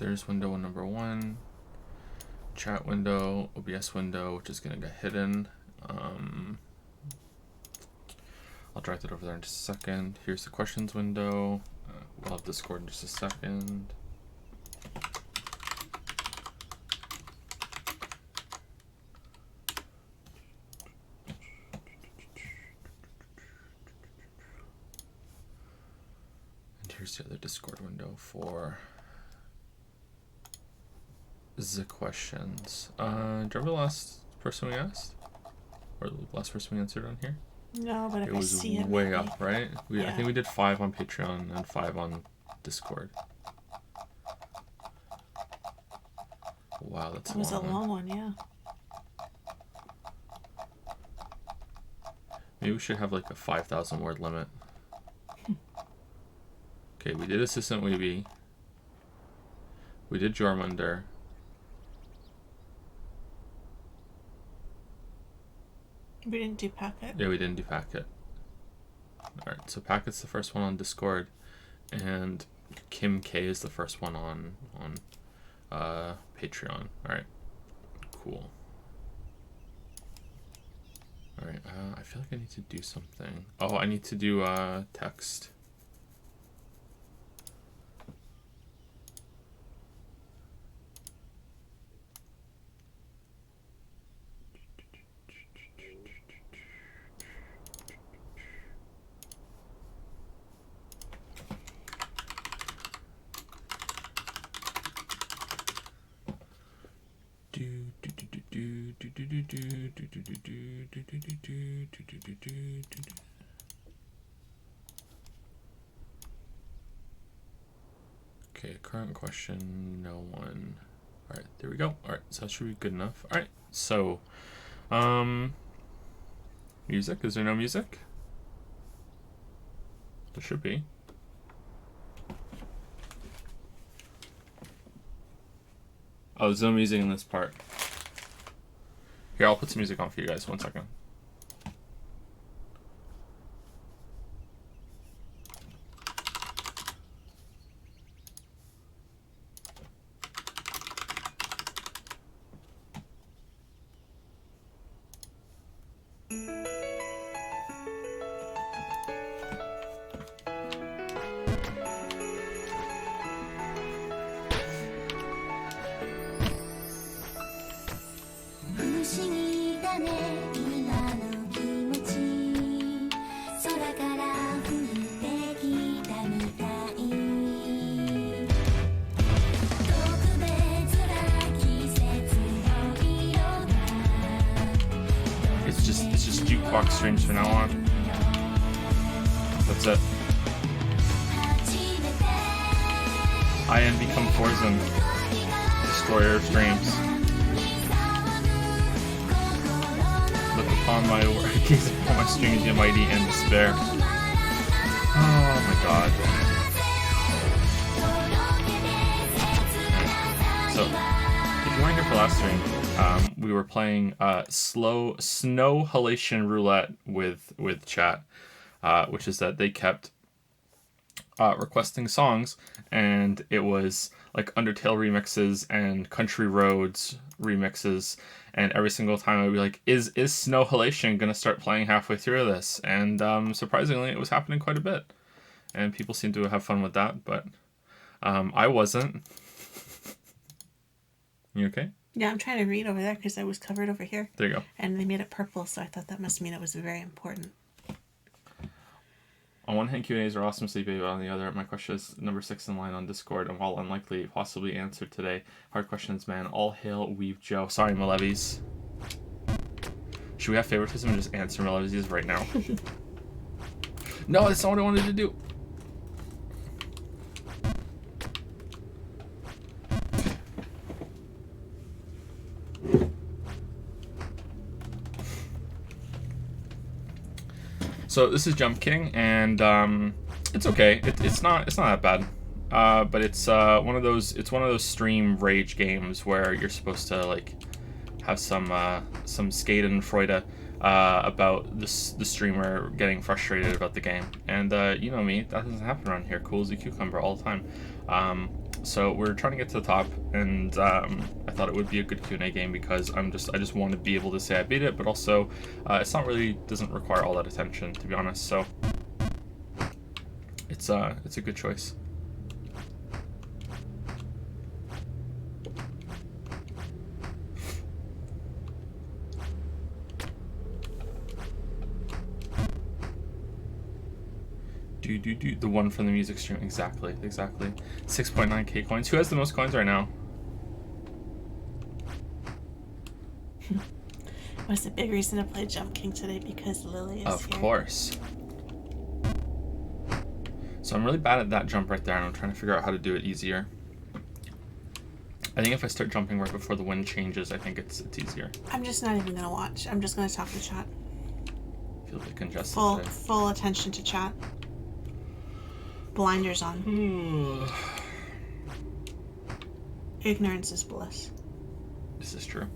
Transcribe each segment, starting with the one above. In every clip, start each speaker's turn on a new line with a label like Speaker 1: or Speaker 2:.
Speaker 1: there's window number 1. Chat window, OBS window, which is going to get hidden. I'll drag that over there in just a second. Here's the questions window. We'll have Discord in just a second. And here's the other Discord window for the questions. Do you remember the last person we asked? Or the last person we answered on here?
Speaker 2: No, but
Speaker 1: it was way up, right? I think we did 5 on Patreon and 5 on Discord. Wow, that's
Speaker 2: that was a long one, yeah.
Speaker 1: Maybe we should have like a 5,000 word limit. Okay, we did Assistant Weeby. We did Jormunder.
Speaker 2: We didn't do Packet.
Speaker 1: Yeah, we didn't do Packet. Alright, so Packet's the first one on Discord, and Kim K is the first one on Patreon. Alright, cool. Alright, I feel like I need to do something. Oh, I need to do text. Okay, current question, no one. Alright, there we go. Alright, so that should be good enough. Alright, so music, is there no music? There should be. Oh, there's no music in this part. Here, I'll put some music on for you guys. 1 second. It's just jukebox streams from now on. That's it. I am become Forzen, destroyer of streams. Look upon my work, gaze upon my streams, be mighty and despair. Oh my god. So, if you weren't here for last stream, we were playing slow snow halation roulette with chat, which is that they kept requesting songs, and it was like Undertale remixes and Country Roads remixes, and every single time I'd be like, is Snow Halation gonna start playing halfway through this? And surprisingly, it was happening quite a bit, and people seem to have fun with that, but I wasn't. You okay?
Speaker 2: Yeah, I'm trying to read over there because I was covered over here.
Speaker 1: There you go.
Speaker 2: And they made it purple, so I thought that must mean it was very important.
Speaker 1: On one hand, Q&As are awesome, Sleepy, but on the other, my question is number 6 in line on Discord, and while unlikely, possibly answered today. Hard questions, man. All hail Weave Joe. Sorry, Malevies. Should we have favoritism and just answer Malevies right now? No, that's not what I wanted to do. So this is Jump King, and it's okay. It's not that bad, but it's one of those stream rage games where you're supposed to like have some Schadenfreude about the streamer getting frustrated about the game, and you know me, that doesn't happen around here. Cool as a cucumber all the time. So we're trying to get to the top, and I thought it would be a good Q&A game because I just want to be able to say I beat it, but also it's not really doesn't require all that attention, to be honest. So it's a good choice. The one from the music stream. Exactly. 6.9k coins. Who has the most coins right now?
Speaker 2: Was a big reason to play Jump King today because Lily is
Speaker 1: Of
Speaker 2: here.
Speaker 1: course. So I'm really bad at that jump right there, and I'm trying to figure out how to do it easier. I think if I start jumping right before the wind changes, I think it's easier.
Speaker 2: I'm just not even gonna watch. I'm just gonna talk to chat.
Speaker 1: I feel a bit congested today.
Speaker 2: Full attention to chat. Blinders on. Ignorance is bliss.
Speaker 1: This is true.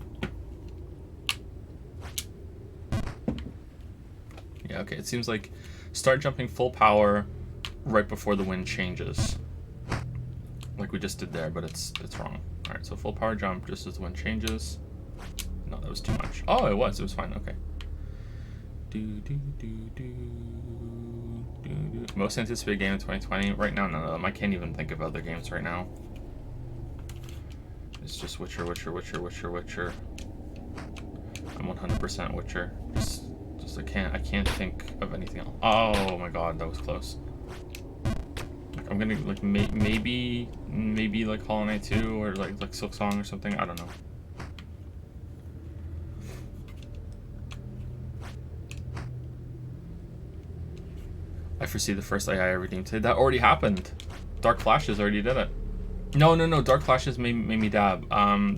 Speaker 1: Yeah, okay, it seems like start jumping full power right before the wind changes. Like we just did there, but it's wrong. Alright, so full power jump just as the wind changes. No, that was too much. Oh, it was fine, okay. Most anticipated game in 2020? Right now, none of them. I can't even think of other games right now. It's just Witcher. I'm 100% Witcher. Just I can't think of anything else. Oh my god, that was close. Like, I'm gonna like maybe like Hollow Knight 2 or like Silksong or something. I don't know. I foresee the first AI redeemed today. That already happened. Dark Flashes already did it. No. Dark Flashes made me dab.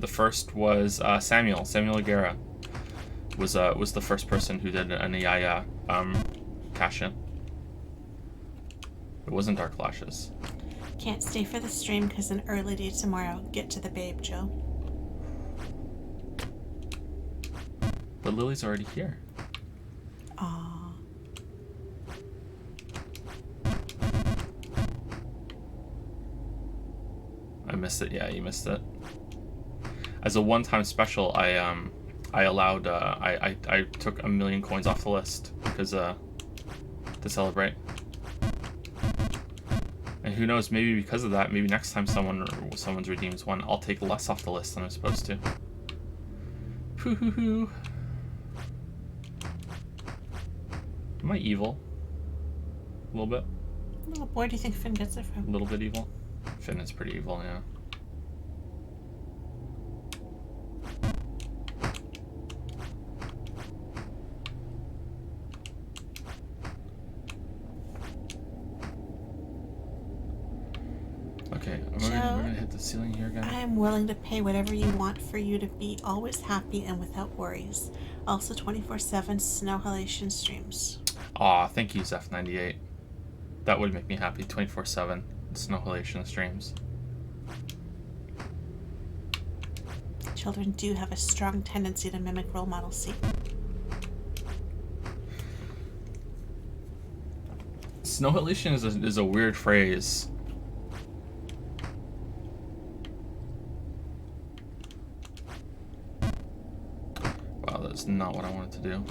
Speaker 1: The first was Samuel Aguera was the first person who did an AI cash in. It wasn't Dark Flashes.
Speaker 2: Can't stay for the stream because an early day tomorrow. Get to the babe, Joe.
Speaker 1: But Lily's already here.
Speaker 2: Aww.
Speaker 1: I missed it. Yeah, you missed it. As a one-time special, I allowed I took 1 million coins off the list because to celebrate. And who knows, maybe because of that, maybe next time someone's redeems one, I'll take less off the list than I'm supposed to. Hoo. Am I evil? A little bit.
Speaker 2: Where do you think Finn gets it from?
Speaker 1: A little bit evil. Finn is pretty evil, yeah. Okay, we're gonna hit the ceiling here again.
Speaker 2: I am willing to pay whatever you want for you to be always happy and without worries. Also 24/7 Snow Halation streams.
Speaker 1: Aw, thank you, Zeph98. That would make me happy. 24/7 Snow Halation streams.
Speaker 2: Children do have a strong tendency to mimic role model C.
Speaker 1: Snow Halation is a weird phrase. Wow, that's not what I wanted to do.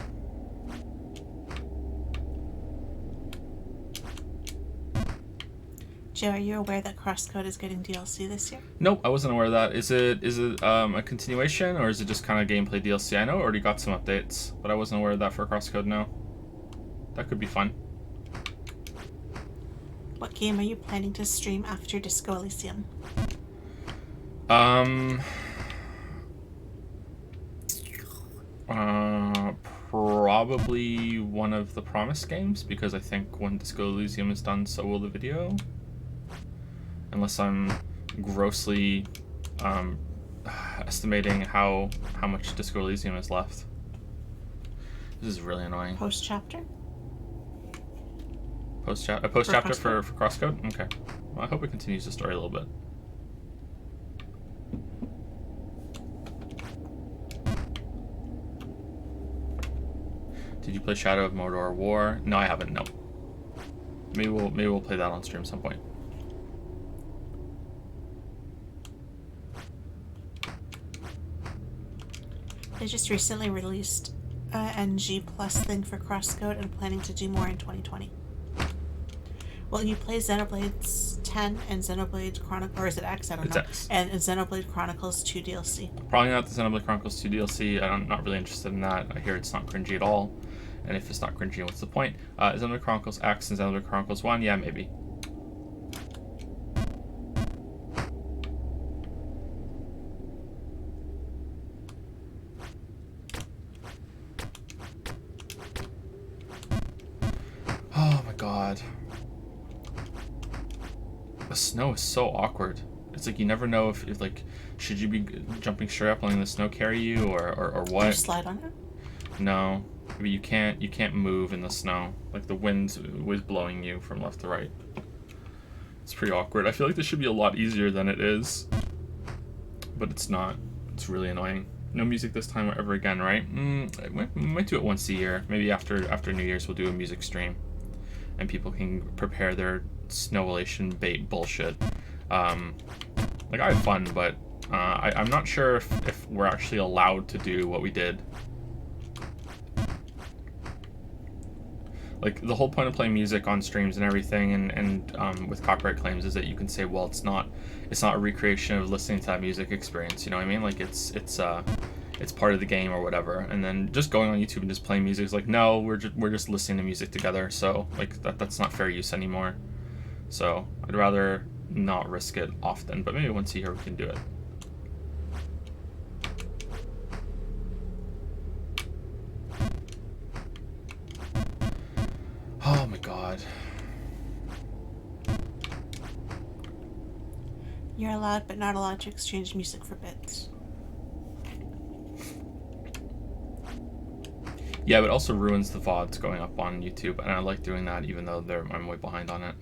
Speaker 2: Joe, are you aware that Crosscode is getting DLC this year?
Speaker 1: Nope, I wasn't aware of that. Is it a continuation or is it just kind of gameplay DLC? I know it already got some updates, but I wasn't aware of that for Crosscode now. That could be fun.
Speaker 2: What game are you planning to stream after Disco Elysium?
Speaker 1: Probably one of the Promise games, because I think when Disco Elysium is done, so will the video. Unless I'm grossly estimating how much Disco Elysium is left. This is really annoying.
Speaker 2: Post chapter?
Speaker 1: Post chapter for Crosscode? Okay. Well, I hope it continues the story a little bit. Did you play Shadow of Mordor War? No, I haven't. No. Maybe we'll play that on stream some point.
Speaker 2: They just recently released a NG Plus thing for CrossCode and planning to do more in 2020. Well, you play Xenoblade 10 and Xenoblade Chronicles, or is it X? I don't know.
Speaker 1: X.
Speaker 2: And Xenoblade Chronicles 2 DLC.
Speaker 1: Probably not the Xenoblade Chronicles 2 DLC. I'm not really interested in that. I hear it's not cringy at all. And if it's not cringy, what's the point? Xenoblade Chronicles X and Xenoblade Chronicles 1, yeah, maybe. Oh my god. The snow is so awkward. It's like you never know if like, should you be jumping straight up, letting the snow carry you, or what?
Speaker 2: Do you slide on it?
Speaker 1: No, but you can't move in the snow. Like the wind was blowing you from left to right. It's pretty awkward. I feel like this should be a lot easier than it is, but it's not. It's really annoying. No music this time ever again, right? We might do it once a year. Maybe after New Year's we'll do a music stream, and people can prepare their snow elation bait bullshit. Like I have fun, but I'm not sure if we're actually allowed to do what we did. Like the whole point of playing music on streams and everything, and with copyright claims, is that you can say, well, it's not a recreation of listening to that music experience. You know what I mean? Like it's part of the game or whatever. And then just going on YouTube and just playing music is like, no, we're just listening to music together. So like that's not fair use anymore. So I'd rather not risk it often, but maybe once a year we can do it. Oh my god.
Speaker 2: You're allowed but not allowed to exchange music for bits.
Speaker 1: Yeah, but it also ruins the VODs going up on YouTube, and I like doing that even though I'm way behind on it.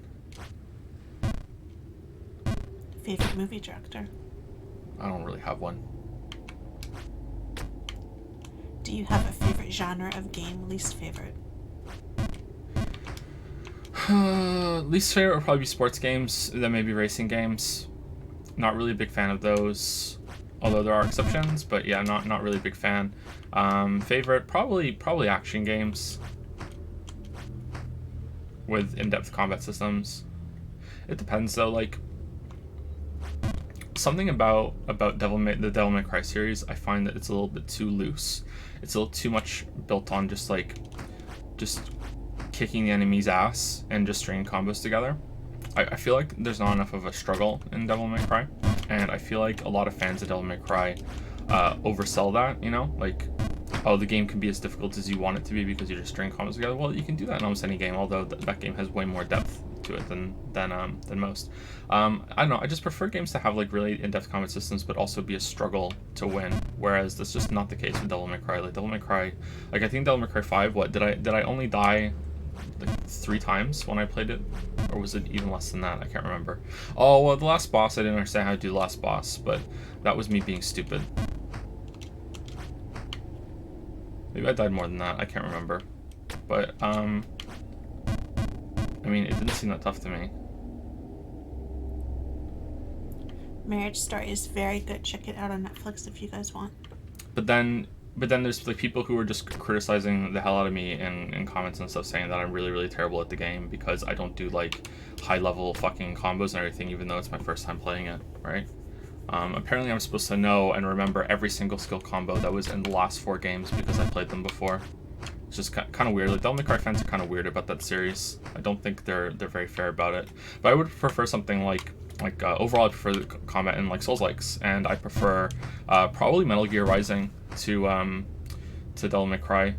Speaker 2: Favorite movie director?
Speaker 1: I don't really have one.
Speaker 2: Do you have a favorite genre of game, least favorite?
Speaker 1: Least favorite would probably be sports games, then maybe racing games. Not really a big fan of those, although there are exceptions, but yeah, not really a big fan. Favorite, probably action games with in-depth combat systems. It depends though, like something about the Devil May Cry series, I find that it's a little bit too loose. It's a little too much built on just kicking the enemy's ass and just stringing combos together. I feel like there's not enough of a struggle in Devil May Cry, and I feel like a lot of fans of Devil May Cry oversell that, you know, like, oh, the game can be as difficult as you want it to be because you're just stringing combos together. Well, you can do that in almost any game, although that game has way more depth to it than most. I don't know, I just prefer games to have like really in-depth combat systems but also be a struggle to win, whereas that's just not the case with Devil May Cry. Like Devil May Cry, like I think Devil May Cry 5, what did I only die like 3 times when I played it, or was it even less than that? I can't remember. Oh well, the last boss, I didn't understand how to do the last boss, but that was me being stupid. Maybe I died more than that, I can't remember, but I mean, it didn't seem that tough to me.
Speaker 2: Marriage Story is very good. Check it out on Netflix if you guys want.
Speaker 1: But then there's like people who are just criticizing the hell out of me in comments and stuff, saying that I'm really terrible at the game because I don't do like high level fucking combos and everything, even though it's my first time playing it, right? Apparently I'm supposed to know and remember every single skill combo that was in the last 4 games because I played them before. It's just kind of weird. Like Devil May Cry fans are kind of weird about that series. I don't think they're very fair about it. But I would prefer something like overall I prefer the combat in like Souls-likes, and I prefer probably Metal Gear Rising to Devil May Cry.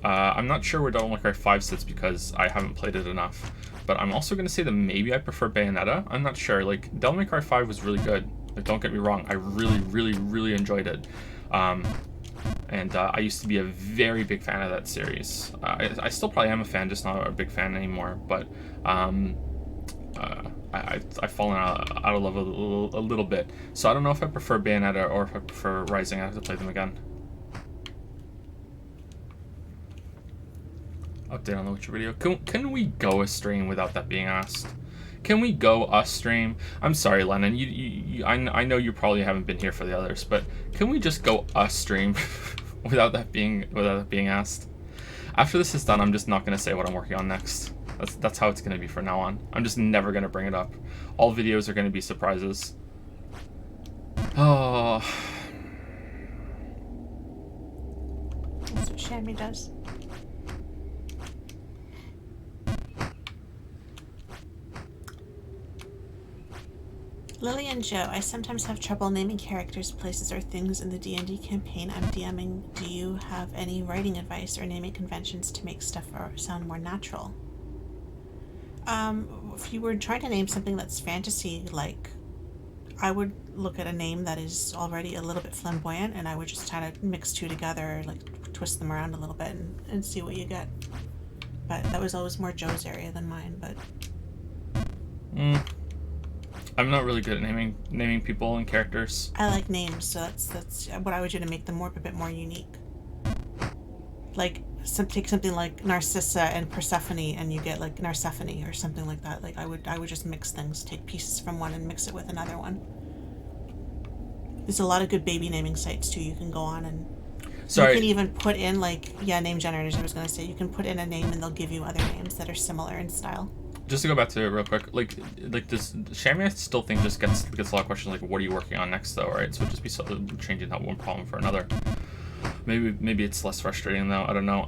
Speaker 1: I'm not sure where Devil May Cry 5 sits because I haven't played it enough. But I'm also going to say that maybe I prefer Bayonetta. I'm not sure. Like Devil May Cry 5 was really good. Like, don't get me wrong. I really enjoyed it. And I used to be a very big fan of that series. I still probably am a fan, just not a big fan anymore. But I've fallen out of love a little bit. So I don't know if I prefer Bayonetta or if I prefer Rising. I have to play them again. Update on the Witcher video. Can we go a stream without that being asked? Can we go a stream? I'm sorry, Lennon. I know you probably haven't been here for the others, but can we just go a stream without that being asked. After this is done, I'm just not gonna say what I'm working on next. That's how it's gonna be from now on. I'm just never gonna bring it up. All videos are gonna be surprises. Oh.
Speaker 2: That's what Shammy does. Lily and Joe, I sometimes have trouble naming characters, places, or things in the D&D campaign I'm DMing. Do you have any writing advice or naming conventions to make stuff sound more natural? If you were trying to name something that's fantasy, like, I would look at a name that is already a little bit flamboyant, and I would just kind of mix two together, like twist them around a little bit and see what you get. But that was always more Joe's area than mine, but...
Speaker 1: I'm not really good at naming people and characters.
Speaker 2: I like names, so that's what I would do to make them a bit more unique. Like, take something like Narcissa and Persephone, and you get like Narsephone or something like that. Like I would just mix things, take pieces from one and mix it with another one. There's a lot of good baby naming sites too. You can go on and you can even put in name generators. I was gonna say you can put in a name and they'll give you other names that are similar in style.
Speaker 1: Just to go back to it real quick, like this Shammy, I still think just gets a lot of questions like, what are you working on next though, right? So it'd just be changing that one problem for another. Maybe it's less frustrating though. I don't know.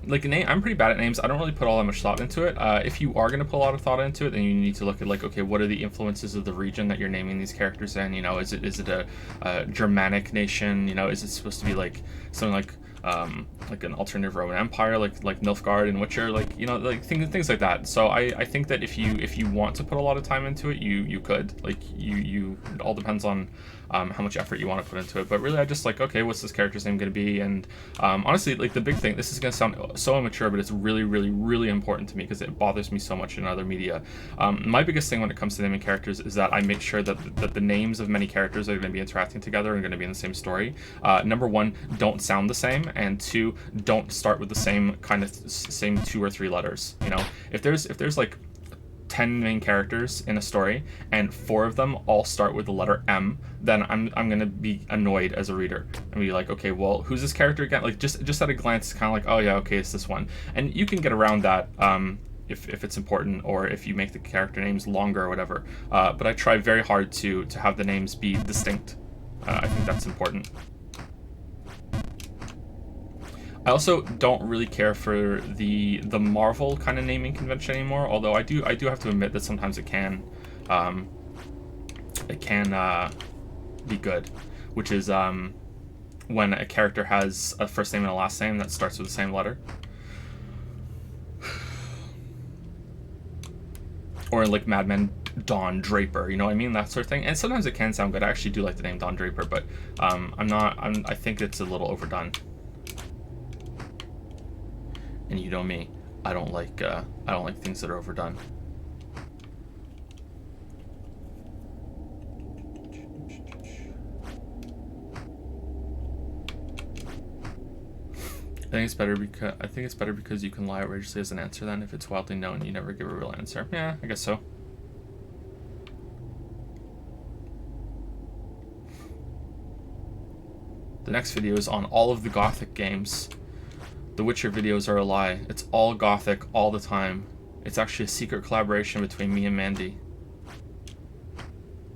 Speaker 1: Like a name, I'm pretty bad at names. I don't really put all that much thought into it. If you are gonna put a lot of thought into it, then you need to look at like, okay, what are the influences of the region that you're naming these characters in? You know, is it a Germanic nation? You know, is it supposed to be like something like an alternative Roman Empire, like Nilfgaard and Witcher, like, you know, like things like that. So I think that if you want to put a lot of time into it, you could. Like you it all depends on how much effort you want to put into it. But really, I just like, okay, what's this character's name going to be? And honestly, like the big thing, this is going to sound so immature, but it's really, really, really important to me because it bothers me so much in other media. My biggest thing when it comes to naming characters is that I make sure that the names of many characters are going to be interacting together and going to be in the same story. Number one, don't sound the same, and two, don't start with the same same 2 or 3 letters. You know, if there's like 10 main characters in a story and 4 of them all start with the letter M, then I'm gonna be annoyed as a reader and be like, okay, well, who's this character again? Like just at a glance, it's kind of like, oh yeah, okay, it's this one. And you can get around that if it's important, or if you make the character names longer or whatever. But I try very hard to have the names be distinct. I think that's important. I also don't really care for the Marvel kind of naming convention anymore. Although I do have to admit that sometimes it can be good, which is when a character has a first name and a last name that starts with the same letter, or in like Mad Men, Don Draper. You know what I mean? That sort of thing. And sometimes it can sound good. I actually do like the name Don Draper, but I think it's a little overdone. And you know me, I don't like things that are overdone. I think it's better because you can lie outrageously as an answer than if it's wildly known you never give a real answer. Yeah, I guess so. The next video is on all of the Gothic games. The Witcher videos are a lie. It's all Gothic all the time. It's actually a secret collaboration between me and Mandy.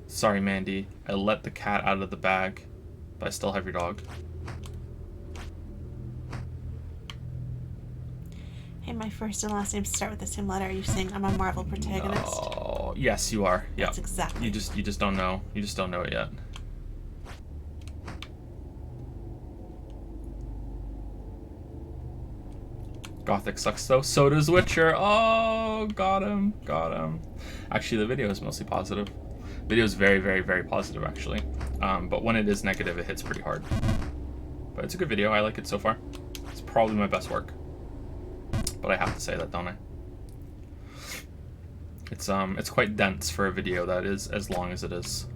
Speaker 1: Sorry, Mandy. I let the cat out of the bag, but I still have your dog.
Speaker 2: Hey, my first and last names start with the same letter. Are you saying I'm a Marvel protagonist?
Speaker 1: Oh, yes, you are. Yeah.
Speaker 2: That's exactly.
Speaker 1: You just don't know. You just don't know it yet. Gothic sucks though. So does Witcher. Oh, got him. Actually, the video is mostly positive. Video is very, very, very positive actually. But when it is negative, it hits pretty hard. But it's a good video. I like it so far. It's probably my best work. But I have to say that, don't I? It's quite dense for a video that is as long as it is.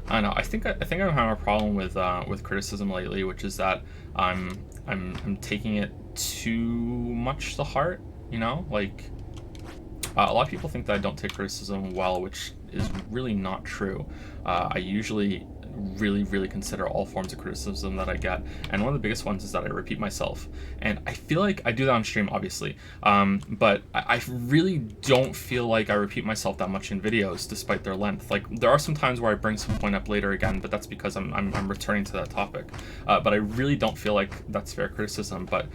Speaker 1: I know. I think I'm having a problem with criticism lately, which is that I'm taking it too much to heart. You know, like A lot of people think that I don't take criticism well, which is really not true. I usually really consider all forms of criticism that I get, and one of the biggest ones is that I repeat myself, and I feel like I do that on stream, obviously, but I really don't feel like I repeat myself that much in videos despite their length. Like, there are some times where I bring some point up later again, but that's because I'm returning to that topic, but I really don't feel like that's fair criticism. But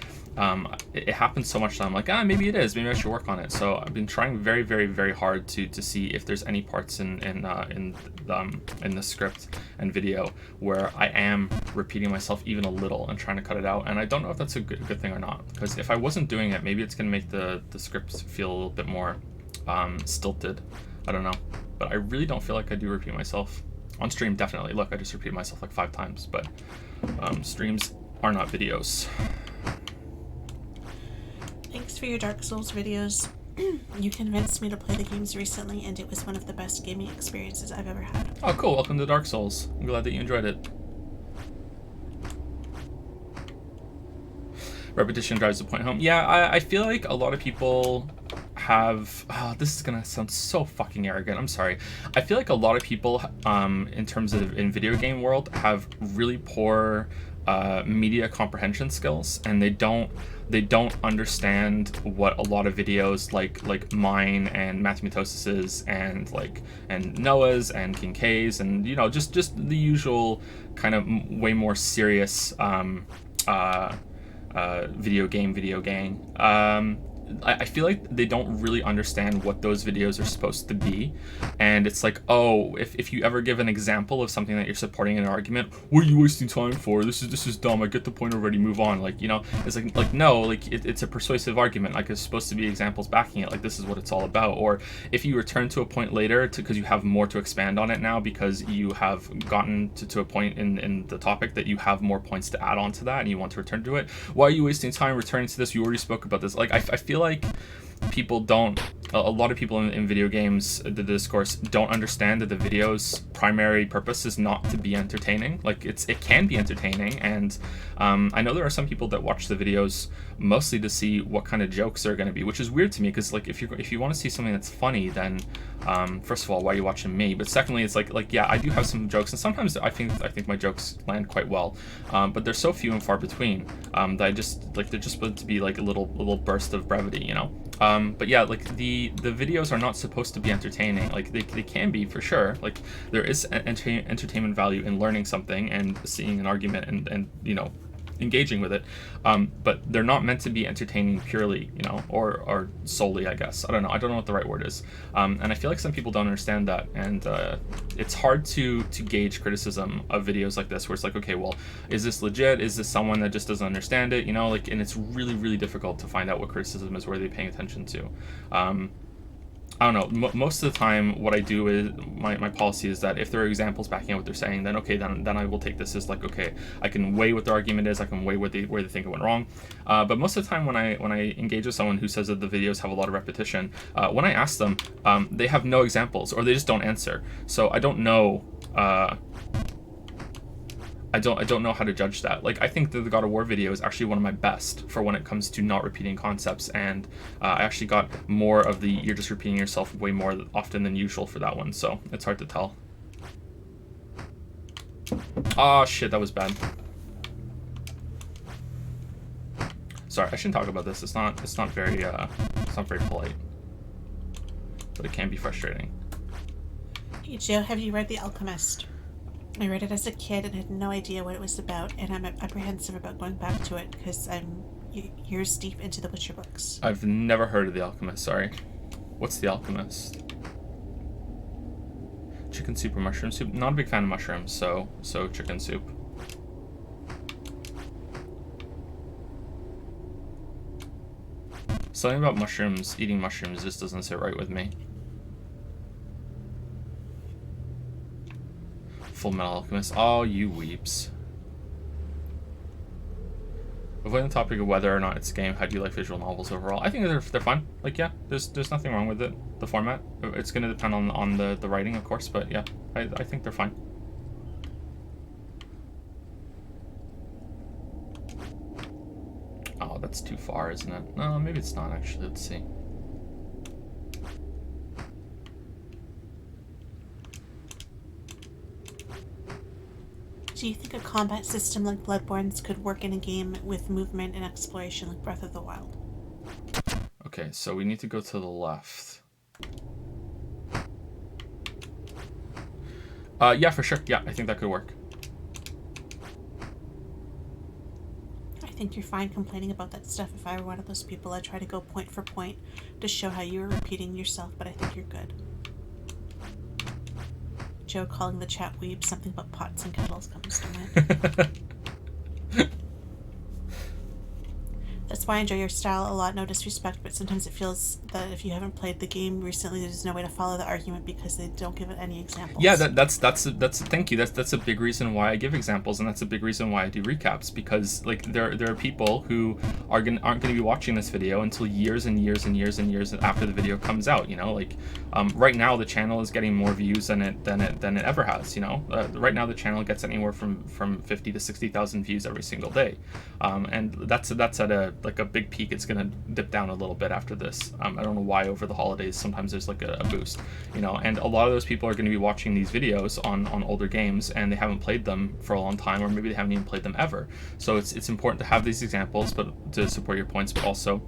Speaker 1: it happens so much that I'm like, maybe it is, maybe I should work on it. So I've been trying very hard to see if there's any parts in the script and video where I am repeating myself even a little and trying to cut it out. And I don't know if that's a good thing or not, because if I wasn't doing it, maybe it's gonna make the scripts feel a little bit more stilted. I don't know, but I really don't feel like I do repeat myself on stream. Definitely, look, I just repeat myself like 5 times, but streams are not videos.
Speaker 2: Thanks for your Dark Souls videos. You convinced me to play the games recently, and it was one of the best gaming experiences I've ever had.
Speaker 1: Oh, cool. Welcome to Dark Souls. I'm glad that you enjoyed it. Repetition drives the point home. Yeah, I feel like a lot of people have... Oh, this is going to sound so fucking arrogant. I'm sorry. I feel like a lot of people, in terms of in video game world, have really poor media comprehension skills, and they don't understand what a lot of videos like mine and Matthew Matosis's and Noah's and King K's and, you know, just the usual kind of way more serious video gang. I feel like they don't really understand what those videos are supposed to be, and it's like, oh, if you ever give an example of something that you're supporting in an argument, what are you wasting time for? This is dumb. I get the point already. Move on. Like, you know, it's like no, like it's a persuasive argument. Like, it's supposed to be examples backing it. Like, this is what it's all about. Or if you return to a point later because you have more to expand on it now, because you have gotten to a point in the topic that you have more points to add on to that, and you want to return to it. Why are you wasting time returning to this? You already spoke about this. Like, I feel like people don't, a lot of people in video games, the discourse, don't understand that the video's primary purpose is not to be entertaining. Like, it can be entertaining, and I know there are some people that watch the videos mostly to see what kind of jokes are going to be, which is weird to me, because like if you want to see something that's funny, then first of all, why are you watching me? But secondly, it's like yeah, I do have some jokes, and sometimes I think my jokes land quite well, but they're so few and far between that I just like, they're just supposed to be like a little burst of brevity, you know. But yeah, like the videos are not supposed to be entertaining. Like, they can be, for sure. Like, there is entertainment value in learning something and seeing an argument and you know, engaging with it, but they're not meant to be entertaining purely, you know, or solely, I guess. I don't know what the right word is, and I feel like some people don't understand that, and it's hard to gauge criticism of videos like this, where it's like, okay, well, is this legit? Is this someone that just doesn't understand it, you know? Like, and it's really difficult to find out what criticism is worthy paying attention to. I don't know. Most of the time, what I do is my policy is that if there are examples backing up what they're saying, then okay, then I will take this as like, okay, I can weigh what the argument is, I can weigh where they think it went wrong. But most of the time, when I engage with someone who says that the videos have a lot of repetition, when I ask them, they have no examples, or they just don't answer. So I don't know. I don't know how to judge that. Like, I think that the God of War video is actually one of my best for when it comes to not repeating concepts, and I actually got more of the you're just repeating yourself way more often than usual for that one, so it's hard to tell. Oh shit, that was bad. Sorry, I shouldn't talk about this. It's not very polite, but it can be frustrating.
Speaker 2: Hey Joe, have you read The Alchemist? I read it as a kid and had no idea what it was about, and I'm apprehensive about going back to it because I'm years deep into the Witcher books.
Speaker 1: I've never heard of The Alchemist, sorry. What's The Alchemist? Chicken soup or mushroom soup? Not a big fan of mushrooms, so chicken soup. Something about mushrooms, eating mushrooms, just doesn't sit right with me. Full Metal Alchemist. Oh, you weeps. Avoiding the topic of whether or not it's a game, how do you like visual novels overall? I think they're fun. Like, yeah, there's nothing wrong with it. The format. It's going to depend on the writing, of course, but yeah, I think they're fine. Oh, that's too far, isn't it? No, maybe it's not, actually. Let's see.
Speaker 2: Do you think a combat system like Bloodborne's could work in a game with movement and exploration like Breath of the Wild?
Speaker 1: Okay, so we need to go to the left. Yeah, for sure. Yeah, I think that could work.
Speaker 2: I think you're fine complaining about that stuff. If I were one of those people, I'd try to go point for point to show how you were repeating yourself, but I think you're good. Joe calling the chat weeb, something but pots and kettles comes to mind. That's why I enjoy your style a lot, no disrespect, but sometimes it feels that if you haven't played the game recently, there's no way to follow the argument because they don't give it any examples.
Speaker 1: Yeah, that's thank you. That's a big reason why I give examples, and that's a big reason why I do recaps, because like there are people who aren't going to be watching this video until years and years and years and years after the video comes out. You know, like right now the channel is getting more views than it ever has. You know, right now the channel gets anywhere from 50 to 60,000 views every single day, and that's at a big peak. It's gonna dip down a little bit after this. I don't know why over the holidays sometimes there's like a boost, you know, and a lot of those people are going to be watching these videos on older games and they haven't played them for a long time, or maybe they haven't even played them ever. So it's important to have these examples, but to support your points, but also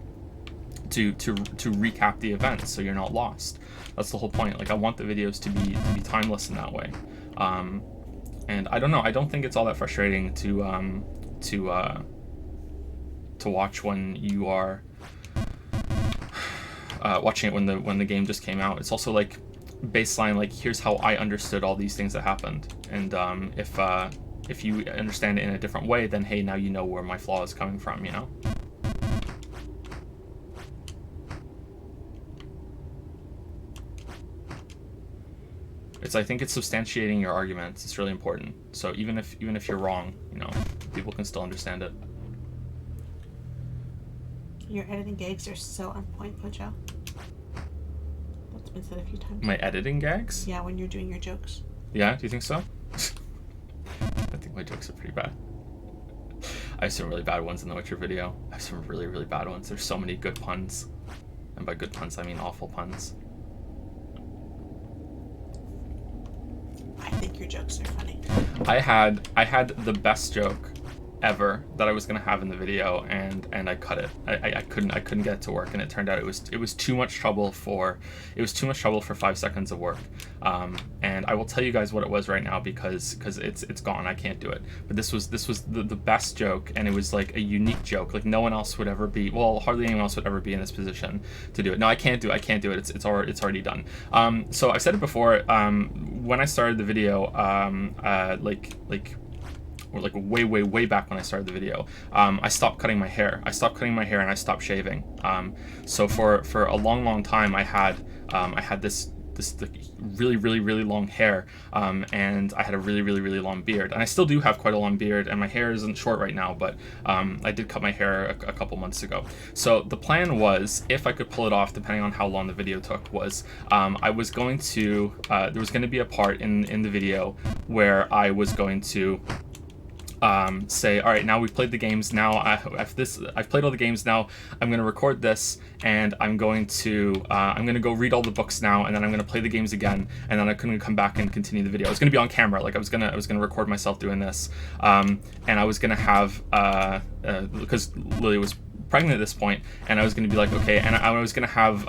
Speaker 1: to recap the events so you're not lost. That's the whole point. Like I want the videos to be timeless in that way. And I don't know, I don't think it's all that frustrating to watch when you are watching it when the game just came out. It's also like baseline, like here's how I understood all these things that happened, and if you understand it in a different way, then hey, now you know where my flaw is coming from, you know. I think it's substantiating your arguments. It's really important. So even if you're wrong, you know, people can still understand it.
Speaker 2: Your editing gags are so on point, Pojo. That's been said a few times.
Speaker 1: My editing gags?
Speaker 2: Yeah, when you're doing your jokes.
Speaker 1: Yeah, do you think so? I think my jokes are pretty bad. I have some really bad ones in the Witcher video. I have some really, really bad ones. There's so many good puns. And by good puns, I mean awful puns.
Speaker 2: I think your jokes are funny.
Speaker 1: I had the best joke ever that I was gonna have in the video, and I cut it. I couldn't get it to work, and it turned out it was too much trouble for 5 seconds of work. And I will tell you guys what it was right now because it's gone. I can't do it. But this was the best joke, and it was like a unique joke. Like no one else would ever be. Well, hardly anyone else would ever be in this position to do it. No, I can't do it. It's already done. So I've said it before. When I started the video, or like way back when I started the video, I stopped cutting my hair. I stopped cutting my hair and I stopped shaving. So for a long time I had this really long hair, and I had a really long beard, and I still do have quite a long beard, and my hair isn't short right now, but I did cut my hair a couple months ago. So the plan was, if I could pull it off, depending on how long the video took, was I was going to there was going to be a part in the video where I was going to say, all right, now we've played the games. Now I've played all the games. Now I'm going to record this, and I'm going to go read all the books now, and then I'm going to play the games again, and then I'm going to come back and continue the video. It's going to be on camera. Like I was going to record myself doing this, and I was going to have because Lily was pregnant at this point, and I was going to be like, okay, and I was going to have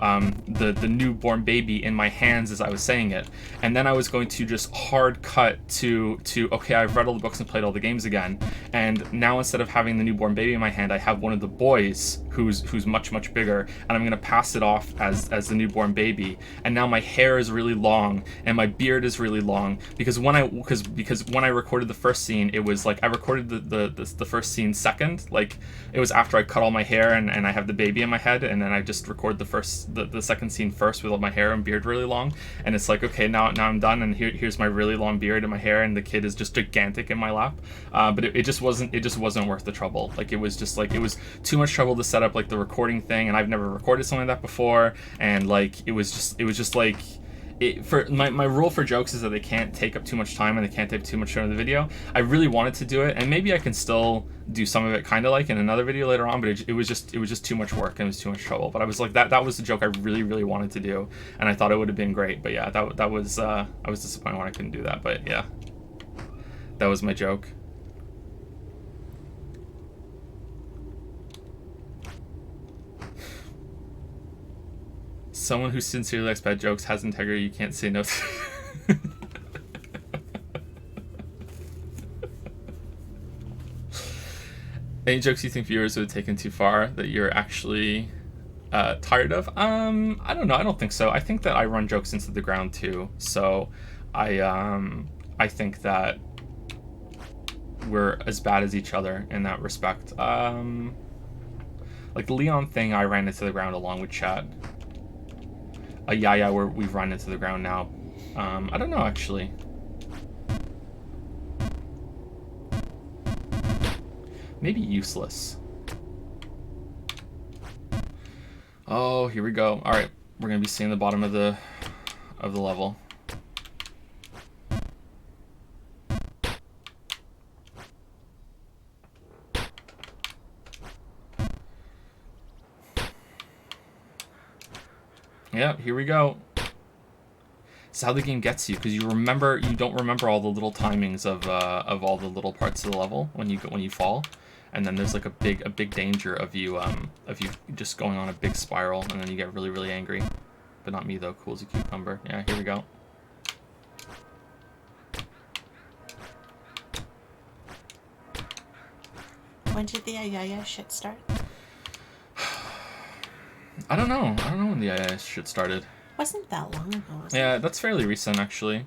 Speaker 1: the newborn baby in my hands as I was saying it, and then I was going to just hard cut to okay, I've read all the books and played all the games again, and now instead of having the newborn baby in my hand, I have one of the boys who's much bigger, and I'm going to pass it off as the newborn baby, and now my hair is really long and my beard is really long, because when I recorded the first scene, it was like I recorded the first scene second, like it was after I cut all my hair and I have the baby in my head, and then I just record the second scene first with all my hair and beard really long, and it's like, okay, now I'm done, and here's my really long beard and my hair, and the kid is just gigantic in my lap. But it just wasn't worth the trouble. Like it was too much trouble to set up like the recording thing, and I've never recorded something like that before, and like it was just like for my rule for jokes is that they can't take up too much time and they can't take too much time in the video. I really wanted to do it, and maybe I can still do some of it kind of like in another video later on, but it was just too much work and it was too much trouble. But I was like, that was the joke I really wanted to do, and I thought it would have been great. But yeah, that was I was disappointed when I couldn't do that. But yeah, That was my joke. Someone who sincerely likes bad jokes has integrity. You can't say no. Any jokes you think viewers would have taken too far that you're actually tired of? I don't know. I don't think so. I think that I run jokes into the ground too. So I think that we're as bad as each other in that respect. Like the Leon thing, I ran into the ground along with chat. Yeah, we've run into the ground now. I don't know, actually. Maybe useless. Oh, here we go. All right, we're gonna be seeing the bottom of the level. Yeah, here we go. It's how the game gets you, because you don't remember all the little timings of all the little parts of the level when you fall, and then there's like a big danger of you just going on a big spiral, and then you get really, really angry. But not me though. Cool as a cucumber. Yeah, here we go.
Speaker 2: When did the Ayaya shit start?
Speaker 1: I don't know when the AI shit started.
Speaker 2: Wasn't that long ago, was it?
Speaker 1: Yeah, that's fairly recent, actually.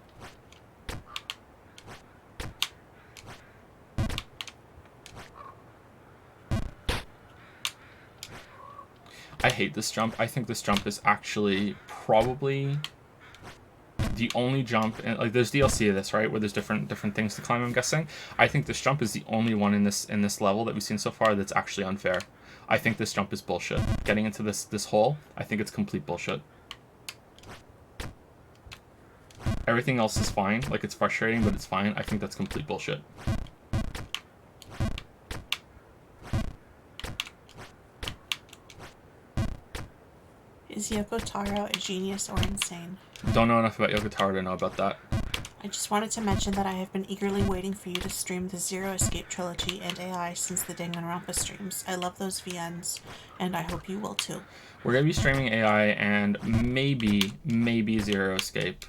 Speaker 1: I hate this jump. I think this jump is actually probably the only jump, and like there's DLC of this, right, where there's different things to climb, I'm guessing. I think this jump is the only one in this level that we've seen so far that's actually unfair. I think this jump is bullshit. Getting into this hole, I think it's complete bullshit. Everything else is fine. Like, it's frustrating, but it's fine. I think that's complete bullshit.
Speaker 2: Is Yoko Taro a genius or insane?
Speaker 1: Don't know enough about Yoko Taro to know about that.
Speaker 2: I just wanted to mention that I have been eagerly waiting for you to stream the Zero Escape trilogy and AI since the Danganronpa streams. I love those VNs, and I hope you will too.
Speaker 1: We're gonna be streaming AI and maybe Zero Escape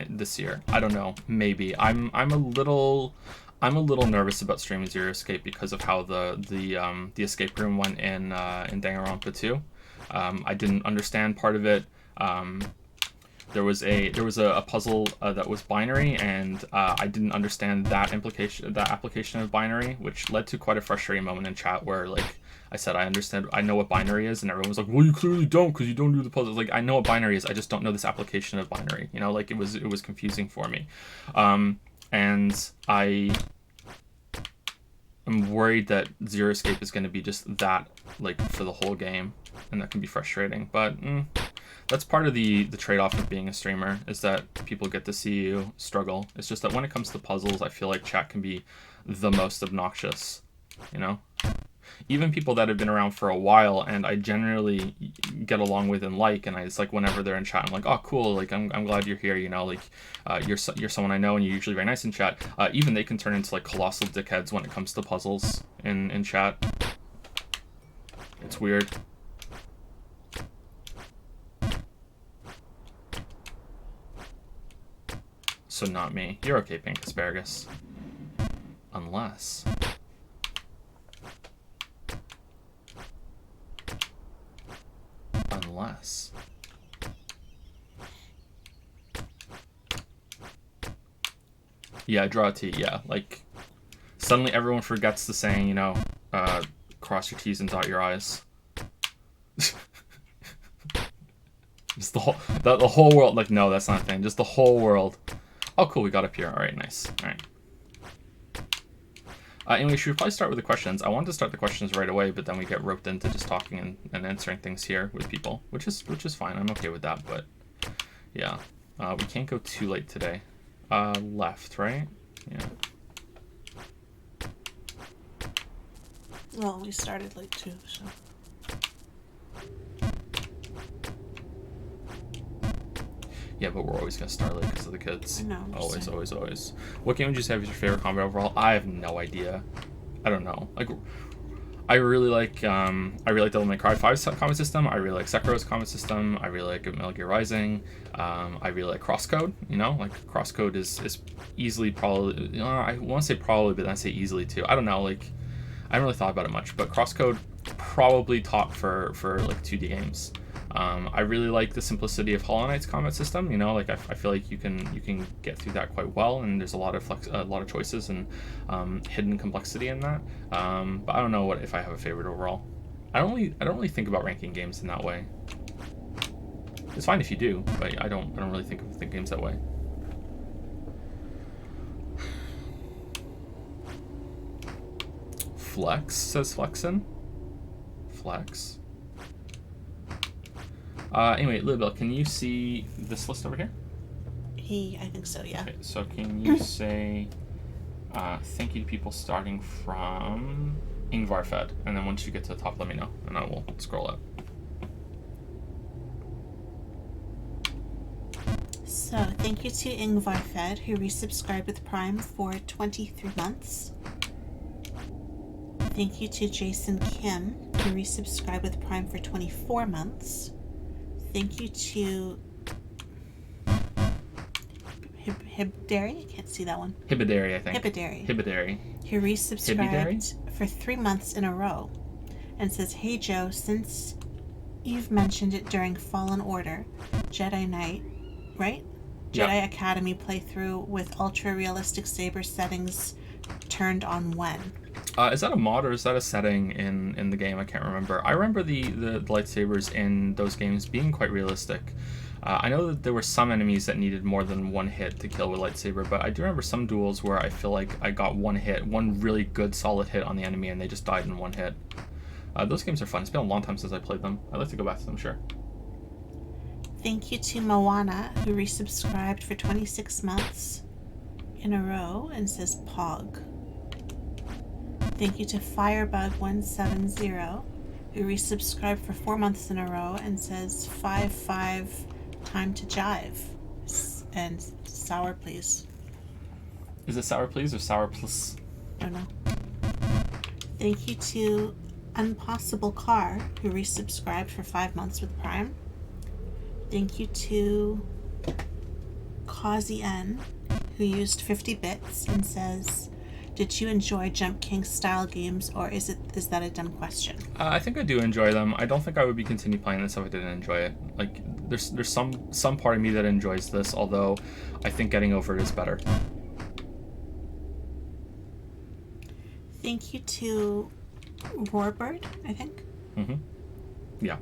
Speaker 1: this year. I don't know. Maybe. I'm a little nervous about streaming Zero Escape because of how the escape room went in Danganronpa 2. I didn't understand part of it. There was a puzzle that was binary, and I didn't understand that application of binary, which led to quite a frustrating moment in chat where, like, I said, I know what binary is, and everyone was like, well, you clearly don't, because you don't do the puzzles. Like, I know what binary is, I just don't know this application of binary. You know, like, it was confusing for me. And I am worried that Zero Escape is going to be just that, like, for the whole game, and that can be frustrating. But that's part of the trade-off of being a streamer, is that people get to see you struggle. It's just that when it comes to puzzles, I feel like chat can be the most obnoxious, you know? Even people that have been around for a while and I generally get along with and like, and it's like whenever they're in chat, I'm like, oh, cool, like, I'm glad you're here, you know, like, you're someone I know and you're usually very nice in chat. Even they can turn into, like, colossal dickheads when it comes to puzzles in chat. It's weird. So not me. You're okay, Pink Asparagus. Unless... Yeah, draw a T, yeah. Like, suddenly everyone forgets the saying, you know, cross your T's and dot your I's. Just the whole world, like, no, that's not a thing. Just the whole world. Oh, cool, we got up here. All right, nice. All right. Anyway, should we probably start with the questions? I wanted to start the questions right away, but then we get roped into just talking and answering things here with people, which is fine. I'm okay with that, but yeah. We can't go too late today. Left, right? Yeah.
Speaker 2: Well, we started late too, so...
Speaker 1: Yeah, but we're always gonna start late because of the kids.
Speaker 2: I know, I'm just
Speaker 1: Always,
Speaker 2: saying.
Speaker 1: always, always. What game would you say is your favorite combat overall? I have no idea. I don't know. Like, I really like Devil May Cry 5's combat system. I really like Sekiro's combat system. I really like Metal Gear Rising. I really like Crosscode. You know, like Crosscode is easily probably. I want to say probably, but then I say easily too. I don't know. Like, I haven't really thought about it much, but Crosscode probably top for like 2D games. I really like the simplicity of Hollow Knight's combat system. You know, like I feel like you can get through that quite well, and there's a lot of choices and hidden complexity in that. But I don't know if I have a favorite overall. I don't really think about ranking games in that way. It's fine if you do, but I don't really think of the games that way. Flex says Flexin. Flex. Anyway, Libel, can you see this list over here?
Speaker 2: I think so, yeah.
Speaker 1: Okay, so can you say thank you to people starting from Ingvar Fed, and then once you get to the top, let me know, and I will scroll up.
Speaker 2: So, thank you to Ingvar Fed, who resubscribed with Prime for 23 months. Thank you to Jason Kim, who resubscribed with Prime for 24 months. Thank you to Hibdary? I can't see that one.
Speaker 1: Hibidary, I think.
Speaker 2: Hibidary. Who resubscribed for 3 months in a row and says, "Hey Joe, since you've mentioned it during Fallen Order, Jedi Knight, right?
Speaker 1: Yeah.
Speaker 2: Jedi Academy playthrough with ultra-realistic saber settings turned on when?"
Speaker 1: Is that a mod or is that a setting in the game? I can't remember. I remember the lightsabers in those games being quite realistic. I know that there were some enemies that needed more than one hit to kill with lightsaber, but I do remember some duels where I feel like I got one really good solid hit on the enemy, and they just died in one hit. Those games are fun. It's been a long time since I played them. I'd like to go back to them, sure.
Speaker 2: Thank you to Moana, who resubscribed for 26 months in a row and says Pog. Thank you to Firebug170, who resubscribed for 4 months in a row and says 5-5 time to jive. And sour please.
Speaker 1: Is it sour please or sour plus?
Speaker 2: I don't know. Thank you to Unpossible Car, who resubscribed for 5 months with Prime. Thank you to Causey N, who used 50 bits and says, "Did you enjoy Jump King style games, or is that a dumb question?"
Speaker 1: I think I do enjoy them. I don't think I would be continue playing this if I didn't enjoy it. Like, there's some part of me that enjoys this, although I think getting over it is better.
Speaker 2: Thank you to Roarbird, I think.
Speaker 1: Mm-hmm. Yeah.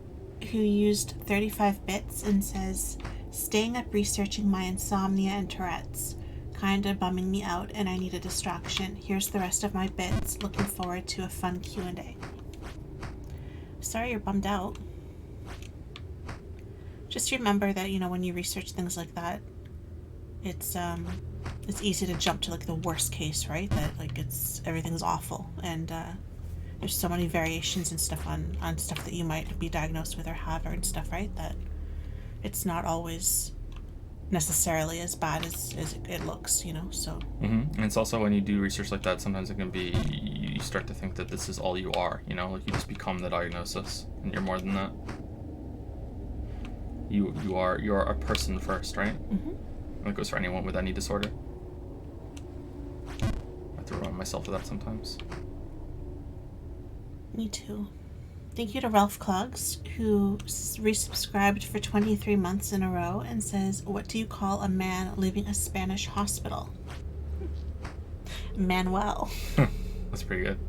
Speaker 2: Who used 35 bits and says, "Staying up researching my insomnia and Tourette's. Kinda bumming me out and I need a distraction. Here's the rest of my bits. Looking forward to a fun Q&A." Sorry you're bummed out. Just remember that, when you research things like that, it's easy to jump to like the worst case, right? That like everything's awful, and there's so many variations and stuff on stuff that you might be diagnosed with or have and stuff, right? That it's not always necessarily as bad as it looks, so.
Speaker 1: Mm-hmm. And it's also when you do research like that, sometimes it can be, you start to think that this is all you are, like you just become the diagnosis, and you're more than that. You're a person first, right?
Speaker 2: Mm-hmm.
Speaker 1: And that goes for anyone with any disorder. I have to remind myself of that sometimes.
Speaker 2: Me too. Thank you to Ralph Clogs, who resubscribed for 23 months in a row and says, "What do you call a man leaving a Spanish hospital?" Manuel.
Speaker 1: That's pretty good.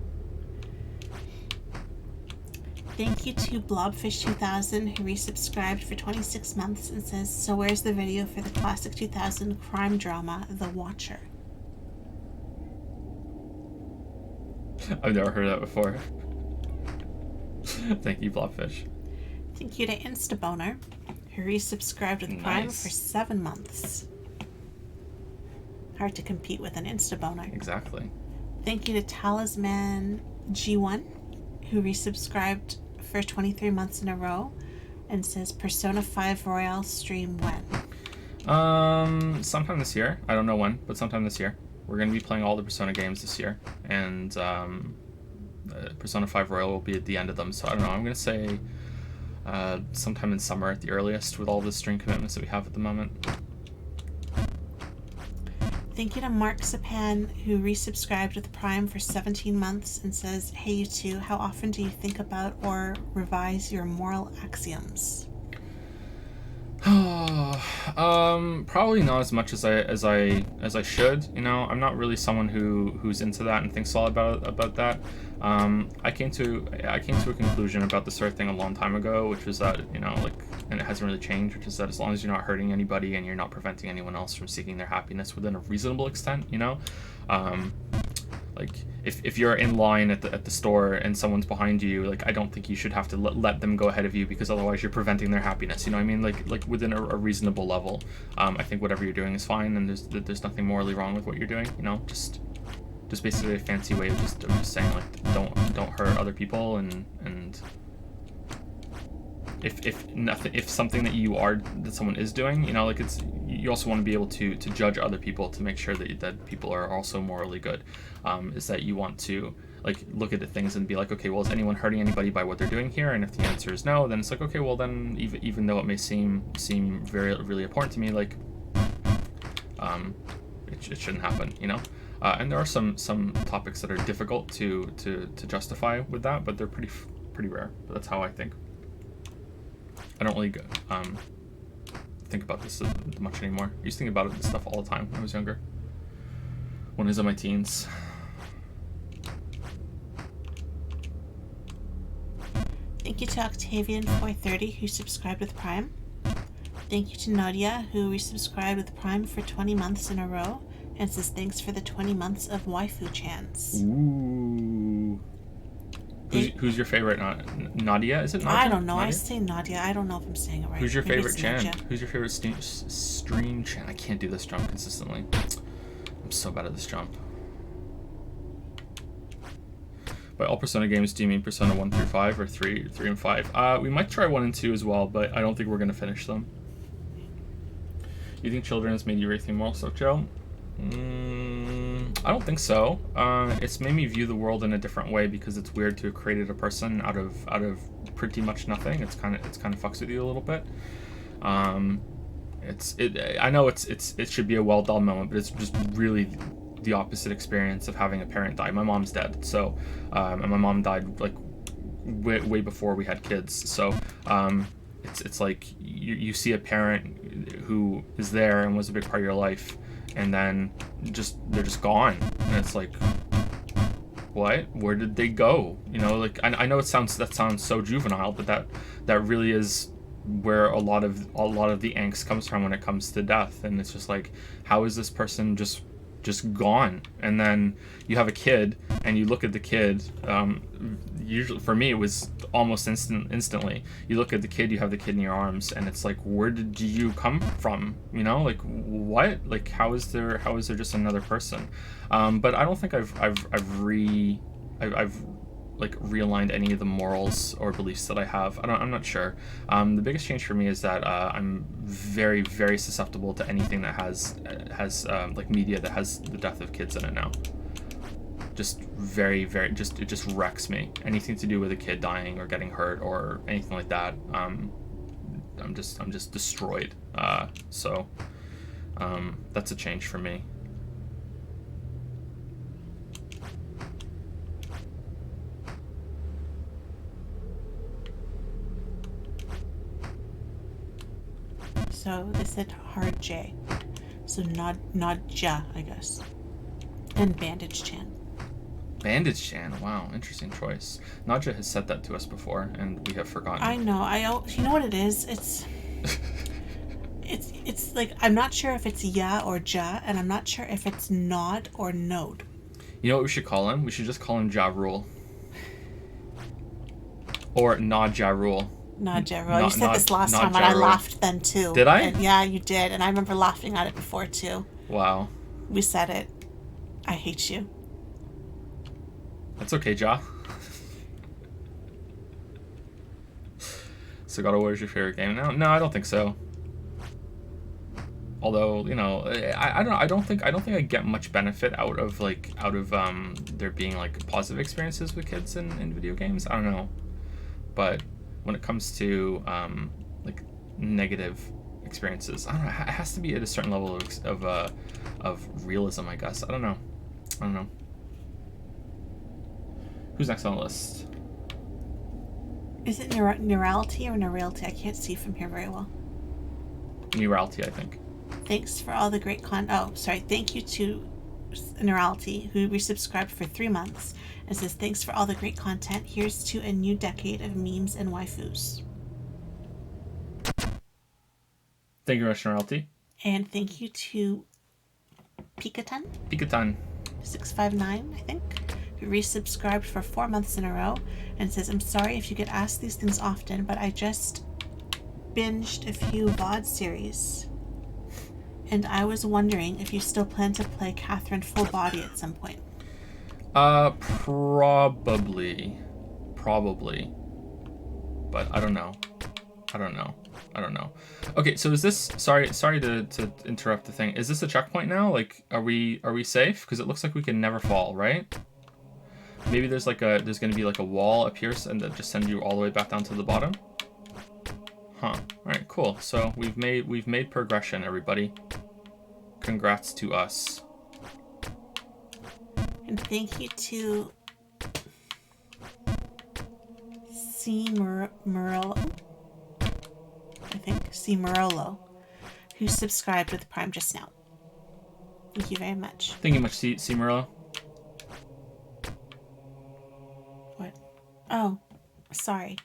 Speaker 2: Thank you to Blobfish2000, who resubscribed for 26 months and says, "So where's the video for the classic 2000 crime drama, The Watcher?"
Speaker 1: I've never heard that before. Thank you, Blobfish.
Speaker 2: Thank you to Instaboner, who resubscribed with Prime for 7 months. Hard to compete with an Instaboner.
Speaker 1: Exactly.
Speaker 2: Thank you to Talisman G1, who resubscribed for 23 months in a row and says, "Persona 5 Royale stream when?"
Speaker 1: Sometime this year. I don't know when, but sometime this year. We're going to be playing all the Persona games this year, and Persona 5 Royal will be at the end of them. So I don't know. I'm going to say sometime in summer at the earliest, with all the stream commitments that we have at the moment.
Speaker 2: Thank you to Mark Sapan, who resubscribed with Prime for 17 months and says, "Hey, you two, how often do you think about or revise your moral axioms?"
Speaker 1: Probably not as much as I should. You know, I'm not really someone who's into that and thinks a lot about that. I came to a conclusion about this sort of thing a long time ago, which was that, you know, like, and it hasn't really changed, which is that as long as you're not hurting anybody and you're not preventing anyone else from seeking their happiness within a reasonable extent, you know, like if you're in line at the store and someone's behind you, like, I don't think you should have to let them go ahead of you, because otherwise you're preventing their happiness. You know what I mean? Like within a reasonable level. I think whatever you're doing is fine, and there's nothing morally wrong with what you're doing. You know, just basically a fancy way of just saying, like, don't hurt other people, and if something that someone is doing, you know, like, you also want to be able to judge other people to make sure that people are also morally good. Is that you want to, like, look at the things and be like, okay, well, is anyone hurting anybody by what they're doing here? And if the answer is no, then it's like, okay, well, then even though it may seem very really important to me, like, it shouldn't happen, you know. And there are some topics that are difficult to justify with that, but they're pretty rare. But that's how I think. I don't really think about this much anymore. I used to think about this stuff all the time when I was younger. When I was in my teens.
Speaker 2: Thank you to Octavian430, who subscribed with Prime. Thank you to Nadia, who resubscribed with Prime for 20 months in a row and says thanks for the 20 months of waifu chants.
Speaker 1: Ooh. Who's your favorite? Nadia? Is it Nadia?
Speaker 2: I don't know.
Speaker 1: Nadia?
Speaker 2: I say Nadia. I don't know if I'm saying it right.
Speaker 1: Who's your
Speaker 2: Maybe
Speaker 1: favorite
Speaker 2: it's
Speaker 1: chant?
Speaker 2: Nadia.
Speaker 1: Who's your favorite stream chant? I can't do this jump consistently. I'm so bad at this jump. By all Persona games, do you mean Persona 1 through 5 or 3 and 5? We might try 1 and 2 as well, but I don't think we're going to finish them. You think children has made you rethink moral stuff, Joe? I don't think so. It's made me view the world in a different way, because it's weird to have created a person out of pretty much nothing. It's kind of fucks with you a little bit. I know it should be a well done moment, but it's just really the opposite experience of having a parent die. My mom's dead, so and my mom died like way before we had kids. So it's like you see a parent who is there and was a big part of your life, and then they're just gone, and it's like, what? Where did they go? You know, like, I know that sounds so juvenile, but that really is where a lot of the angst comes from when it comes to death. And it's just like, how is this person just gone? And then you have a kid, and you look at the kid, usually for me it was almost instantly, you look at the kid, you have the kid in your arms, and it's like, where did you come from? You know, like, what? Like, how is there just another person? But I don't think I've like realigned any of the morals or beliefs that I have. I'm not sure. The biggest change for me is that I'm very, very susceptible to anything that has like media that has the death of kids in it now. Just very, very, it just wrecks me. Anything to do with a kid dying or getting hurt or anything like that, I'm just destroyed. So that's a change for me.
Speaker 2: So they said hard J. So Nadja, I guess. And Bandage Chan.
Speaker 1: Bandage Chan, wow, interesting choice. Nadja has said that to us before, and we have forgotten.
Speaker 2: I know. You know what it is? It's like, I'm not sure if it's ya or ja, and I'm not sure if it's nod or node.
Speaker 1: You know what we should call him? We should just call him Ja Rule. Or Nod Ja Rule.
Speaker 2: Nod Ja Rule. You said this last time, and I laughed then too.
Speaker 1: Did I?
Speaker 2: And yeah, you did, and I remember laughing at it before too.
Speaker 1: Wow.
Speaker 2: We said it. I hate you.
Speaker 1: That's okay, Ja. So God of War is your favorite game now? No, I don't think so. Although, you know, I don't know. I don't think I get much benefit out of there being like positive experiences with kids in video games. I don't know. But when it comes to like negative experiences, I don't know. It has to be at a certain level of realism, I guess. I don't know. Who's next on the list?
Speaker 2: Is it neurality or neurality? I can't see from here very well.
Speaker 1: Neurality, I think.
Speaker 2: Thanks for all the great Thank you to Neurality, who resubscribed for 3 months and says, thanks for all the great content. Here's to a new decade of memes and waifus.
Speaker 1: Thank you very much, Neurality.
Speaker 2: And thank you to Pikatan 659, I think, who resubscribed for 4 months in a row and says, I'm sorry if you get asked these things often, but I just binged a few VOD series. And I was wondering if you still plan to play Catherine full body at some point.
Speaker 1: Probably. But I don't know. Okay, so is this, sorry to interrupt the thing. Is this a checkpoint now? Like, are we safe? Because it looks like we can never fall, right? Maybe there's gonna be like a wall up here and that just sends you all the way back down to the bottom. Huh. All right, cool. So we've made progression, everybody. Congrats to us.
Speaker 2: And thank you to C. Murlo, who subscribed with Prime just now. Thank you very much.
Speaker 1: Thank you much, C. Murlo.
Speaker 2: What? Oh, sorry.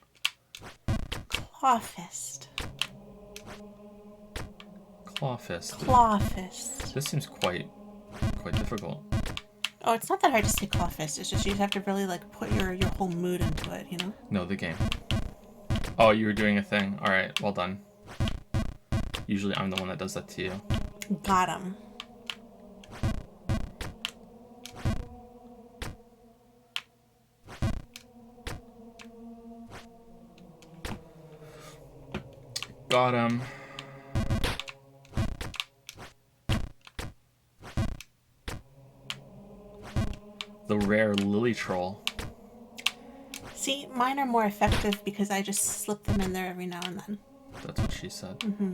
Speaker 2: Clawfist.
Speaker 1: This seems quite difficult.
Speaker 2: Oh, it's not that hard to say Clawfist. It's just you have to really like put your whole mood into it, you know?
Speaker 1: No, the game. Oh, you were doing a thing. All right, well done. Usually I'm the one that does that to you.
Speaker 2: Got him.
Speaker 1: Got him. The rare Lily Troll.
Speaker 2: See, mine are more effective because I just slip them in there every now and then.
Speaker 1: That's what she said.
Speaker 2: Mm-hmm.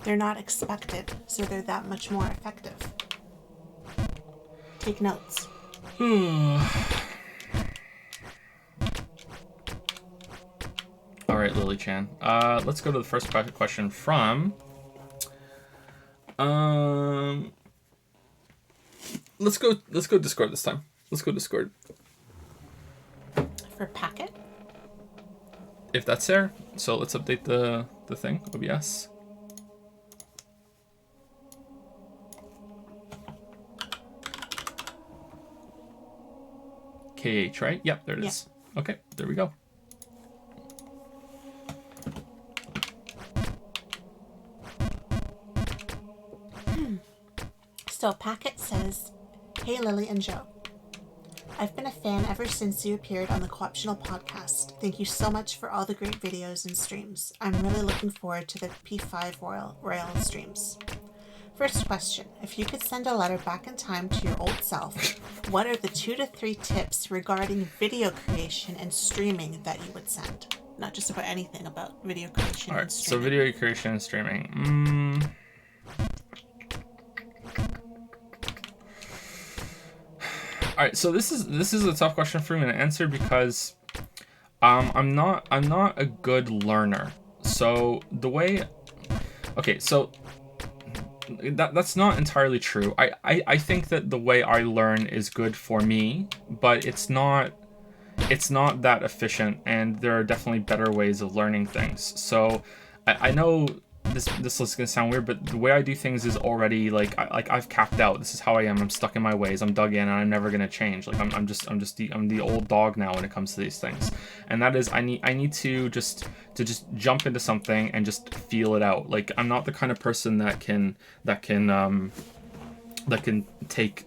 Speaker 2: They're not expected, so they're that much more effective. Take notes.
Speaker 1: All right, Lily Chan. Let's go to the first question from. Let's go Discord this time. Let's go Discord.
Speaker 2: For Packet?
Speaker 1: If that's there. So let's update the thing, OBS. KH, right? Yep, there it is. Okay, there we go.
Speaker 2: So Packet says, hey Lily and Joe. I've been a fan ever since you appeared on the Co-optional podcast. Thank you so much for all the great videos and streams. I'm really looking forward to the P5 Royal streams. First question, if you could send a letter back in time to your old self, what are the 2 to 3 tips regarding video creation and streaming that you would send? Not just about anything, about video creation and streaming.
Speaker 1: So video creation and streaming. All right, so this is a tough question for me to answer because I'm not a good learner. So the way, okay, so that's not entirely true. I think that the way I learn is good for me, but it's not that efficient, and there are definitely better ways of learning things. So I know this is gonna sound weird, but the way I do things is already like I've capped out. This is how I am. I'm stuck in my ways. I'm dug in, and I'm never gonna change. Like I'm the old dog now when it comes to these things, and that is I need to just jump into something and just feel it out. Like I'm not the kind of person that can take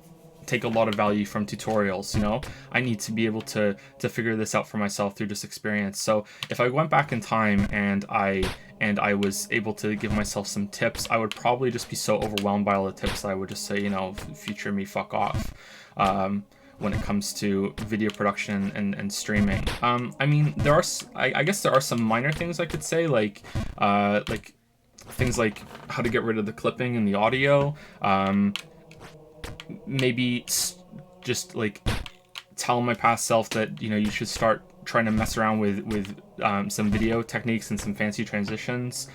Speaker 1: take a lot of value from tutorials, you know. I need to be able to figure this out for myself through just experience. So if I went back in time and I was able to give myself some tips, I would probably just be so overwhelmed by all the tips that I would just say, you know, future me, fuck off. When it comes to video production and streaming. I mean, I guess there are some minor things I could say, like things like how to get rid of the clipping in the audio. Maybe just like tell my past self that, you know, you should start trying to mess around with some video techniques and some fancy transitions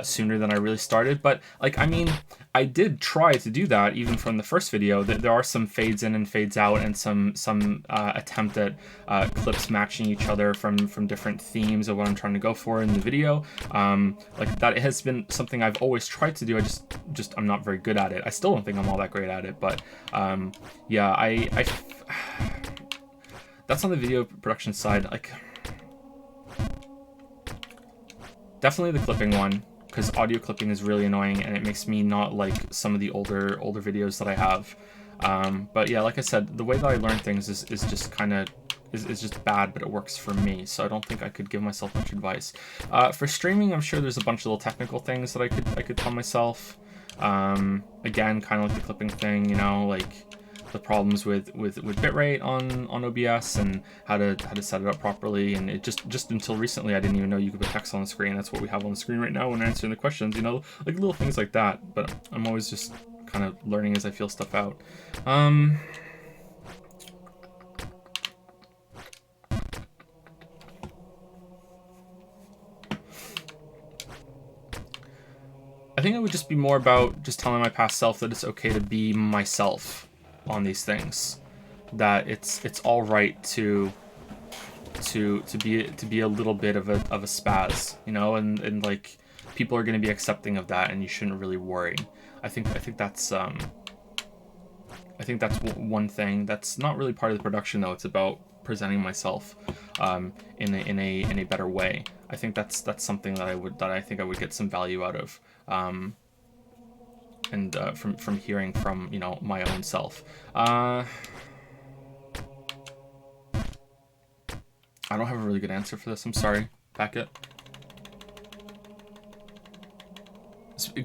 Speaker 1: sooner than I really started. But like, I mean, I did try to do that even from the first video. There are some fades in and fades out, and some attempt at clips matching each other from different themes of what I'm trying to go for in the video. Like that has been something I've always tried to do. I just I'm not very good at it. I still don't think I'm all that great at it, but yeah, I that's on the video production side. Like, definitely the clipping one, because audio clipping is really annoying and it makes me not like some of the older videos that I have. But yeah, like I said, the way that I learn things is just kind of is just bad, but it works for me, so I don't think I could give myself much advice. For streaming, I'm sure there's a bunch of little technical things that I could tell myself. Again, kind of like the clipping thing, you know, like the problems with bitrate on OBS and how to set it up properly. And it just until recently I didn't even know you could put text on the screen. That's what we have on the screen right now when answering the questions, you know, like little things like that. But I'm always just kind of learning as I feel stuff out. I think it would just be more about just telling my past self that it's okay to be myself on these things, that it's all right to be a little bit of a spaz, you know, and like people are going to be accepting of that, and you shouldn't really worry. I think that's one thing that's not really part of the production, though. It's about presenting myself in a better way. I think that's something that I think I would get some value out of. And from hearing from, you know, my own self. I don't have a really good answer for this. I'm sorry. Packet.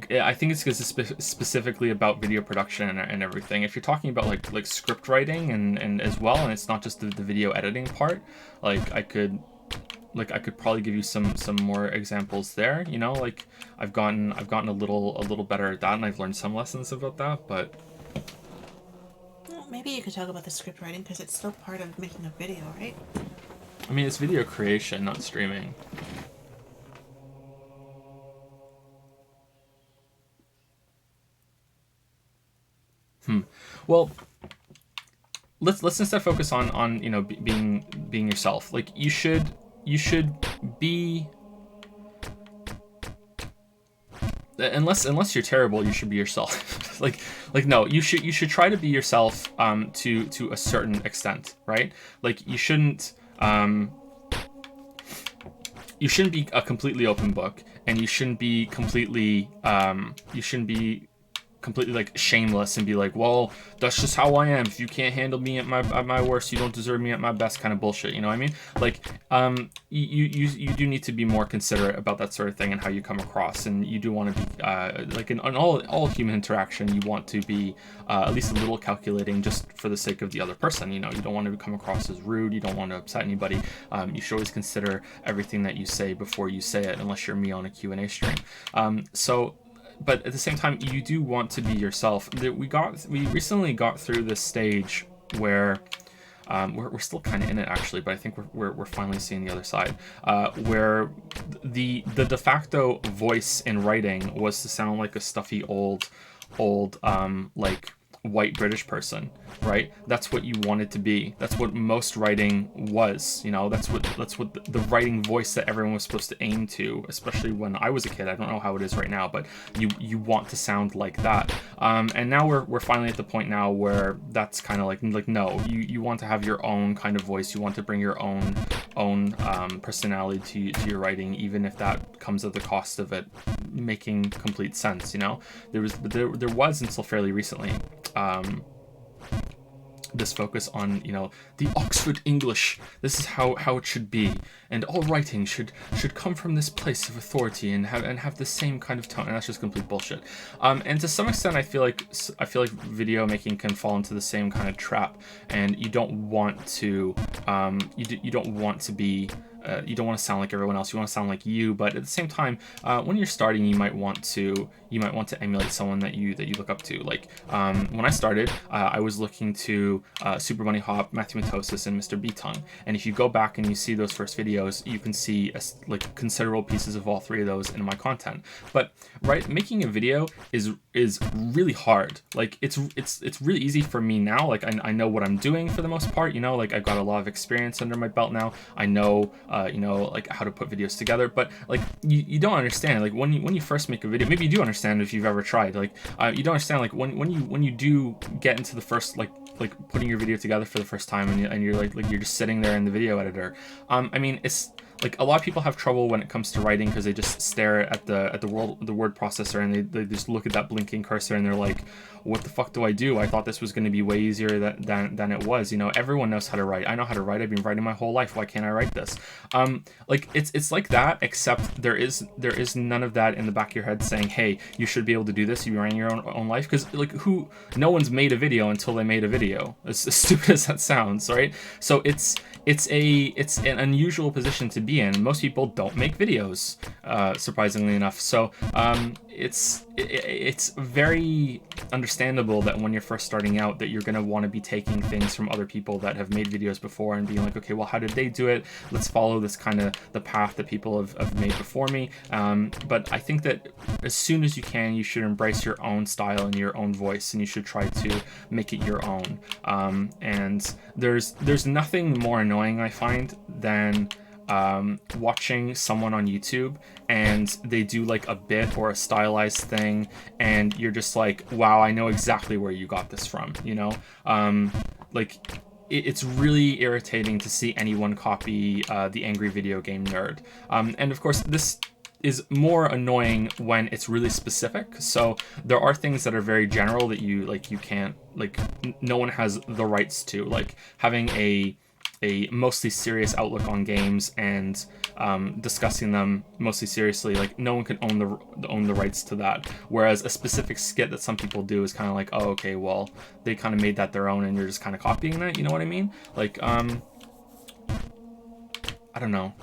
Speaker 1: I think it's because it's specifically about video production and everything. If you're talking about like script writing and as well, and it's not just the video editing part, like I could probably give you some more examples there, you know, like I've gotten a little better at that, and I've learned some lessons about that. But
Speaker 2: well, maybe you could talk about the script writing, because it's still part of making a video, right?
Speaker 1: I mean, it's video creation, not streaming. Well, let's instead focus on you know, being yourself. Like you should be, unless you're terrible, you should be yourself. like no, you should try to be yourself to a certain extent, right? Like you shouldn't be a completely open book, and you shouldn't be completely like shameless and be like, well, that's just how I am. If you can't handle me at my worst, you don't deserve me at my best, kind of bullshit. You know what I mean? Like, you do need to be more considerate about that sort of thing and how you come across, and you do want to be like in all human interaction, you want to be at least a little calculating, just for the sake of the other person. You know, you don't want to come across as rude. You don't want to upset anybody. You should always consider everything that you say before you say it, unless you're me on a Q&A stream. But at the same time, you do want to be yourself. We recently got through this stage where we're still kind of in it, actually, but I think we're finally seeing the other side, where the de facto voice in writing was to sound like a stuffy old like white British person, right? That's what you wanted to be. That's what most writing was, you know. That's what the writing voice that everyone was supposed to aim to, especially when I was a kid. I don't know how it is right now, but you want to sound like that. And now we're finally at the point now where that's kind of like no, you want to have your own kind of voice. You want to bring your own personality to your writing, even if that comes at the cost of it making complete sense, you know. There was until fairly recently this focus on, you know, the Oxford English, this is how it should be, and all writing should come from this place of authority and have the same kind of tone, and that's just complete bullshit. And to some extent, I feel like video making can fall into the same kind of trap, and you don't want to you don't want to be you don't want to sound like everyone else. You want to sound like you, but at the same time, when you're starting, you might want to emulate someone that you look up to. Like when I started, I was looking to Super Bunny Hop, Matthew Matosis, and Mr. B-Tongue. And if you go back and you see those first videos, you can see like considerable pieces of all three of those in my content. But right, making a video is really hard. Like it's really easy for me now. Like I know what I'm doing for the most part. You know, like I've got a lot of experience under my belt now. I know you know, like how to put videos together. But like you don't understand. Like when you first make a video, maybe you do understand if you've ever tried. Like you don't understand. Like when you do get into the first like putting your video together for the first time, and you're like you're just sitting there in the video editor. I mean, it's like a lot of people have trouble when it comes to writing because they just stare at the word processor, and they just look at that blinking cursor and they're like, what the fuck do I do? I thought this was going to be way easier than it was. You know, everyone knows how to write. I know how to write. I've been writing my whole life. Why can't I write this? Like it's like that, except there is none of that in the back of your head saying, hey, you should be able to do this. You're running your own life. Because like no one's made a video until they made a video. As stupid as that sounds, right? So it's an unusual position to be in. Most people don't make videos, surprisingly enough. So it's very understandable that when you're first starting out that you're going to want to be taking things from other people that have made videos before and being like, okay, well, how did they do it? Let's follow this kind of the path that people have made before me. But I think that as soon as you can, you should embrace your own style and your own voice, and you should try to make it your own. And there's nothing more annoying, I find, than watching someone on YouTube and they do like a bit or a stylized thing, and you're just like, wow, I know exactly where you got this from, you know? Like it's really irritating to see anyone copy the Angry Video Game Nerd. And of course, this is more annoying when it's really specific. So there are things that are very general that you can't, like, no one has the rights to, like having a mostly serious outlook on games and discussing them mostly seriously. Like no one can own the rights to that. Whereas a specific skit that some people do is kind of like, oh, okay, well, they kind of made that their own and you're just kind of copying that. You know what I mean? Like, I don't know.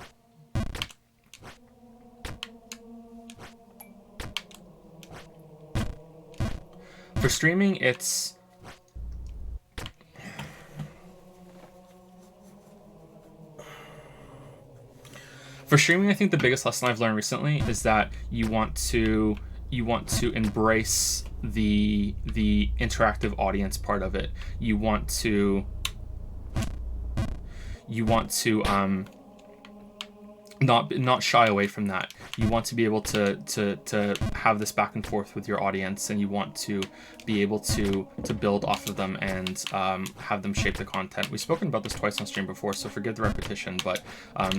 Speaker 1: For streaming, it's... For streaming, I think the biggest lesson I've learned recently is that you want to embrace the interactive audience part of it. You want to not shy away from that. You want to be able to have this back and forth with your audience, and you want to be able to build off of them and have them shape the content. We've spoken about this twice on stream before, so forgive the repetition, but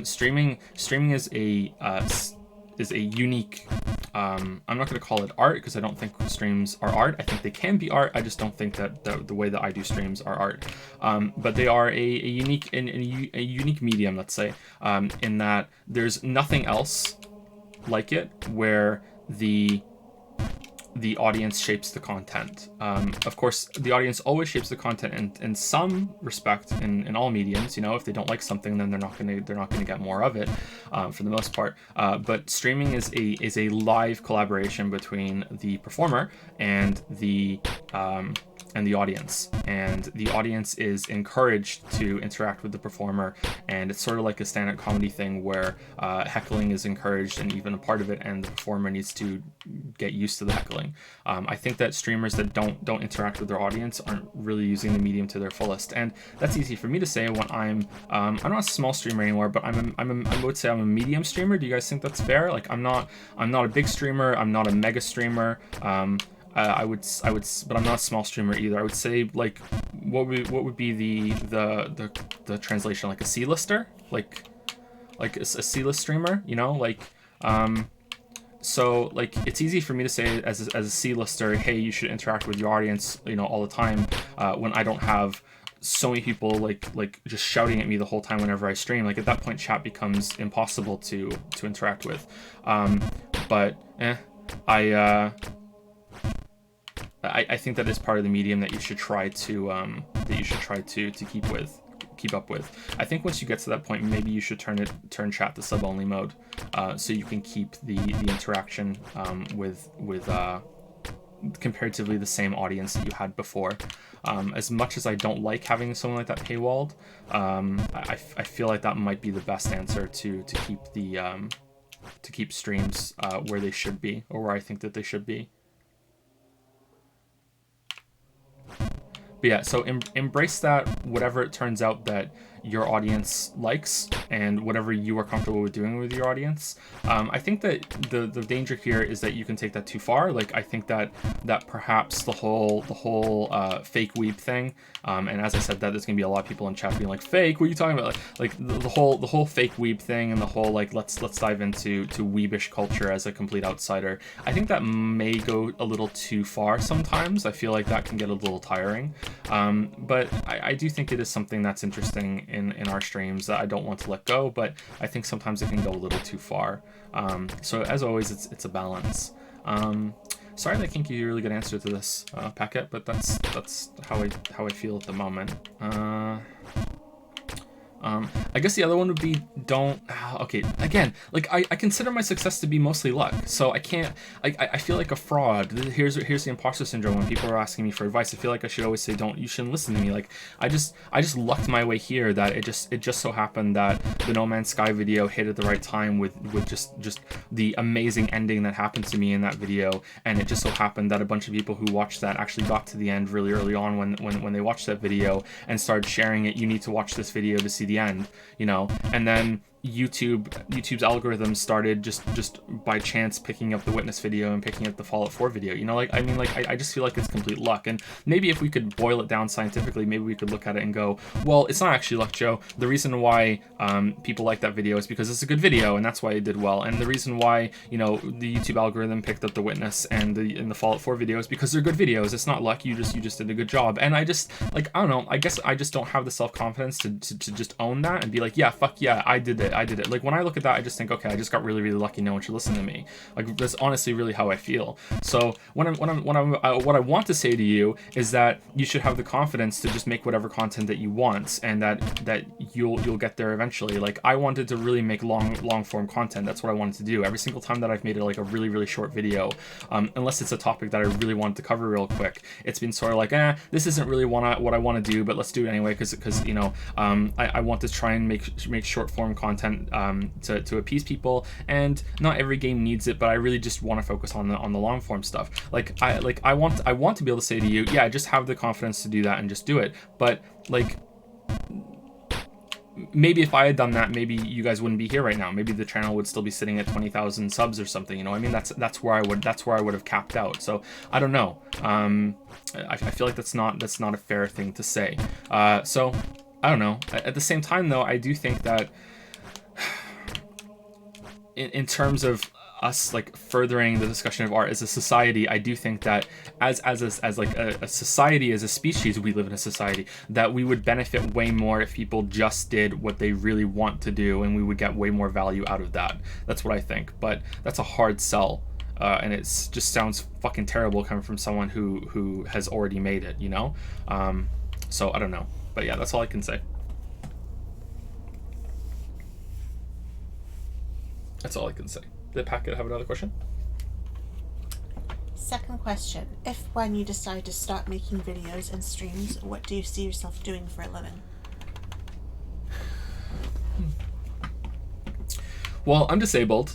Speaker 1: streaming is a unique, I'm not going to call it art because I don't think streams are art. I think they can be art. I just don't think that the way that I do streams are art. But they are a unique medium, let's say, in that there's nothing else like it where the audience shapes the content. Of course, the audience always shapes the content in some respect in all mediums. You know, if they don't like something, then they're not gonna get more of it, for the most part. But streaming is a live collaboration between the performer and the audience, and the audience is encouraged to interact with the performer, and it's sort of like a stand-up comedy thing where heckling is encouraged and even a part of it, and the performer needs to get used to the heckling. I think that streamers that don't interact with their audience aren't really using the medium to their fullest, and that's easy for me to say when I'm not a small streamer anymore, but I would say I'm a medium streamer. Do you guys think that's fair? Like I'm not a big streamer, I'm not a mega streamer. I would, but I'm not a small streamer either. I would say, like, what would be the translation? Like a C-lister, like a C-list streamer, you know, like, so like it's easy for me to say as a C-lister, hey, you should interact with your audience, you know, all the time, when I don't have so many people like just shouting at me the whole time whenever I stream, like at that point chat becomes impossible to interact with. But I think that is part of the medium that you should try to keep up with. I think once you get to that point, maybe you should turn chat to sub only mode, so you can keep the interaction with comparatively the same audience that you had before. As much as I don't like having something like that paywalled, I feel like that might be the best answer to keep streams where they should be, or where I think that they should be. But yeah, so embrace that, whatever it turns out that your audience likes and whatever you are comfortable with doing with your audience. I think that the danger here is that you can take that too far. Like, I think that perhaps the whole fake weeb thing, and as I said, that there's gonna be a lot of people in chat being like, fake, what are you talking about? Like the whole fake weeb thing and the whole like let's dive into weebish culture as a complete outsider. I think that may go a little too far sometimes. I feel like that can get a little tiring. But I do think it is something that's interesting in our streams that I don't want to let go, but I think sometimes it can go a little too far. So as always, it's a balance. Sorry that I can't give you a really good answer to this, Packet, but that's how I feel at the moment. I guess the other one would be okay, again, like I consider my success to be mostly luck, so I can't, I feel like a fraud. Here's the imposter syndrome. When people are asking me for advice, I feel like I should always say, you shouldn't listen to me. Like I just lucked my way here, that it just so happened that the No Man's Sky video hit at the right time with just the amazing ending that happened to me in that video, and it just so happened that a bunch of people who watched that actually got to the end really early on when they watched that video and started sharing it. You need to watch this video to see the end, and then YouTube's algorithm started just by chance picking up the Witness video and picking up the Fallout 4 video. I just feel like it's complete luck. And maybe if we could boil it down scientifically, maybe we could look at it and go, well, it's not actually luck, Joe. The reason why people like that video is because it's a good video, and that's why it did well. And the reason why the YouTube algorithm picked up the Witness and the Fallout 4 video is because they're good videos. It's not luck. You just did a good job. And I just I don't know. I guess I just don't have the self-confidence to just own that and be like, yeah, fuck yeah, I did it. Like when I look at that, I just think, okay, I just got really, really lucky. No one should listen to me. Like that's honestly really how I feel. So what I want to say to you is that you should have the confidence to just make whatever content that you want, and that you'll get there eventually. Like I wanted to really make long form content. That's what I wanted to do. Every single time that I've made it like a really, really short video, unless it's a topic that I really wanted to cover real quick, it's been sort of like, this isn't really what I want to do, but let's do it anyway because I want to try and make short form content to appease people, and not every game needs it, but I really just want to focus on the long form stuff. I want to be able to say to you, yeah, just have the confidence to do that and just do it. But like maybe if I had done that, maybe you guys wouldn't be here right now. Maybe the channel would still be sitting at 20,000 subs or something. That's where I would have capped out. So I don't know. I feel like that's not a fair thing to say. So I don't know. At the same time though, I do think that in terms of us like furthering the discussion of art as a society, I do think that as like a society, as a species, we live in a society that we would benefit way more if people just did what they really want to do, and we would get way more value out of that. That's what I think, but that's a hard sell, and it just sounds fucking terrible coming from someone who has already made it, so I don't know, but yeah, that's all I can say. That's all I can say. Did Packet have another question?
Speaker 2: Second question. If when you decide to stop making videos and streams, what do you see yourself doing for a living?
Speaker 1: Well, I'm disabled,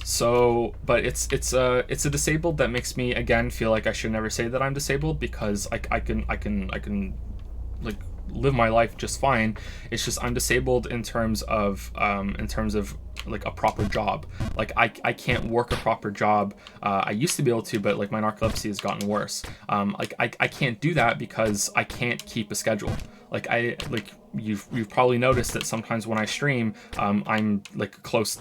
Speaker 1: but it's a disabled that makes me again feel like I should never say that I'm disabled, because I can like live my life just fine. It's just I'm disabled in terms of like a proper job. Like I can't work a proper job. I used to be able to, but like my narcolepsy has gotten worse. I can't do that because I can't keep a schedule. Like you've probably noticed that sometimes when I stream, I'm like close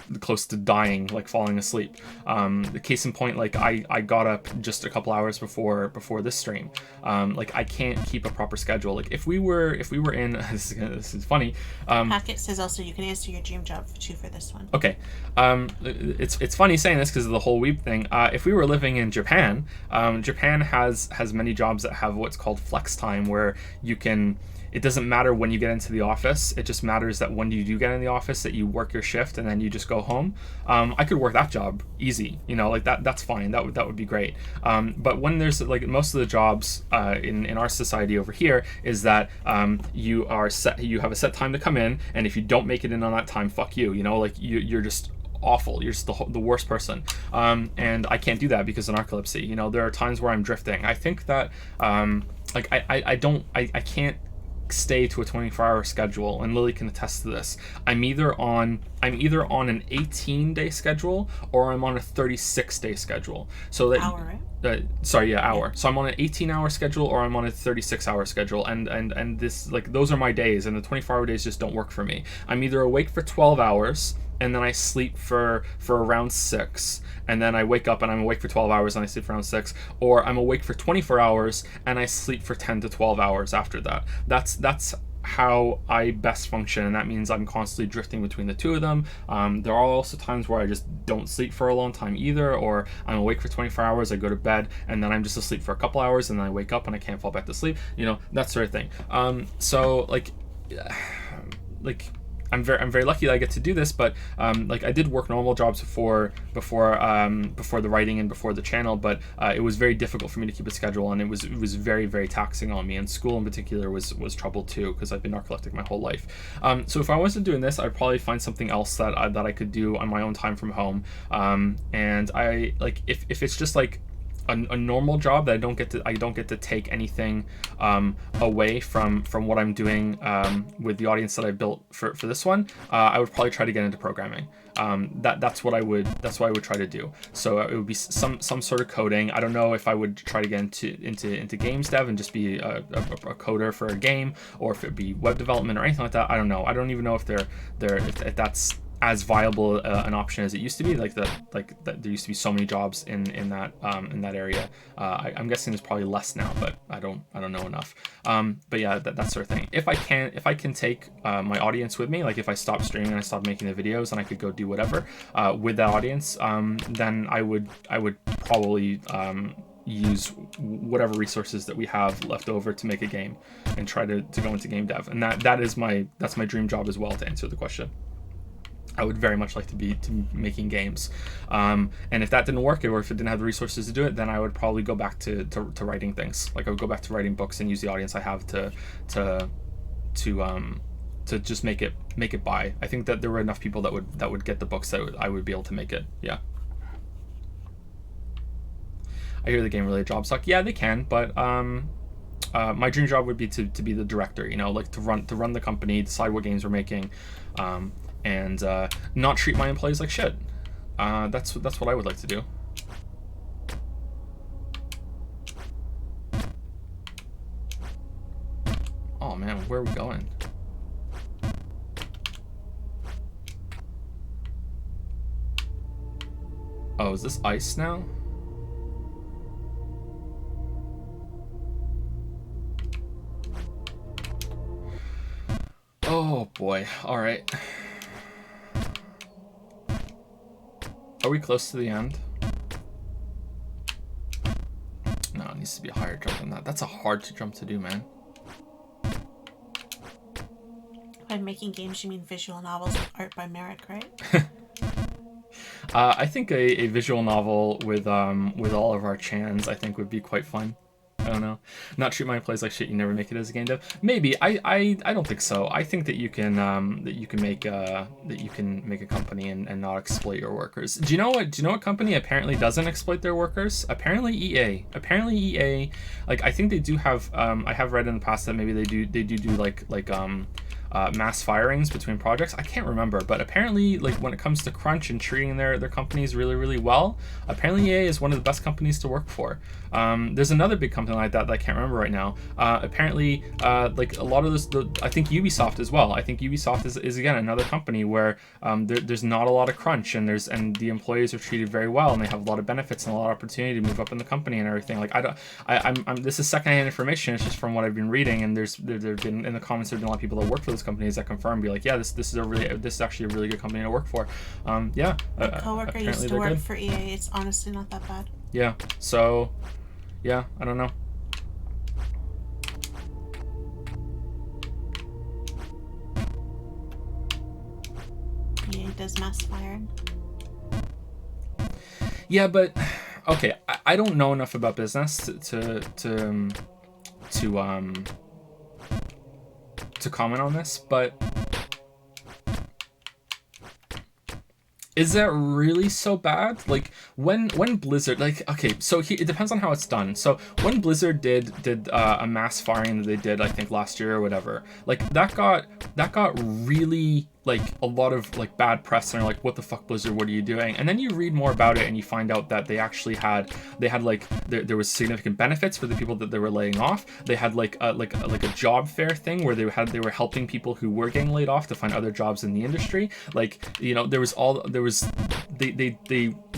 Speaker 1: to dying, like falling asleep. The case in point, like I got up just a couple hours before this stream. Like I can't keep a proper schedule. Like if we were in this is funny.
Speaker 2: Packet says also you can answer your dream job for this one.
Speaker 1: Okay, it's funny saying this because of the whole Weeb thing. If we were living in Japan, Japan has many jobs that have what's called flex time, where you can. It doesn't matter when you get into the office. It just matters that when you do get in the office, that you work your shift and then you just go home. I could work that job easy, you know, like that's fine. That would be great. But when there's like most of the jobs in our society over here is that you have a set time to come in, and if you don't make it in on that time, fuck you. You know, like you're just awful. You're just the worst person. And I can't do that because of narcolepsy. You know, there are times where I'm drifting. I think that like I can't stay to a 24-hour schedule, and Lily can attest to this. I'm either on an 18-day schedule or I'm on a 36-day schedule. So that
Speaker 2: hour, right?
Speaker 1: Hour. So I'm on an 18-hour schedule or I'm on a 36-hour schedule, and this, like, those are my days, and the 24-hour days just don't work for me. I'm either awake for 12 hours and then I sleep for around 6, and then I wake up and I'm awake for 12 hours and I sleep for around 6, or I'm awake for 24 hours and I sleep for 10 to 12 hours after that. That's how I best function, and that means I'm constantly drifting between the two of them. There are also times where I just don't sleep for a long time either, or I'm awake for 24 hours, I go to bed, and then I'm just asleep for a couple hours, and then I wake up and I can't fall back to sleep, you know, that sort of thing. So like I'm very lucky that I get to do this, but like I did work normal jobs before the writing and before the channel, but it was very difficult for me to keep a schedule, and it was very, very taxing on me, and school in particular was trouble too, because I've been narcoleptic my whole life. So if I wasn't doing this, I'd probably find something else that I could do on my own time from home, and I like if it's just like a normal job that I don't get to take anything away from what I'm doing with the audience that I built for this one, I would probably try to get into programming. That's what I would try to do. So it would be some sort of coding. I don't know if I would try to get into games dev and just be a coder for a game, or if it'd be web development or anything like that. I don't know. I don't even know if if that's as viable an option as it used to be. Like there used to be so many jobs in that area. I'm guessing there's probably less now, but I don't know enough. But yeah, that sort of thing. If I can take my audience with me, like if I stop streaming and I stop making the videos and I could go do whatever with that audience, then I would probably use whatever resources that we have left over to make a game and try to go into game dev. And that's my dream job as well, to answer the question. I would very much like to be making games, and if that didn't work, or if it didn't have the resources to do it, then I would probably go back to writing things. Like I would go back to writing books and use the audience I have to just make it by. I think that there were enough people that would get the books that I would be able to make it. Yeah. I hear the game related jobs suck. Yeah, they can, but my dream job would be to be the director. You know, like to run the company, decide what games we're making. And not treat my employees like shit. That's what I would like to do. Oh man, where are we going? Oh, is this ice now? Oh boy, alright. Are we close to the end? No, it needs to be a higher jump than that. That's a hard jump to do, man.
Speaker 2: By making games, you mean visual novels with art by Merrick, right?
Speaker 1: I think a visual novel with all of our chans, I think, would be quite fun. I don't know. Not treat my employees like shit. You never make it as a game dev. Maybe. I don't think so. I think that you can make a company and not exploit your workers. Do you know what company apparently doesn't exploit their workers? Apparently EA. Like I think they do have. I have read in the past that maybe they do like mass firings between projects. I can't remember, but apparently, like when it comes to crunch and treating their companies really, really well, apparently EA is one of the best companies to work for. There's another big company like that I can't remember right now. Apparently, like a lot of this, I think Ubisoft as well. I think Ubisoft is again another company where there's not a lot of crunch, and the employees are treated very well, and they have a lot of benefits and a lot of opportunity to move up in the company and everything. Like I'm this is secondhand information. It's just from what I've been reading, and there's been in the comments there've been a lot of people that work for those companies that confirm, be like, yeah, this is actually a really good company to work for. Yeah.
Speaker 2: My coworker used to work for EA. It's honestly not that bad.
Speaker 1: Yeah. So, yeah, I don't know.
Speaker 2: EA does mass firing.
Speaker 1: Yeah, but okay, I don't know enough about business to comment on this, but is that really so bad? Like when Blizzard, like, okay, so it depends on how it's done. So when Blizzard did a mass firing that they did, I think last year or whatever, like that got really like a lot of like bad press, and they're like, what the fuck, Blizzard, what are you doing? And then you read more about it and you find out that they actually had like there was significant benefits for the people that they were laying off. They had like a job fair thing where they were helping people who were getting laid off to find other jobs in the industry. Like, you know, they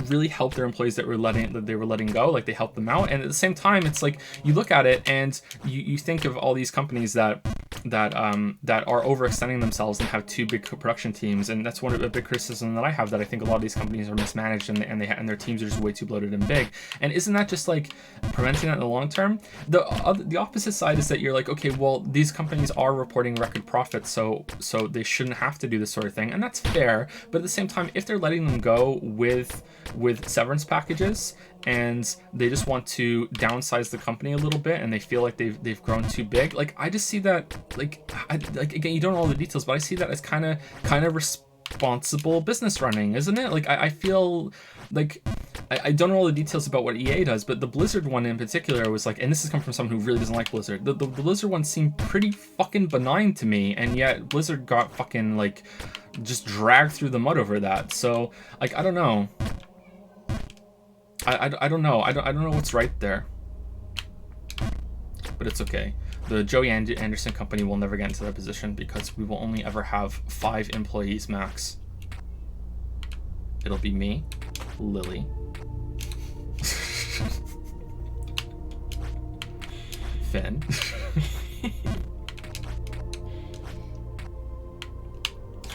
Speaker 1: really helped their employees that they were letting go. Like, they helped them out, and at the same time, it's like you look at it and you think of all these companies that are overextending themselves and have too big production teams, and that's one of the big criticism that I have, that I think a lot of these companies are mismanaged, and their teams are just way too bloated and big. And isn't that just like preventing that in the long term? The opposite side is that you're like, okay, well, these companies are reporting record profits, so they shouldn't have to do this sort of thing, and that's fair. But at the same time, if they're letting them go with severance packages, and they just want to downsize the company a little bit, and they feel like they've grown too big, like, I just see that, like again, you don't know all the details, but I see that as kind of responsible business running, isn't it? Like, I feel like I don't know all the details about what EA does, but the Blizzard one in particular was like, and this has come from someone who really doesn't like Blizzard, the Blizzard one seemed pretty fucking benign to me, and yet Blizzard got fucking like just dragged through the mud over that. So, like, I don't know. I don't know. I don't know what's right there. But it's okay. The Joey Anderson company will never get into that position, because we will only ever have 5 employees max. It'll be me, Lily, Finn.
Speaker 2: I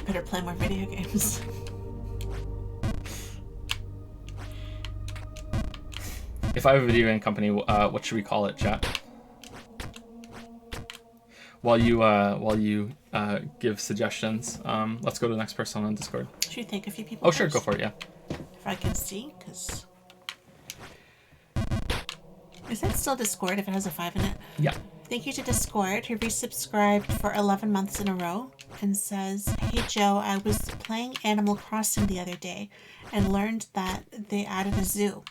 Speaker 2: better play more video games.
Speaker 1: If I have a video game company, what should we call it, chat? While you give suggestions, let's go to the next person on Discord.
Speaker 2: Should we thank a few people?
Speaker 1: Oh, sure, go for it. Yeah.
Speaker 2: If I can see, because is that still Discord if it has a 5 in it?
Speaker 1: Yeah.
Speaker 2: Thank you to Discord, who resubscribed for 11 months in a row and says, "Hey Joe, I was playing Animal Crossing the other day and learned that they added a zoo.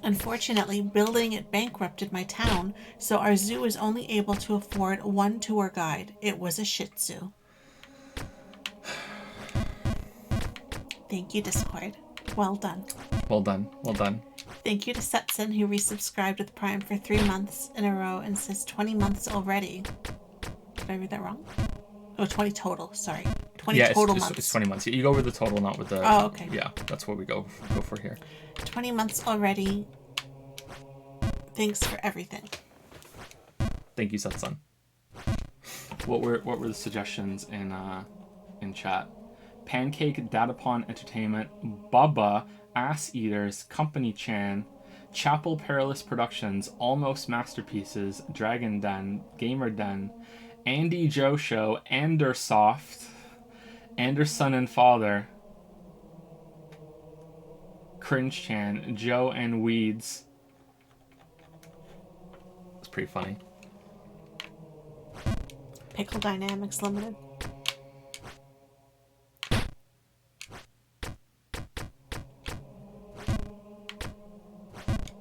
Speaker 2: Unfortunately, building it bankrupted my town, so our zoo is only able to afford 1 tour guide. It was a Shih Tzu." Thank you, Discord. Well done.
Speaker 1: Well done. Well done.
Speaker 2: Thank you to Setson, who resubscribed with Prime for 3 months in a row and says 20 months already. Did I read that wrong? Oh, 20 total. Sorry. 20 total months.
Speaker 1: It's 20 months. You go with the total, not with the...
Speaker 2: Oh, okay.
Speaker 1: Yeah, that's what we go for here.
Speaker 2: 20 months already. Thanks for everything.
Speaker 1: Thank you, Setsun. What were the suggestions in chat? Pancake, Datapon Entertainment, Bubba, Ass Eaters, Company Chan, Chapel Perilous Productions, Almost Masterpieces, Dragon Den, Gamer Den, Andy Joe Show, Andersoft, Anderson and Father, Cringe Chan, Joe and Weeds. It's pretty funny.
Speaker 2: Pickle Dynamics Limited.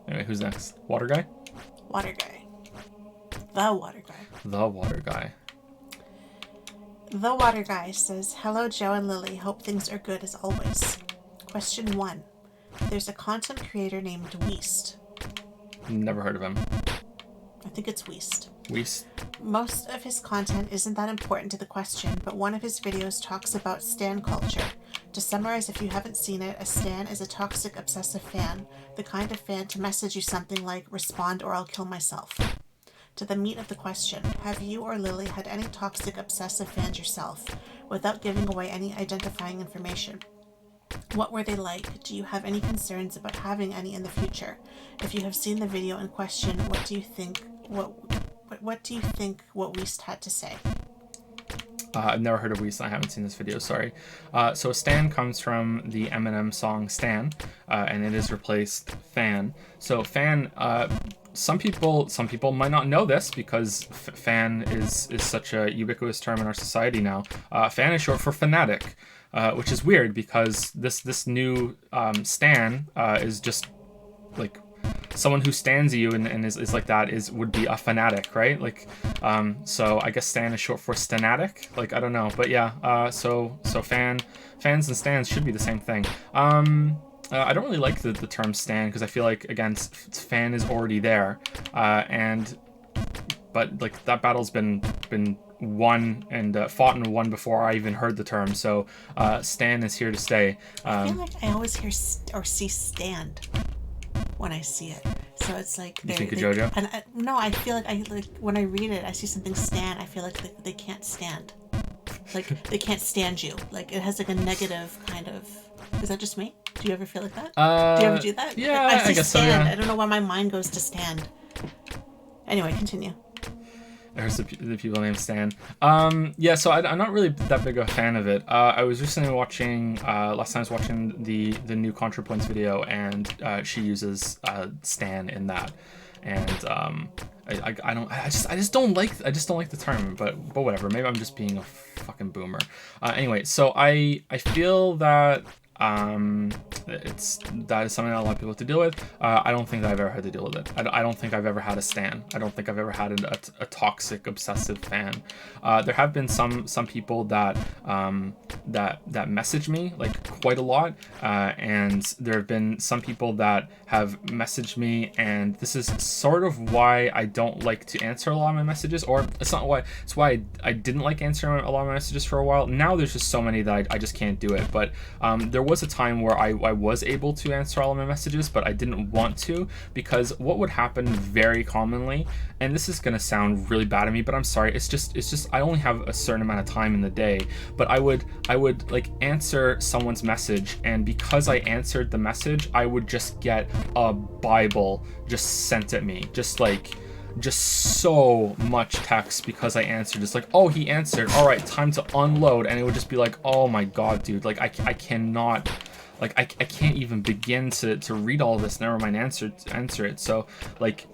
Speaker 1: Anyway, who's next? Water Guy?
Speaker 2: Water Guy. The Water Guy.
Speaker 1: The Water Guy.
Speaker 2: The Water Guy says, "Hello, Joe and Lily. Hope things are good as always. Question 1. There's a content creator named Weast."
Speaker 1: Never heard of him.
Speaker 2: I think it's Weast.
Speaker 1: Weast.
Speaker 2: Most of his content isn't that important to the question, but one of his videos talks about stan culture. To summarize, if you haven't seen it, a stan is a toxic, obsessive fan, the kind of fan to message you something like, "Respond or I'll kill myself." To the meat of the question, have you or Lily had any toxic, obsessive fans yourself, without giving away any identifying information? What were they like? Do you have any concerns about having any in the future? If you have seen the video in question, what do you think what Weast had to say?
Speaker 1: I've never heard of Weast. I haven't seen this video. Sorry. So stan comes from the Eminem song "Stan," and it has replaced fan. So fan. Some people might not know this because fan is such a ubiquitous term in our society now. Fan is short for fanatic, which is weird because this new stan is just like someone who stands you and is like that would be a fanatic, right? Like, so I guess stan is short for stanatic. Like, I don't know, but yeah. So fans and stans should be the same thing. I don't really like the term stan because I feel like, again, fan is already there, but like that battle's been won and fought and won before I even heard the term. So stan is here to stay.
Speaker 2: I feel like I always hear or see stand when I see it. So it's like
Speaker 1: you think of JoJo?
Speaker 2: And no, I feel like when I read it, I see something stand. I feel like they can't stand. Like they can't stand you. Like it has like a negative kind of. Is that just me? Do you ever feel like that? Do you ever do that?
Speaker 1: Yeah,
Speaker 2: I see
Speaker 1: guess
Speaker 2: stand.
Speaker 1: so. Yeah.
Speaker 2: I don't know why my mind goes to stand. Anyway, continue.
Speaker 1: There's the people named Stan. Yeah, so I'm not really that big of a fan of it. I was recently watching, last time I was watching the new ContraPoints video, and she uses Stan in that, and I just don't like the term, but whatever. Maybe I'm just being a fucking boomer. Anyway, so I feel that. That is something that a lot of people have to deal with. I don't think that I've ever had to deal with it. I don't think I've ever had a stan. I don't think I've ever had a toxic, obsessive fan. There have been some people that message me like quite a lot, and there have been some people that have messaged me, and this is sort of why I don't like to answer a lot of my messages, or it's not why. It's why I didn't like answering a lot of my messages for a while. Now there's just so many that I just can't do it. But there was a time where I was able to answer all of my messages, but I didn't want to, because what would happen very commonly, and this is gonna sound really bad of me, but I'm sorry, it's just I only have a certain amount of time in the day, but I would like answer someone's message, and because I answered the message, I would just get a Bible just sent at me, just so much text because I answered. It's like, oh, he answered, all right, time to unload. And it would just be like, oh my god, dude, like I cannot, like I can't even begin to read all this, never mind answer it. So like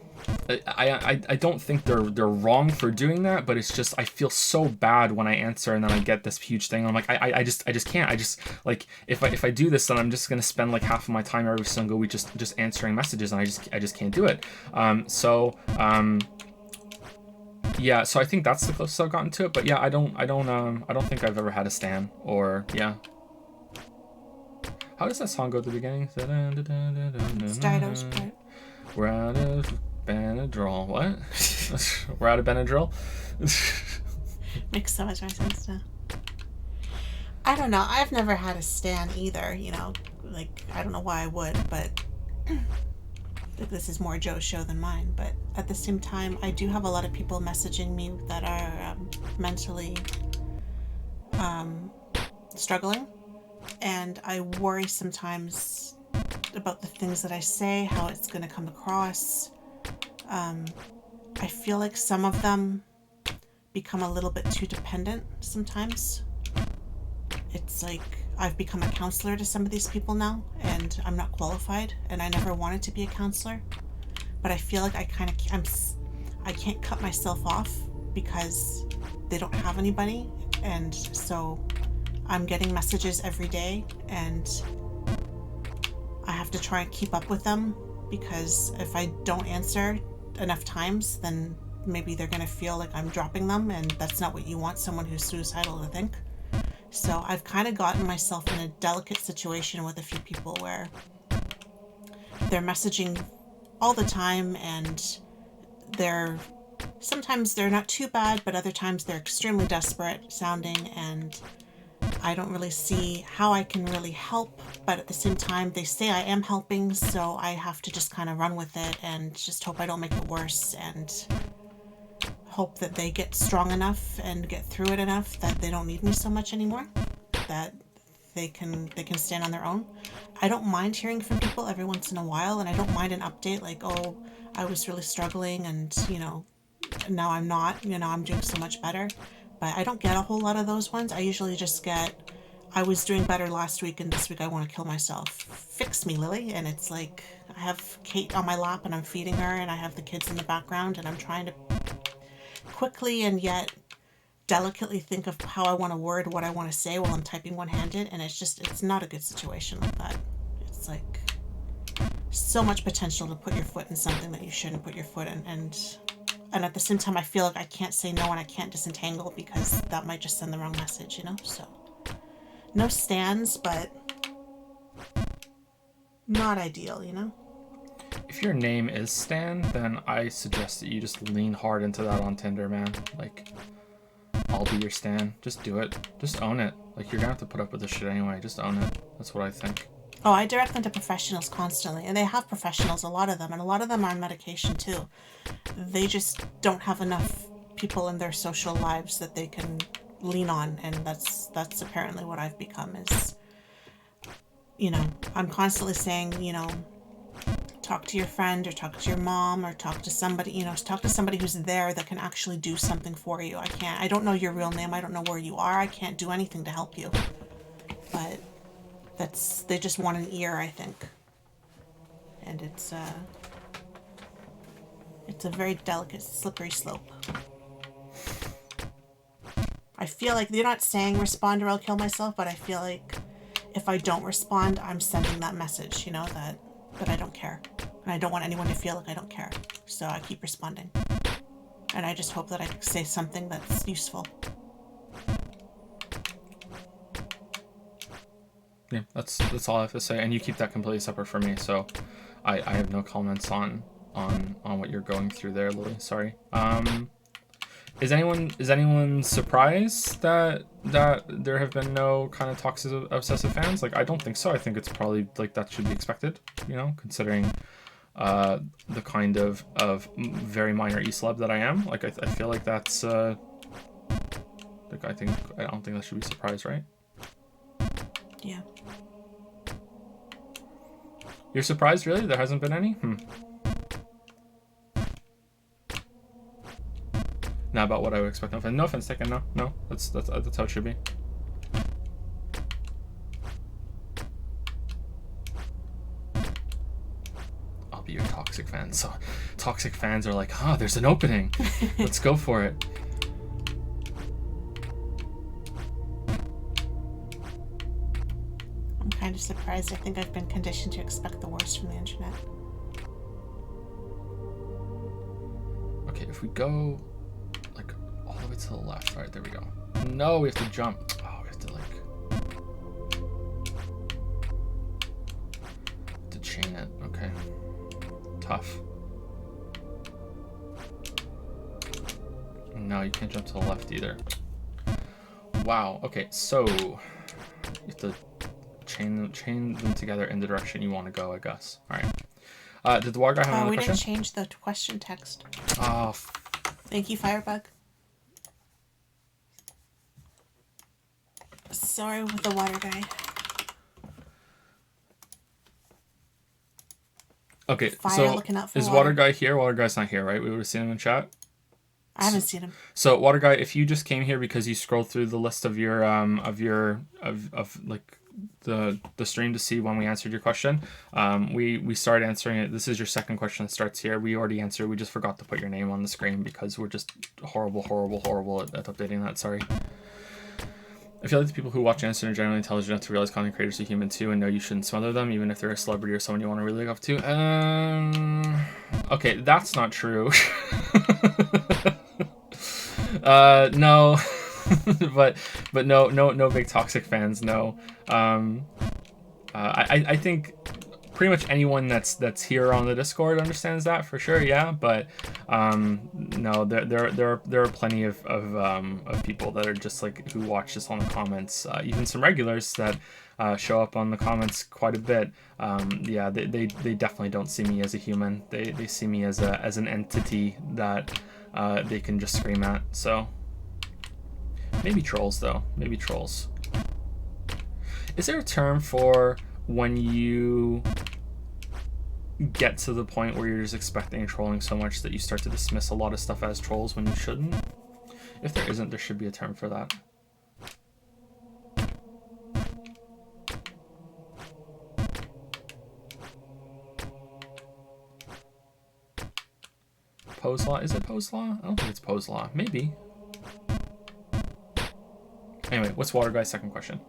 Speaker 1: I don't think they're wrong for doing that, but it's just I feel so bad when I answer and then I get this huge thing. I'm like I just can't. I just like if I do this, then I'm just gonna spend like half of my time every single week just answering messages, and I just can't do it. Yeah, so I think that's the closest I've gotten to it. But yeah, I don't think I've ever had a stan, or yeah. How does that song go at the beginning?
Speaker 2: Stardust part.
Speaker 1: We're out of Benadryl. What? We're out of Benadryl?
Speaker 2: Makes so much more sense now. I don't know. I've never had a stan either, you know. Like, I don't know why I would, but this is more Joe's show than mine. But at the same time, I do have a lot of people messaging me that are mentally struggling. And I worry sometimes about the things that I say, how it's going to come across. I feel like some of them become a little bit too dependent sometimes. It's like I've become a counselor to some of these people now, and I'm not qualified, and I never wanted to be a counselor. But I feel like I can't cut myself off because they don't have anybody, and so I'm getting messages every day, and I have to try and keep up with them, because if I don't answer enough times, then maybe they're going to feel like I'm dropping them, and that's not what you want someone who's suicidal to think. So I've kind of gotten myself in a delicate situation with a few people where they're messaging all the time, and sometimes they're not too bad, but other times they're extremely desperate sounding, and I don't really see how I can really help, but at the same time, they say I am helping, so I have to just kind of run with it and just hope I don't make it worse, and hope that they get strong enough and get through it enough that they don't need me so much anymore, that they can stand on their own. I don't mind hearing from people every once in a while, and I don't mind an update like, oh, I was really struggling, and now I'm not, I'm doing so much better. But I don't get a whole lot of those ones. I usually just get, I was doing better last week, and this week I want to kill myself. Fix me, Lily. And it's like, I have Kate on my lap and I'm feeding her, and I have the kids in the background, and I'm trying to quickly and yet delicately think of how I want to word what I want to say while I'm typing one-handed, and it's not a good situation like that. It's like so much potential to put your foot in something that you shouldn't put your foot in, and at the same time I feel like I can't say no and I can't disentangle because that might just send the wrong message, so no stands, but not ideal.
Speaker 1: If your name is Stan, then I suggest that you just lean hard into that on Tinder, man. Like, I'll be your Stan. Just do it. Just own it. Like, you're gonna have to put up with this shit anyway. Just own it. That's what I think.
Speaker 2: Oh, I direct them to professionals constantly, and they have professionals, a lot of them, and a lot of them are on medication too. They just don't have enough people in their social lives that they can lean on, and that's apparently what I've become is, I'm constantly saying, talk to your friend or talk to your mom or talk to somebody, talk to somebody who's there that can actually do something for you. I don't know your real name. I don't know where you are. I can't do anything to help you. But they just want an ear, I think. And it's a very delicate, slippery slope. I feel like they're not saying respond or I'll kill myself, but I feel like if I don't respond, I'm sending that message, that I don't care. And I don't want anyone to feel like I don't care. So I keep responding. And I just hope that I say something that's useful.
Speaker 1: Yeah, that's all I have to say. And you keep that completely separate from me, so I have no comments on what you're going through there, Lily. Sorry. Is anyone surprised that there have been no kind of toxic obsessive fans? Like, I don't think so. I think it's probably like that should be expected, considering the kind of very minor e-celeb that I am. Like, I feel like that's like I don't think that should be surprised, right?
Speaker 2: Yeah.
Speaker 1: You're surprised, really? There hasn't been any? Not about what I would expect. No offense taken. No. That's how it should be. I'll be your toxic fan. So, toxic fans are like, there's an opening. Let's go for it.
Speaker 2: I'm kind of surprised. I think I've been conditioned to expect the worst from the internet.
Speaker 1: Okay, if we go like all the way to the left. All right, there we go. No, we have to jump. Oh, we have to chain it. Okay. Tough. No, you can't jump to the left either. Wow. Okay, so you have to chain them together in the direction you want to go, I guess. All right. Did the water guy have another question?
Speaker 2: We didn't change the question text.
Speaker 1: Oh.
Speaker 2: Thank you, Firebug. Sorry with the water guy.
Speaker 1: Okay,
Speaker 2: Fire
Speaker 1: so
Speaker 2: looking out for
Speaker 1: is water guy here? Water guy's not here, right? We would have seen him in chat.
Speaker 2: I haven't seen him.
Speaker 1: So water guy, if you just came here because you scrolled through the list of your like the stream to see when we answered your question, we started answering it. This is your second question that starts here. We already answered. We just forgot to put your name on the screen because we're just horrible at updating that. Sorry. I feel like the people who watch Answer are generally intelligent enough to realize content creators are human too and know you shouldn't smother them, even if they're a celebrity or someone you want to really look up to. Okay, that's not true. No, but no big toxic fans. No. I think pretty much anyone that's here on the Discord understands that for sure. Yeah, but no, there are plenty of people that are just like who watch this on the comments. Even some regulars that show up on the comments quite a bit. Yeah, they definitely don't see me as a human. They see me as an entity that they can just scream at. So maybe trolls though. Maybe trolls. Is there a term for when you get to the point where you're just expecting trolling so much that you start to dismiss a lot of stuff as trolls when you shouldn't? If there isn't, there should be a term for that. Poe's Law? Is it Poe's Law? I don't think it's Poe's Law. Maybe. Anyway, what's Water Guy's second question?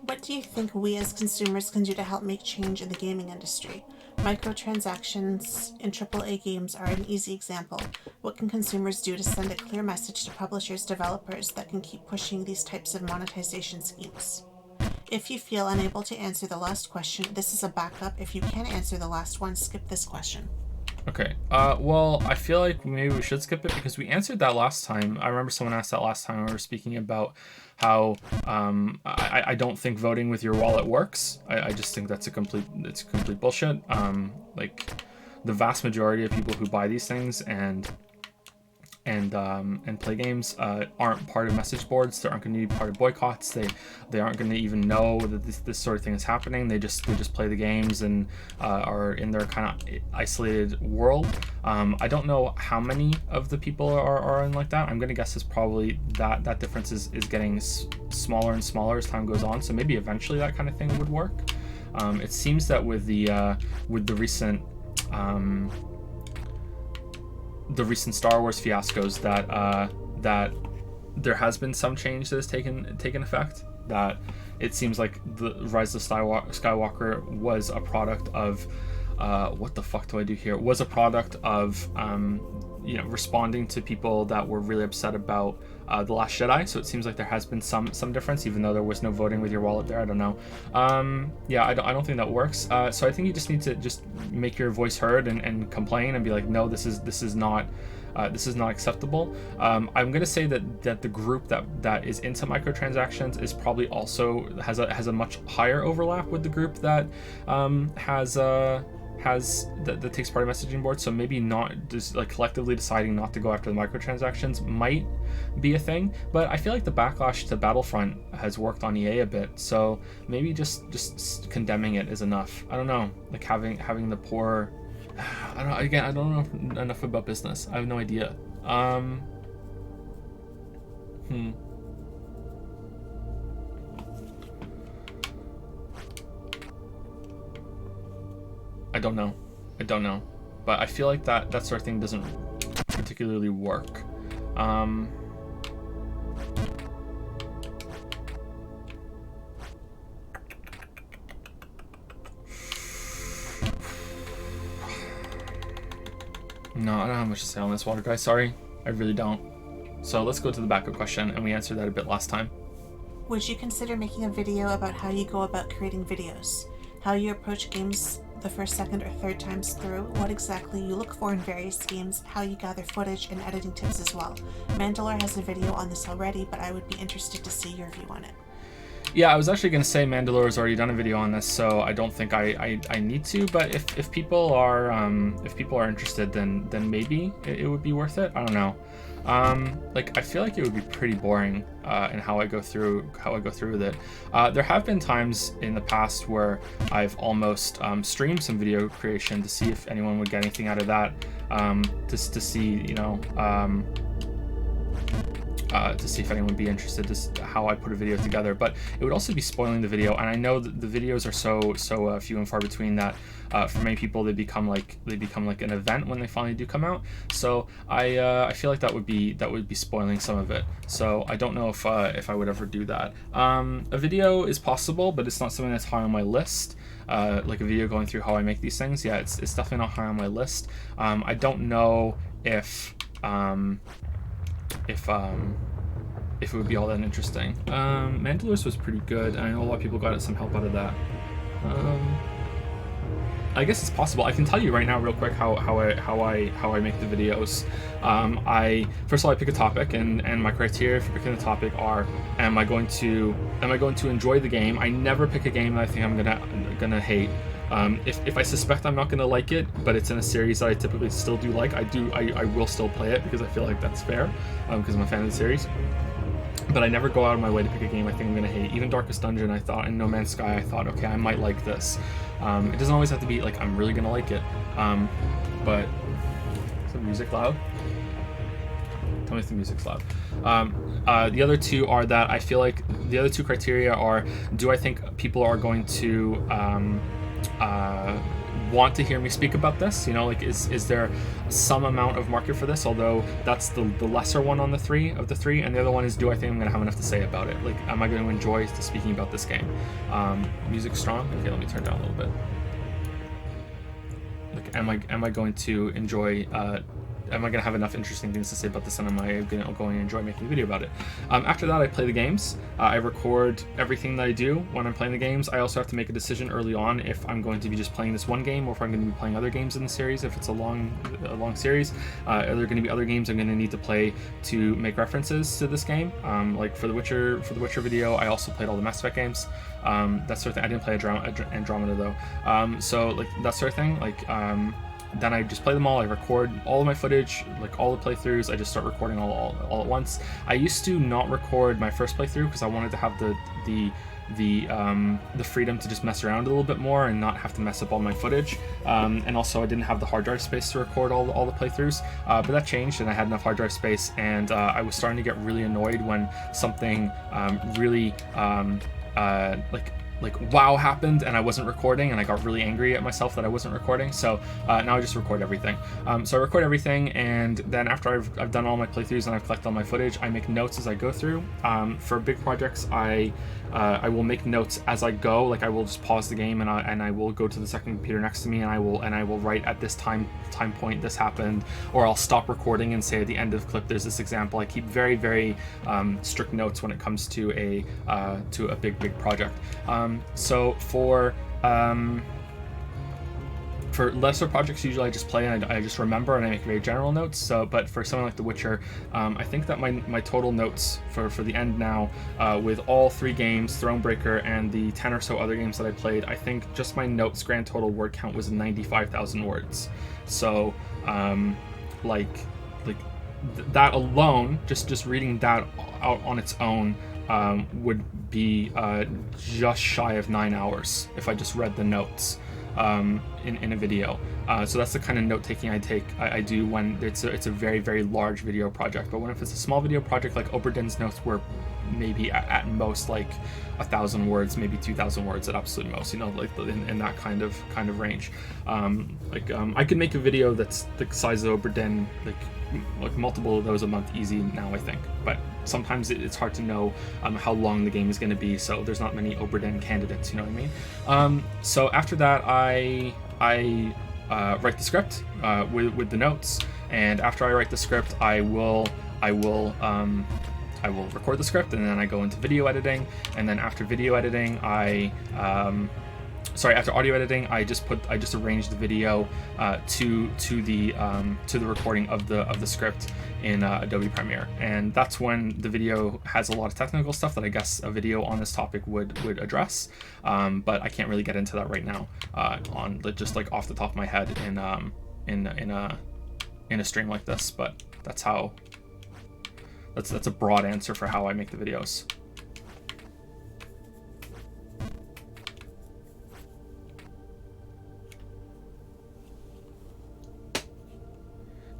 Speaker 2: What do you think we as consumers can do to help make change in the gaming industry? Microtransactions in AAA games are an easy example. What can consumers do to send a clear message to publishers, developers that can keep pushing these types of monetization schemes? If you feel unable to answer the last question, this is a backup. If you can't answer the last one, skip this question.
Speaker 1: Okay. Well, I feel like maybe we should skip it because we answered that last time. I remember someone asked that last time when we were speaking about how I don't think voting with your wallet works. I just think that's complete bullshit. Like the vast majority of people who buy these things and play games aren't part of message boards. They aren't going to be part of boycotts. They aren't going to even know that this sort of thing is happening. They just play the games and are in their kind of isolated world. I don't know how many of the people are in like that. I'm going to guess it's probably that difference is getting smaller and smaller as time goes on. So maybe eventually that kind of thing would work. It seems that with the recent Star Wars fiascos that there has been some change that has taken effect. That it seems like the Rise of Skywalker was a product of what the fuck do I do here? Was a product of responding to people that were really upset about The Last Jedi. So it seems like there has been some difference, even though there was no voting with your wallet there. I don't know. Yeah, I don't think that works. So I think you just need to just make your voice heard and complain and be like, no, this is not acceptable. I'm gonna say that the group that is into microtransactions is probably also has a much higher overlap with the group that that takes part in messaging boards. So maybe not just like collectively deciding not to go after the microtransactions might be a thing, but I feel like the backlash to Battlefront has worked on EA a bit, so maybe just condemning it is enough. I don't know, like having the poor, I don't know, again, I don't know enough about business. I have no idea. I don't know, but I feel like that sort of thing doesn't particularly work. No, I don't have much to say on this, Water Guy. Sorry, I really don't. So let's go to the backup question, and we answered that a bit last time.
Speaker 2: Would you consider making a video about how you go about creating videos? How you approach games the first, second, or third times through, what exactly you look for in various games, how you gather footage, and editing tips as well. Mandalore has a video on this already, but I would be interested to see your view on it.
Speaker 1: Yeah, I was actually going to say Mandalore has already done a video on this, so I don't think I need to. But if people are interested, then maybe it would be worth it. I don't know. Like I feel like it would be pretty boring in how I go through with it. There have been times in the past where I've almost streamed some video creation to see if anyone would get anything out of that. Just to see, to see if anyone would be interested to how I put a video together. But it would also be spoiling the video, and I know that the videos are so few and far between that for many people they become like an event when they finally do come out. So I feel like that would be spoiling some of it. So I don't know if I would ever do that. A video is possible, but it's not something that's high on my list. Like a video going through how I make these things, yeah, it's definitely not high on my list. I don't know if it would be all that interesting. Mandalores was pretty good. I know a lot of people got some help out of that. I guess it's possible. I can tell you right now, real quick, how I make the videos. I first of all I pick a topic, and my criteria for picking the topic are: am I going to enjoy the game? I never pick a game that I think I'm gonna hate. If I suspect I'm not gonna like it, but it's in a series that I typically still do like, I will still play it because I feel like that's fair, because I'm a fan of the series. But I never go out of my way to pick a game I think I'm gonna hate. Even Darkest Dungeon, I thought, and No Man's Sky, I thought, okay, I might like this. It doesn't always have to be like I'm really gonna like it. But is the music loud? Tell me if the music's loud. The other two are that I feel like the other two criteria are: do I think people are going to want to hear me speak about this? You know, like is there some amount of market for this? Although that's the lesser one on the three, and the other one is, do I think I'm gonna have enough to say about it? Like, am I going to enjoy speaking about this game? Music strong? Okay, let me turn down a little bit. Like, am I going to enjoy? Am I going to have enough interesting things to say about this, and am I going to enjoy making a video about it? After that, I play the games. I record everything that I do when I'm playing the games. I also have to make a decision early on if I'm going to be just playing this one game or if I'm going to be playing other games in the series. If it's a long series, are there going to be other games I'm going to need to play to make references to this game? Like for the Witcher video, I also played all the Mass Effect games. That sort of thing. I didn't play Andromeda though. So like that sort of thing. Like then I just play them all. I record all of my footage, like all the playthroughs. I just start recording all at once. I used to not record my first playthrough because I wanted to have the freedom to just mess around a little bit more and not have to mess up all my footage. And also I didn't have the hard drive space to record all the playthroughs. But that changed, and I had enough hard drive space, and I was starting to get really annoyed when something really like wow happened and I wasn't recording, and I got really angry at myself that I wasn't recording. So now I just record everything. So I record everything, and then after I've done all my playthroughs and I've collected all my footage, I make notes as I go through. For big projects, I will make notes as I go. Like I will just pause the game and I will go to the second computer next to me, and I will write at this time point this happened, or I'll stop recording and say at the end of the clip there's this example. I keep very very strict notes when it comes to a big project. So for lesser projects, usually I just play and I just remember and I make very general notes. So, but for something like The Witcher, I think that my total notes for the end now, with all 3 games, Thronebreaker and the 10 or so other games that I played, I think just my notes grand total word count was 95,000 words. So, that alone, just reading that out on its own, would be just shy of 9 hours if I just read the notes in a video. So that's the kind of note taking I do when it's a very very large video project. But when if it's a small video project, like Oberdin's notes were maybe at most like 1,000 words, maybe 2,000 words at absolute most. You know, like in that kind of range. I could make a video that's the size of Oberdin, like multiple of those a month easy now, I think. But sometimes it's hard to know how long the game is going to be, so there's not many Oberdin candidates, you know what I mean? So after that, I write the script with the notes, and after I write the script, I will record the script, and then I go into video editing, and then after video editing, after audio editing, I just arrange the video to the recording of the script in Adobe Premiere, and that's when the video has a lot of technical stuff that I guess a video on this topic would address, but I can't really get into that right now on just like off the top of my head in a stream like this. But that's a broad answer for how I make the videos.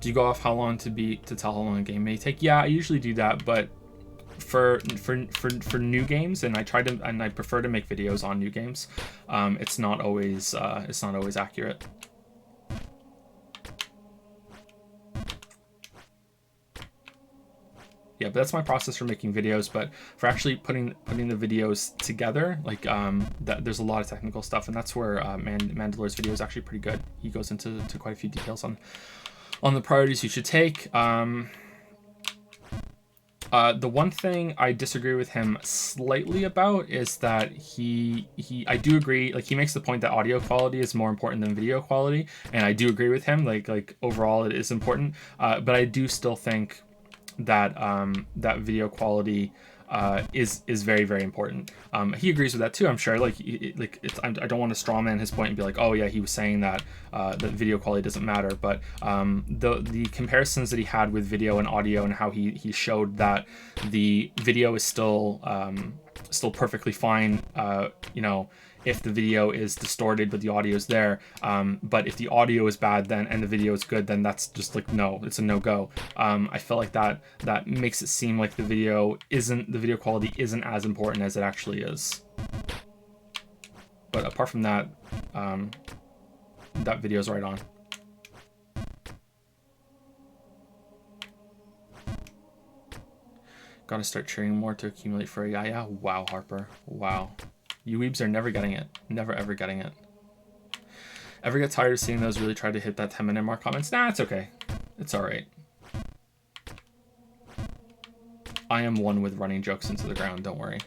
Speaker 1: Do you go off how long to tell how long a game may take? Yeah, I usually do that, but for new games, and I prefer to make videos on new games. It's not always accurate. Yeah, but that's my process for making videos. But for actually putting the videos together, like there's a lot of technical stuff, and that's where Mandalorian's video is actually pretty good. He goes into quite a few details on the priorities you should take. The one thing I disagree with him slightly about is that I do agree, like he makes the point that audio quality is more important than video quality, and I do agree with him. Like overall it is important, but I do still think that that video quality is very, very important. He agrees with that too, I'm sure. I don't want to strawman his point and be like, oh yeah, he was saying that that video quality doesn't matter. But the comparisons that he had with video and audio, and how he showed that the video is still perfectly fine, if the video is distorted but the audio is there, but if the audio is bad then and the video is good, then that's just like, no, it's a no-go. I feel like that makes it seem like the video quality isn't as important as it actually is. But apart from that, that video is right on. Gotta start training more to accumulate for AI. Yeah, wow, Harper, wow. You weebs are never getting it. Never, ever getting it. Ever get tired of seeing those really try to hit that 10-minute mark comments? Nah, it's okay. It's alright. I am one with running jokes into the ground, don't worry.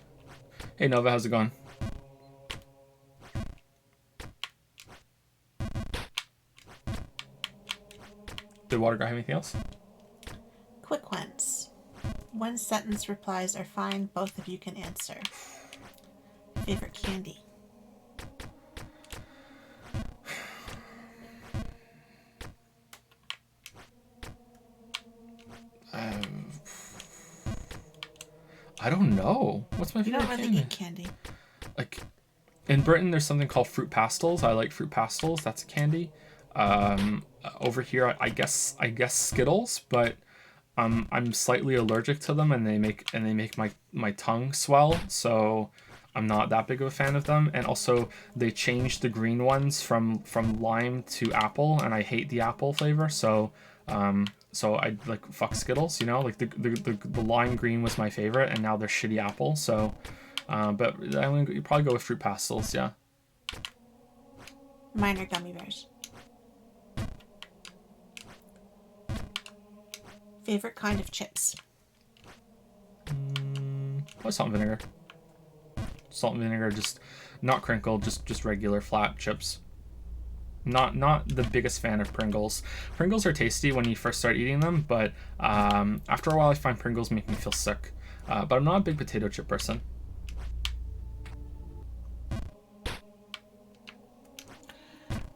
Speaker 1: Hey Nova, how's it going? Did Water Guy have anything else?
Speaker 2: Quick ones. One sentence replies are fine, both of you can answer. Favorite candy?
Speaker 1: I don't know. What's my favorite candy? You don't really
Speaker 2: eat candy.
Speaker 1: Like, in Britain, there's something called fruit pastels. I like fruit pastels. That's a candy. Over here, I guess Skittles, but I'm slightly allergic to them, and they make my tongue swell. So I'm not that big of a fan of them. And also they changed the green ones from lime to apple, and I hate the apple flavor. So I like fuck Skittles, like the lime green was my favorite, and now they're shitty apple. So, but you probably go with fruit pastels. Yeah.
Speaker 2: Mine are gummy bears. Favorite kind of chips?
Speaker 1: Probably salt and vinegar. Salt and vinegar, just not crinkled, just regular flat chips. Not the biggest fan of Pringles. Pringles are tasty when you first start eating them, but after a while I find Pringles make me feel sick. But I'm not a big potato chip person.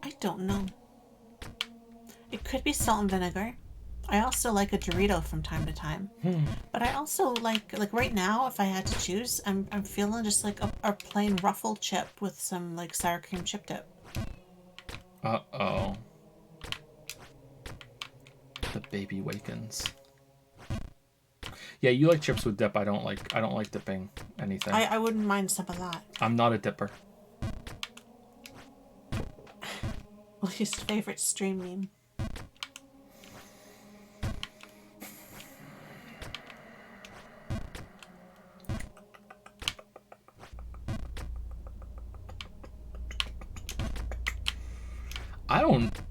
Speaker 2: I don't know. It could be salt and vinegar. I also like a Dorito from time to time. But I also like right now, if I had to choose, I'm feeling just like a plain Ruffled chip with some like sour cream chip dip.
Speaker 1: Uh-oh. The baby wakens. Yeah, you like chips with dip. I don't like dipping anything.
Speaker 2: I wouldn't mind some of that.
Speaker 1: I'm not a dipper.
Speaker 2: Least favorite stream meme?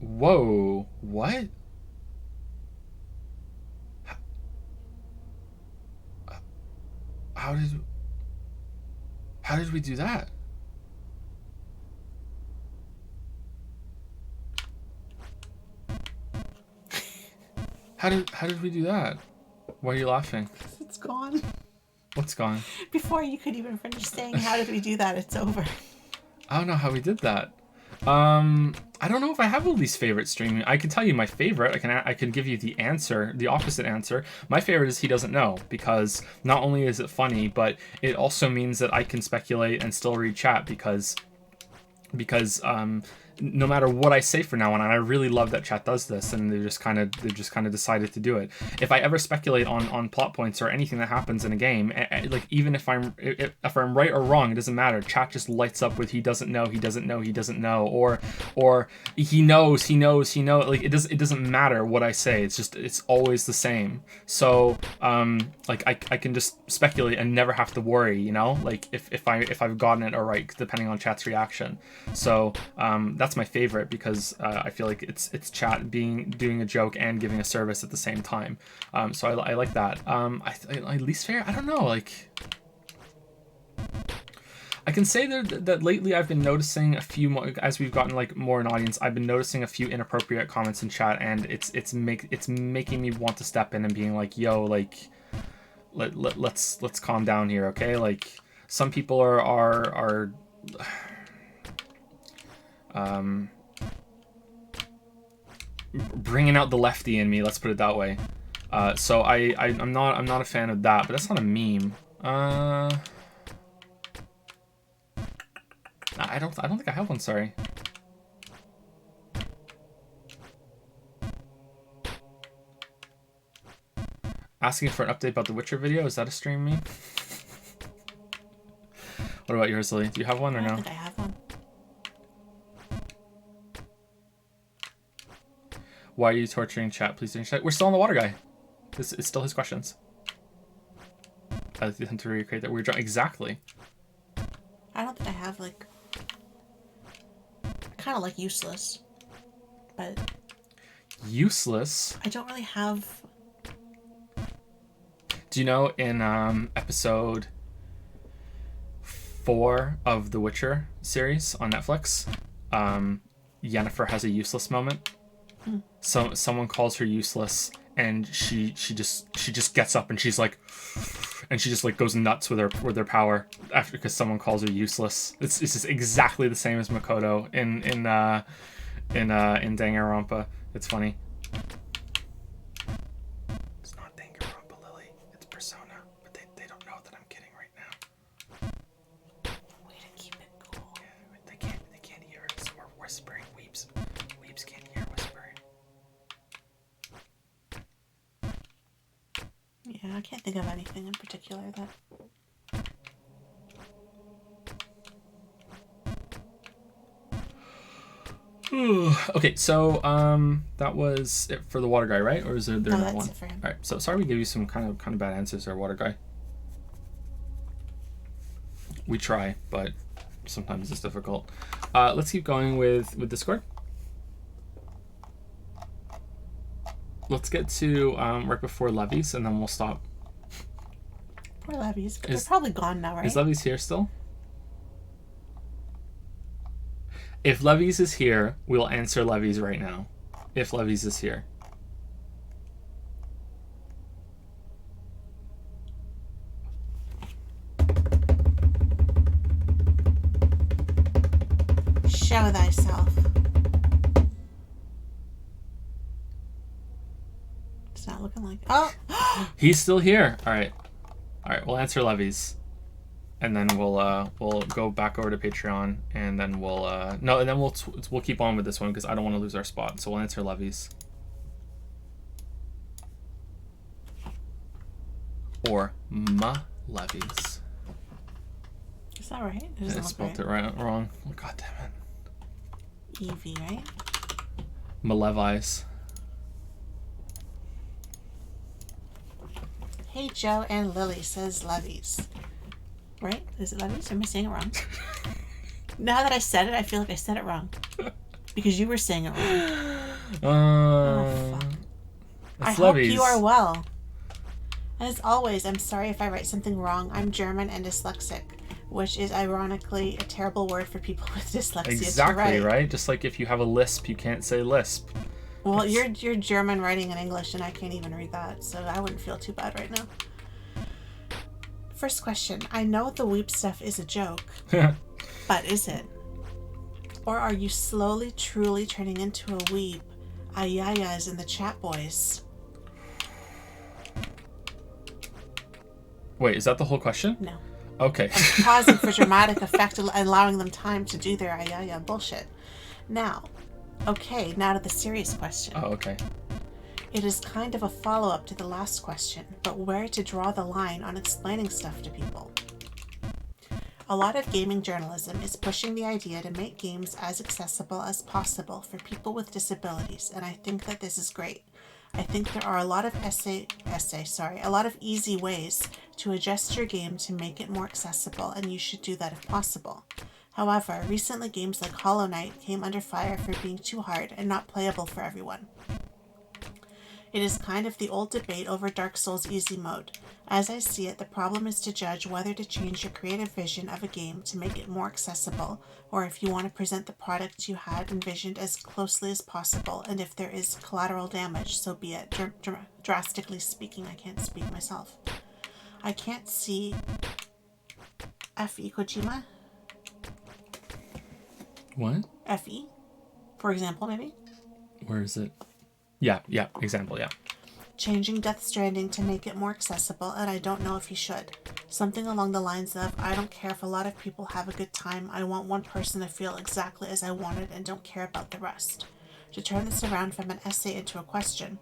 Speaker 1: Whoa, what? How did we do that? How did we do that? Why are you laughing?
Speaker 2: It's gone.
Speaker 1: What's gone?
Speaker 2: Before you could even finish saying how did we do that, it's over.
Speaker 1: I don't know how we did that. I don't know if I have a least favorite streaming. I can tell you my favorite. I can give you the answer, the opposite answer. My favorite is He Doesn't Know, because not only is it funny, but it also means that I can speculate and still read chat because no matter what I say from now on, and I really love that chat does this, and they just kind of decided to do it. If I ever speculate on plot points or anything that happens in a game, like even if I'm right or wrong, it doesn't matter. Chat just lights up with he doesn't know, or he knows. Like it doesn't matter what I say. It's always the same. So like I can just speculate and never have to worry, you know, like if I've gotten it all right, depending on chat's reaction. So that's my favorite, because I feel like it's chat doing a joke and giving a service at the same time. So I like that. I least favorite, I don't know, like I can say that lately I've been noticing a few more, as we've gotten like more an audience, I've been noticing a few inappropriate comments in chat, and it's making me want to step in and being like, yo, like let's calm down here, okay? Like some people are bringing out the lefty in me, let's put it that way. So I'm not a fan of that, but that's not a meme. I don't think I have one, sorry. Asking for an update about the Witcher video, is that a stream meme? What about yours, Lily? Do you have one or no?
Speaker 2: I don't think I have one.
Speaker 1: Why are you torturing chat? Please don't chat. We're still on the water guy. This is still his questions. I like him to recreate that weird drawing. Exactly.
Speaker 2: I don't think I have, like... I kind of like useless. But...
Speaker 1: Useless?
Speaker 2: I don't really have...
Speaker 1: Do you know in episode 4 of the Witcher series on Netflix, Yennefer has a useless moment? So someone calls her useless, and she just gets up and she's like, and she just like goes nuts with her power after, because someone calls her useless. It's just exactly the same as Makoto in Danganronpa. It's funny. It's not Danganronpa, Lily. It's Persona, but they don't know that I'm kidding right now.
Speaker 2: Way to keep it cool.
Speaker 1: Yeah, they can't hear it, so we're whispering. Weebs can't hear whispering.
Speaker 2: Yeah, I can't think of anything in particular that...
Speaker 1: Okay, so that was it for the water guy, right? Or is there
Speaker 2: No,
Speaker 1: not
Speaker 2: that's
Speaker 1: one?
Speaker 2: it for him.
Speaker 1: All right, so sorry we gave you some kind of bad answers there, water guy. We try, but sometimes it's difficult. Let's keep going with Discord. Let's get to right before Levies, and then we'll stop.
Speaker 2: Poor Levies, but they're probably gone now, right?
Speaker 1: Is Levies here still? If Levies is here, we'll answer Levies right now. If Levies is here.
Speaker 2: Show thyself. It's not looking like... Oh!
Speaker 1: He's still here. All right, we'll answer Levies, and then we'll go back over to Patreon, and then we'll keep on with this one because I don't want to lose our spot. So we'll answer Levies. Or Levies.
Speaker 2: Is that right? It
Speaker 1: I
Speaker 2: doesn't look
Speaker 1: spelled
Speaker 2: right.
Speaker 1: it wrong. Oh, God damn it.
Speaker 2: Evie, right?
Speaker 1: Levies.
Speaker 2: Hey Joe and Lily, says Levies. Right? Is it Levies? Or am I saying it wrong? Now that I said it, I feel like I said it wrong. Because you were saying it wrong. Oh, fuck. I hope you are well. As always, I'm sorry if I write something wrong. I'm German and dyslexic, which is ironically a terrible word for people with dyslexia
Speaker 1: Exactly,
Speaker 2: to write.
Speaker 1: right? Just like if you have a lisp, you can't say lisp.
Speaker 2: Well, you're German writing in English, and I can't even read that, so I wouldn't feel too bad right now. First question. I know the weep stuff is a joke, but is it? Or are you slowly, truly turning into a weep? Ayayas in the chat, boys.
Speaker 1: Wait, is that the whole question?
Speaker 2: No.
Speaker 1: Okay.
Speaker 2: I'm pausing for dramatic effect and allowing them time to do their ayaya bullshit. Now, okay, now to the serious question.
Speaker 1: Oh, okay.
Speaker 2: It is kind of a follow-up to the last question, but where to draw the line on explaining stuff to people. A lot of gaming journalism is pushing the idea to make games as accessible as possible for people with disabilities, and I think that this is great. I think there are a lot of a lot of easy ways to adjust your game to make it more accessible, and you should do that if possible. However, recently games like Hollow Knight came under fire for being too hard and not playable for everyone. It is kind of the old debate over Dark Souls easy mode. As I see it, the problem is to judge whether to change your creative vision of a game to make it more accessible, or if you want to present the product you had envisioned as closely as possible, and if there is collateral damage, so be it. Drastically speaking, I can't speak myself. I can't see F.E. Kojima.
Speaker 1: What?
Speaker 2: F.E. For example, maybe?
Speaker 1: Where is it? Yeah, example, yeah.
Speaker 2: Changing Death Stranding to make it more accessible, and I don't know if he should. Something along the lines of, I don't care if a lot of people have a good time, I want one person to feel exactly as I wanted and don't care about the rest. To turn this around from an essay into a question,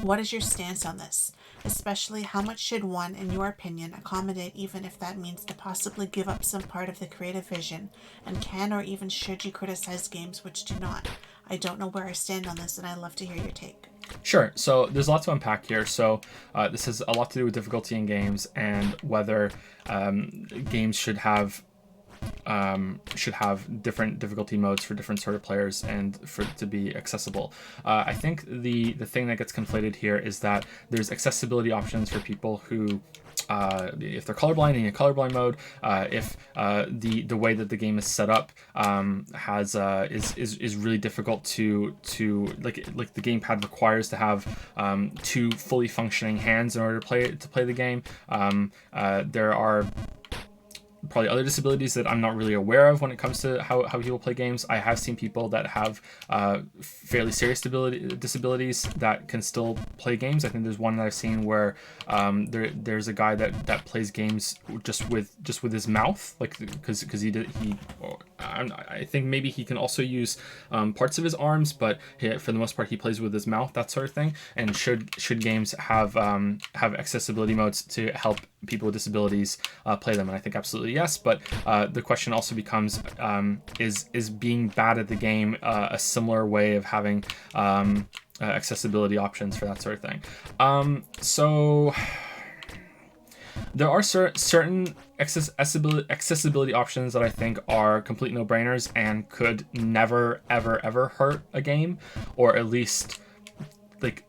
Speaker 2: what is your stance on this? Especially, how much should one, in your opinion, accommodate even if that means to possibly give up some part of the creative vision? And can or even should you criticize games which do not? I don't know where I stand on this, and I'd love to hear your take.
Speaker 1: Sure. So there's a lot to unpack here. So this has a lot to do with difficulty in games and whether games should have different difficulty modes for different sort of players and for it to be accessible. I think the thing that gets conflated here is that there's accessibility options for people who if they're colorblind in a colorblind mode, if the way that the game is set up is really difficult to like the gamepad requires to have two fully functioning hands in order to play the game. There are probably other disabilities that I'm not really aware of when it comes to how people play games. I have seen people that have fairly serious disabilities that can still play games. I think there's one that I've seen where there's a guy that plays games just with his mouth, like because I think maybe he can also use parts of his arms, but for the most part he plays with his mouth, that sort of thing. And should games have accessibility modes to help people with disabilities play them? And I think absolutely yes, but the question also becomes, is being bad at the game a similar way of having accessibility options for that sort of thing? So there are certain accessibility options that I think are complete no-brainers and could never ever hurt a game, or at least like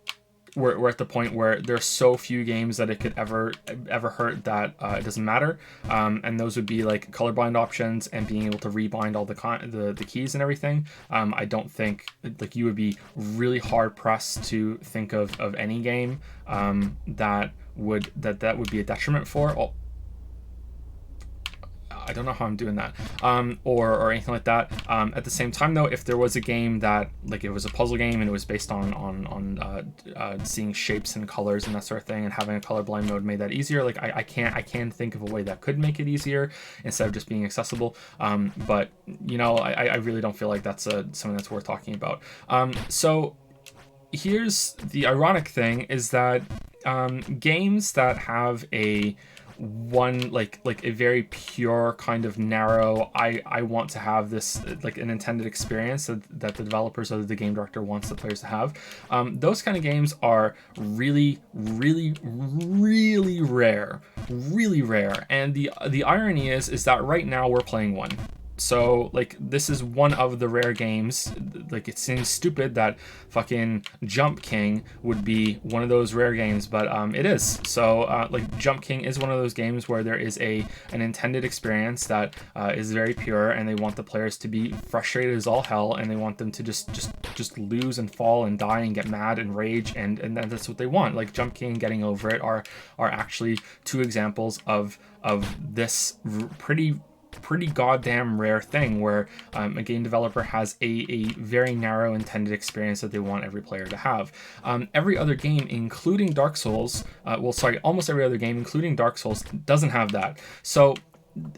Speaker 1: we're at the point where there's so few games that it could ever hurt that it doesn't matter, and those would be like colorblind options and being able to rebind all the keys and everything. I don't think like you would be really hard pressed to think of any game that would be a detriment for. I don't know how I'm doing that, or anything like that. At the same time, though, if there was a game that, like, it was a puzzle game and it was based on seeing shapes and colors and that sort of thing, and having a colorblind mode made that easier, like I can think of a way that could make it easier instead of just being accessible. But you know, I really don't feel like that's something that's worth talking about. So here's the ironic thing: is that games that have a very pure kind of narrow, I want to have this like an intended experience that the developers or the game director wants the players to have, those kind of games are really rare, and the irony is that right now we're playing one. So like this is one of the rare games. Like it seems stupid that fucking Jump King would be one of those rare games, but it is. So like Jump King is one of those games where there is an intended experience that is very pure, and they want the players to be frustrated as all hell, and they want them to just lose and fall and die and get mad and rage, and that's what they want. Like Jump King and Getting Over It are actually two examples of this pretty goddamn rare thing where a game developer has a very narrow intended experience that they want every player to have. Every other game, including Dark Souls, almost every other game, including Dark Souls, doesn't have that. So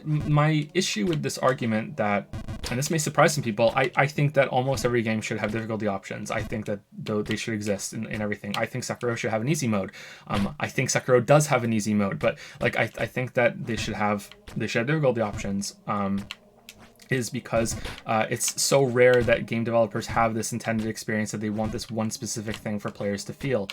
Speaker 1: my issue with this argument that, and this may surprise some people, I think that almost every game should have difficulty options. I think that though they should exist in everything. I think Sekiro should have an easy mode. I think Sekiro does have an easy mode, but like I think that they should have difficulty options. Is because it's so rare that game developers have this intended experience that they want this one specific thing for players to feel.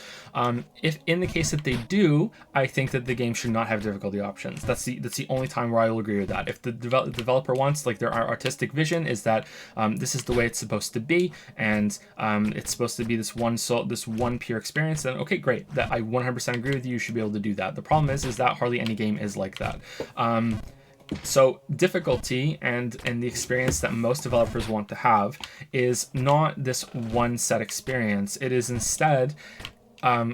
Speaker 1: If in the case that they do, I think that the game should not have difficulty options. That's the only time where I will agree with that. If the developer wants, like, their artistic vision is that this is the way it's supposed to be, and it's supposed to be this one pure experience, then okay, great. That I 100% agree with you. You should be able to do that. The problem is that hardly any game is like that. So difficulty and the experience that most developers want to have is not this one set experience. It is instead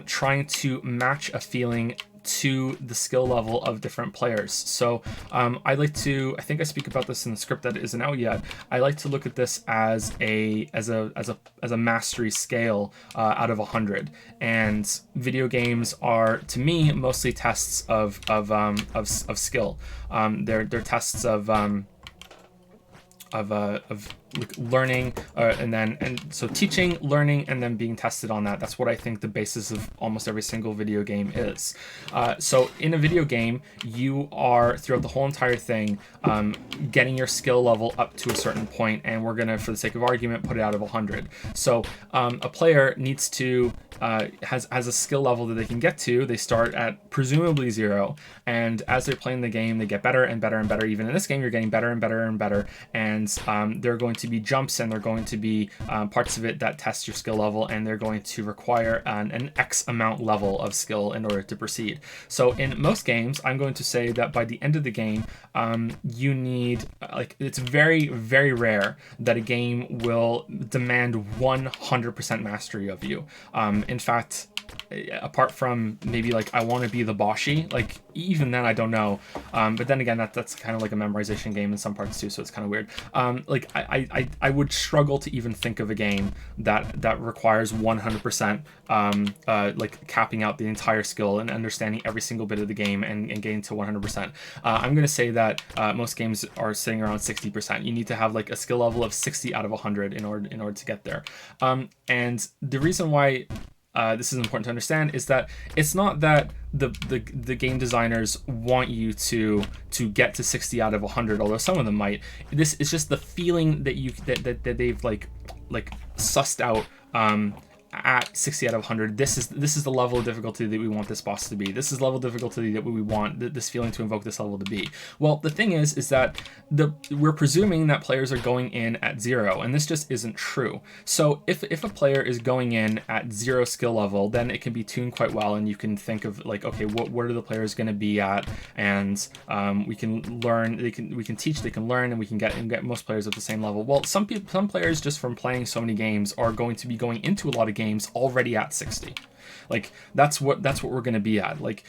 Speaker 1: trying to match a feeling to the skill level of different players. So I think I speak about this in the script that isn't out yet. I like to look at this as a mastery scale out of 100. And video games are, to me, mostly tests of skill. They're tests of like learning, and so teaching, learning, and then being tested on that. That's what I think the basis of almost every single video game is. So in a video game, you are, throughout the whole entire thing, getting your skill level up to a certain point, and we're gonna, for the sake of argument, put it out of 100. So a player needs to has a skill level that they can get to. They start at presumably 0, and as they're playing the game, they get better and better and better. Even in this game, you're getting better and better and better, and there are going to be jumps, and there are going to be parts of it that test your skill level, and they're going to require an X amount level of skill in order to proceed. So in most games, I'm going to say that by the end of the game, you need, it's very, very rare that a game will demand 100% mastery of you. In fact, apart from maybe like I want to be the Boshi, like even then I don't know, but then again that's kind of like a memorization game in some parts too, so it's kind of weird. Like I would struggle to even think of a game that requires 100% like capping out the entire skill and understanding every single bit of the game and getting to 100%. I'm gonna say that most games are sitting around 60%. You need to have like a skill level of 60 out of 100 in order to get there. And the reason why this is important to understand is that it's not that the game designers want you to get to 60 out of 100, although some of them might. This is just the feeling that they've like sussed out at 60 out of 100. This is the level of difficulty that we want this boss to be. This is the level of difficulty that we want this feeling to invoke this level to be. Well, the thing is that we're presuming that players are going in at 0, and this just isn't true. So if a player is going in at 0 skill level, then it can be tuned quite well, and you can think of like, okay, what are the players going to be at, and we can learn, we can teach, they can learn, and we can get most players at the same level. Well, some players, just from playing so many games, are going to be going into a lot of games already at 60. Like that's what we're going to be at. Like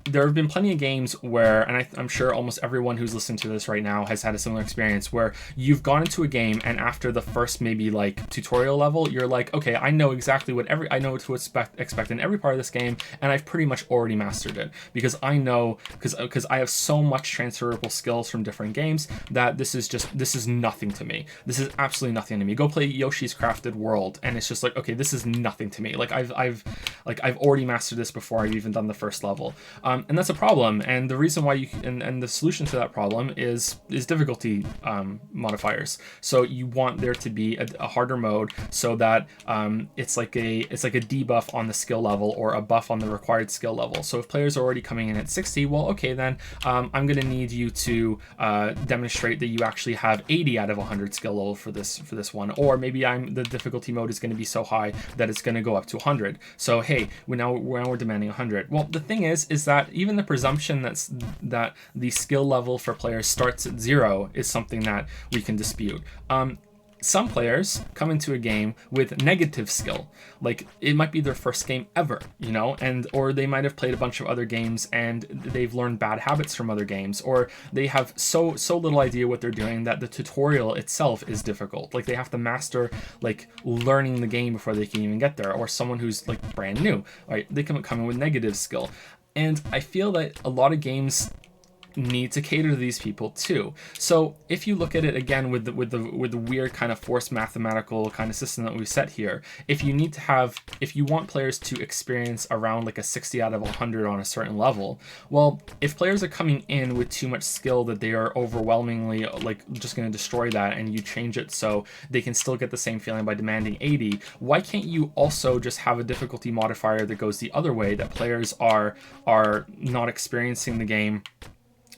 Speaker 1: there have been plenty of games where, and I'm sure almost everyone who's listening to this right now has had a similar experience, where you've gone into a game and after the first maybe like tutorial level, you're like, okay, I know exactly what to expect in every part of this game, and I've pretty much already mastered it because I know, because I have so much transferable skills from different games that this is nothing to me. This is absolutely nothing to me. Go play Yoshi's Crafted World, and it's just like, okay, this is nothing to me. Like I've already mastered this before I've even done the first level, and that's a problem. And the reason why and the solution to that problem is difficulty modifiers. So you want there to be a harder mode so that it's like a debuff on the skill level or a buff on the required skill level. So if players are already coming in at 60, well, okay, then I'm going to need you to demonstrate that you actually have 80 out of 100 skill level for this one, or maybe the difficulty mode is going to be so high that it's going to go up to 100. So hey, we're demanding 100. Well, the thing is that even the presumption that the skill level for players starts at 0 is something that we can dispute. Some players come into a game with negative skill, like it might be their first game ever, or they might have played a bunch of other games and they've learned bad habits from other games, or they have so little idea what they're doing that the tutorial itself is difficult. Like they have to master like learning the game before they can even get there, or someone who's like brand new, right? They can come in with negative skill. And I feel that a lot of games need to cater to these people too. So if you look at it again with the weird kind of forced mathematical kind of system that we set here, if you want players to experience around like a 60 out of 100 on a certain level, well, if players are coming in with too much skill that they are overwhelmingly like just going to destroy that, and you change it so they can still get the same feeling by demanding 80, why can't you also just have a difficulty modifier that goes the other way, that players are not experiencing the game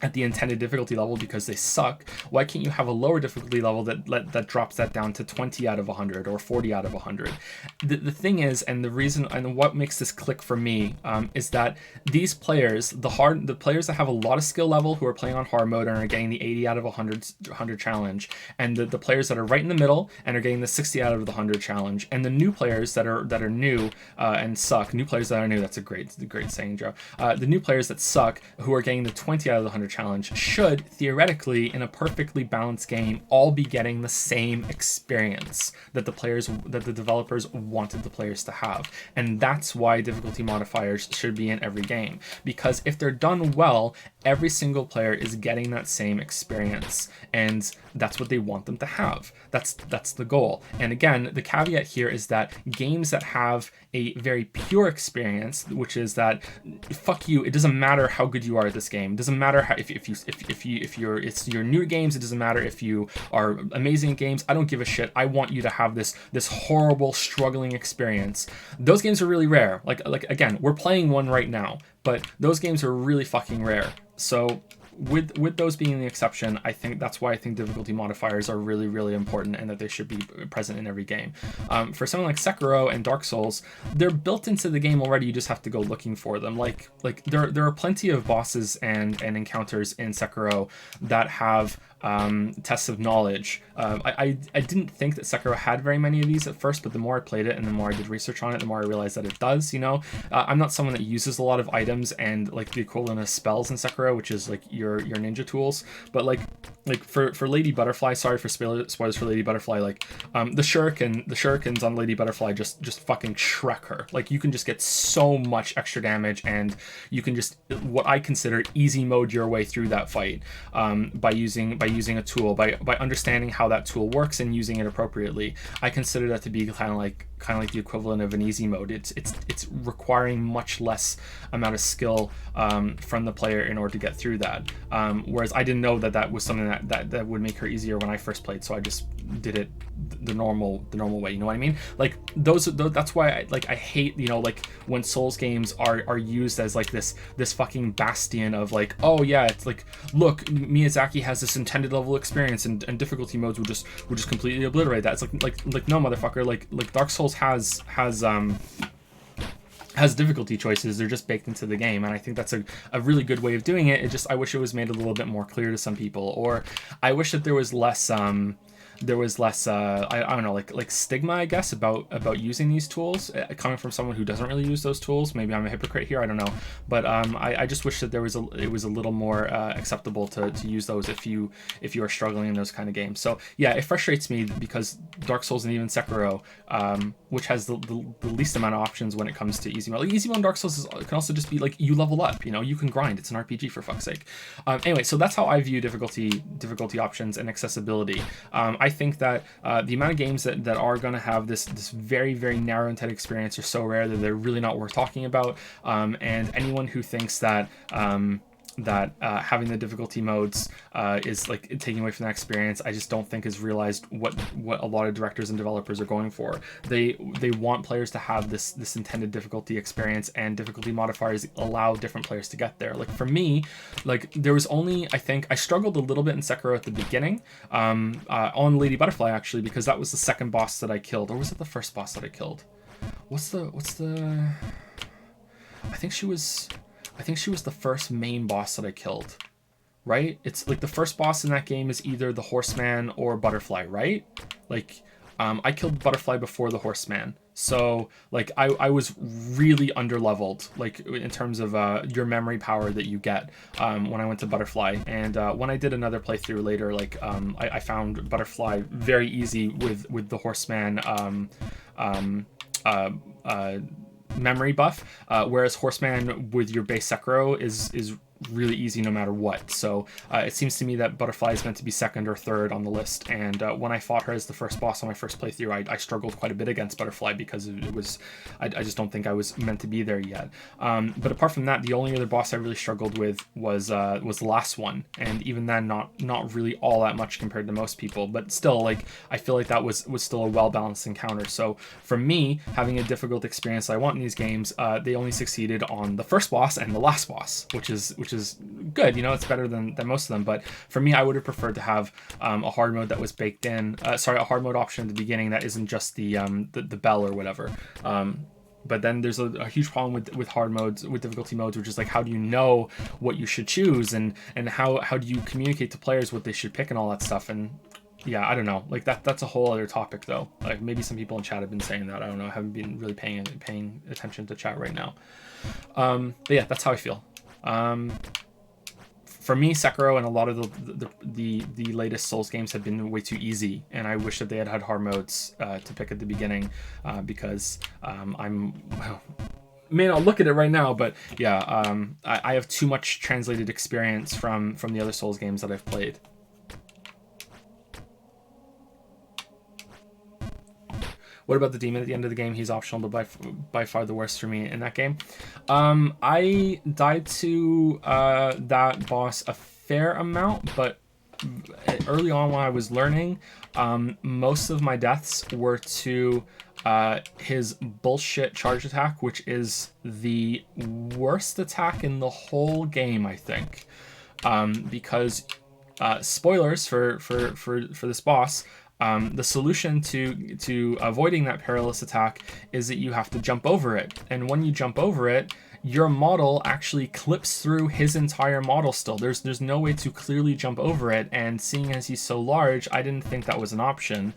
Speaker 1: at the intended difficulty level because they suck? Why can't you have a lower difficulty level that drops that down to 20 out of 100 or 40 out of 100? The thing is, and the reason and what makes this click for me is that these players, the players that have a lot of skill level who are playing on hard mode and are getting the 80 out of 100 challenge, and the players that are right in the middle and are getting the 60 out of the 100 challenge, and the new players that are new and suck, new players that are new, that's a great saying, Joe. The new players that suck who are getting the 20 out of the 100 challenge should theoretically, in a perfectly balanced game, all be getting the same experience that the developers wanted the players to have. And that's why difficulty modifiers should be in every game, because if they're done well, every single player is getting that same experience, and that's what they want them to have. That's the goal. And again, the caveat here is that games that have a very pure experience, which is that fuck you, it doesn't matter how good you are at this game. It doesn't matter how if you're new games. It doesn't matter if you are amazing at games. I don't give a shit. I want you to have this horrible struggling experience. Those games are really rare. Like again, we're playing one right now, but those games are really fucking rare. So with those being the exception, I think that's why I think difficulty modifiers are really, really important, and that they should be present in every game. For something like Sekiro and Dark Souls, they're built into the game already. You just have to go looking for them. Like there are plenty of bosses and encounters in Sekiro that have tests of knowledge. I didn't think that Sekiro had very many of these at first, but the more I played it and the more I did research on it, the more I realized that it does. I'm not someone that uses a lot of items and like the equivalent of spells in Sekiro, which is like your ninja tools, but like for Lady Butterfly, sorry for spoilers for Lady Butterfly, like the shurikens on Lady Butterfly just fucking Shrek her. Like you can just get so much extra damage, and you can just, what I consider, easy mode your way through that fight by using a tool, by understanding how that tool works and using it appropriately. I consider that to be kind of like the equivalent of an easy mode. It's requiring much less amount of skill from the player in order to get through that. Whereas I didn't know that was something that would make her easier when I first played, so I just did it the normal way. You know what I mean? Like that's why I hate, like when Souls games are used as like this fucking bastion of like, oh yeah, it's like, look, Miyazaki has this intended level experience, and difficulty modes would just completely obliterate that. It's like no, motherfucker, like Dark Souls has difficulty choices. They're just baked into the game, and I think that's a really good way of doing it. I wish it was made a little bit more clear to some people, or I wish that there was less I don't know, like stigma, I guess, about using these tools, coming from someone who doesn't really use those tools. Maybe I'm a hypocrite here, I don't know, but I just wish that it was a little more acceptable to use those if you are struggling in those kind of games. So yeah, it frustrates me because Dark Souls and even Sekiro, which has the least amount of options when it comes to easy mode. Like easy mode in Dark Souls can also just be like, you level up, you can grind. It's an RPG, for fuck's sake. Anyway, so that's how I view difficulty options and accessibility. I think that the amount of games that are going to have this very, very narrow intended experience are so rare that they're really not worth talking about. And anyone who thinks that having the difficulty modes is like taking away from that experience, I just don't think has realized what a lot of directors and developers are going for. They want players to have this intended difficulty experience, and difficulty modifiers allow different players to get there. Like for me, like there was only, I think I struggled a little bit in Sekiro at the beginning on Lady Butterfly, actually, because that was the second boss that I killed, or was it the first boss that I killed? What's the I think she was the first main boss that I killed, right? It's like the first boss in that game is either the Horseman or Butterfly, right? Like, I killed Butterfly before the Horseman. So, like, I was really under-leveled, like, in terms of your memory power that you get when I went to Butterfly. And when I did another playthrough later, like, I found Butterfly very easy with the Horseman memory buff, whereas Horseman with your base Sekiro is really easy no matter what. So it seems to me that Butterfly is meant to be second or third on the list. And when I fought her as the first boss on my first playthrough, I struggled quite a bit against Butterfly because it was, I just don't think I was meant to be there yet. But apart from that, the only other boss I really struggled with was the last one, and even then, not really all that much compared to most people. But still, like, I feel like that was still a well balanced encounter. So for me, having a difficult experience I want in these games, they only succeeded on the first boss and the last boss, which is good. You know, it's better than most of them. But for me, I would have preferred to have a hard mode that was baked in. A hard mode option at the beginning that isn't just the bell or whatever. But then there's a huge problem with hard modes, with difficulty modes, which is like, how do you know what you should choose, and how do you communicate to players what they should pick and all that stuff. And yeah, I don't know. Like that's a whole other topic though. Like maybe some people in chat have been saying that. I don't know. I haven't been really paying attention to chat right now. But yeah, that's how I feel. For me, Sekiro and a lot of the latest Souls games have been way too easy, and I wish that they had hard modes to pick at the beginning, because may not look at it right now, but yeah, I have too much translated experience from the other Souls games that I've played. What about the demon at the end of the game? He's optional, but by far the worst for me in that game. I died to that boss a fair amount, but early on when I was learning, most of my deaths were to his bullshit charge attack, which is the worst attack in the whole game, I think. Because spoilers for this boss. The solution to avoiding that perilous attack is that you have to jump over it. And when you jump over it, your model actually clips through his entire model still. There's no way to clearly jump over it. And seeing as he's so large, I didn't think that was an option.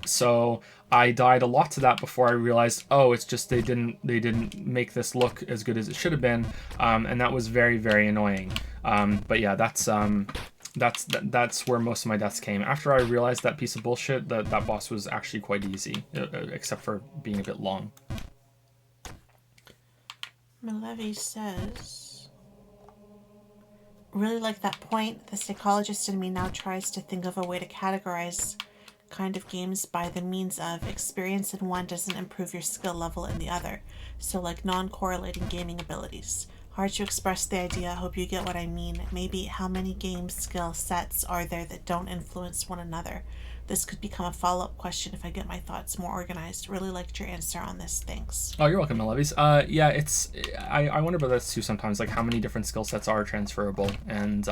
Speaker 1: So I died a lot to that before I realized, oh, it's just they didn't make this look as good as it should have been. And that was very, very annoying. But yeah, that's where most of my deaths came. After I realized that piece of bullshit, that boss was actually quite easy, except for being a bit long.
Speaker 2: Malevi says, really like that point. The psychologist in me now tries to think of a way to categorize kind of games by the means of experience in one doesn't improve your skill level in the other. So like non-correlating gaming abilities. Hard to express the idea. I hope you get what I mean. Maybe how many game skill sets are there that don't influence one another? This could become a follow-up question if I get my thoughts more organized. Really liked your answer on this. Thanks.
Speaker 1: Oh, you're welcome, Malevis. Yeah, it's I wonder about this too sometimes, like how many different skill sets are transferable, and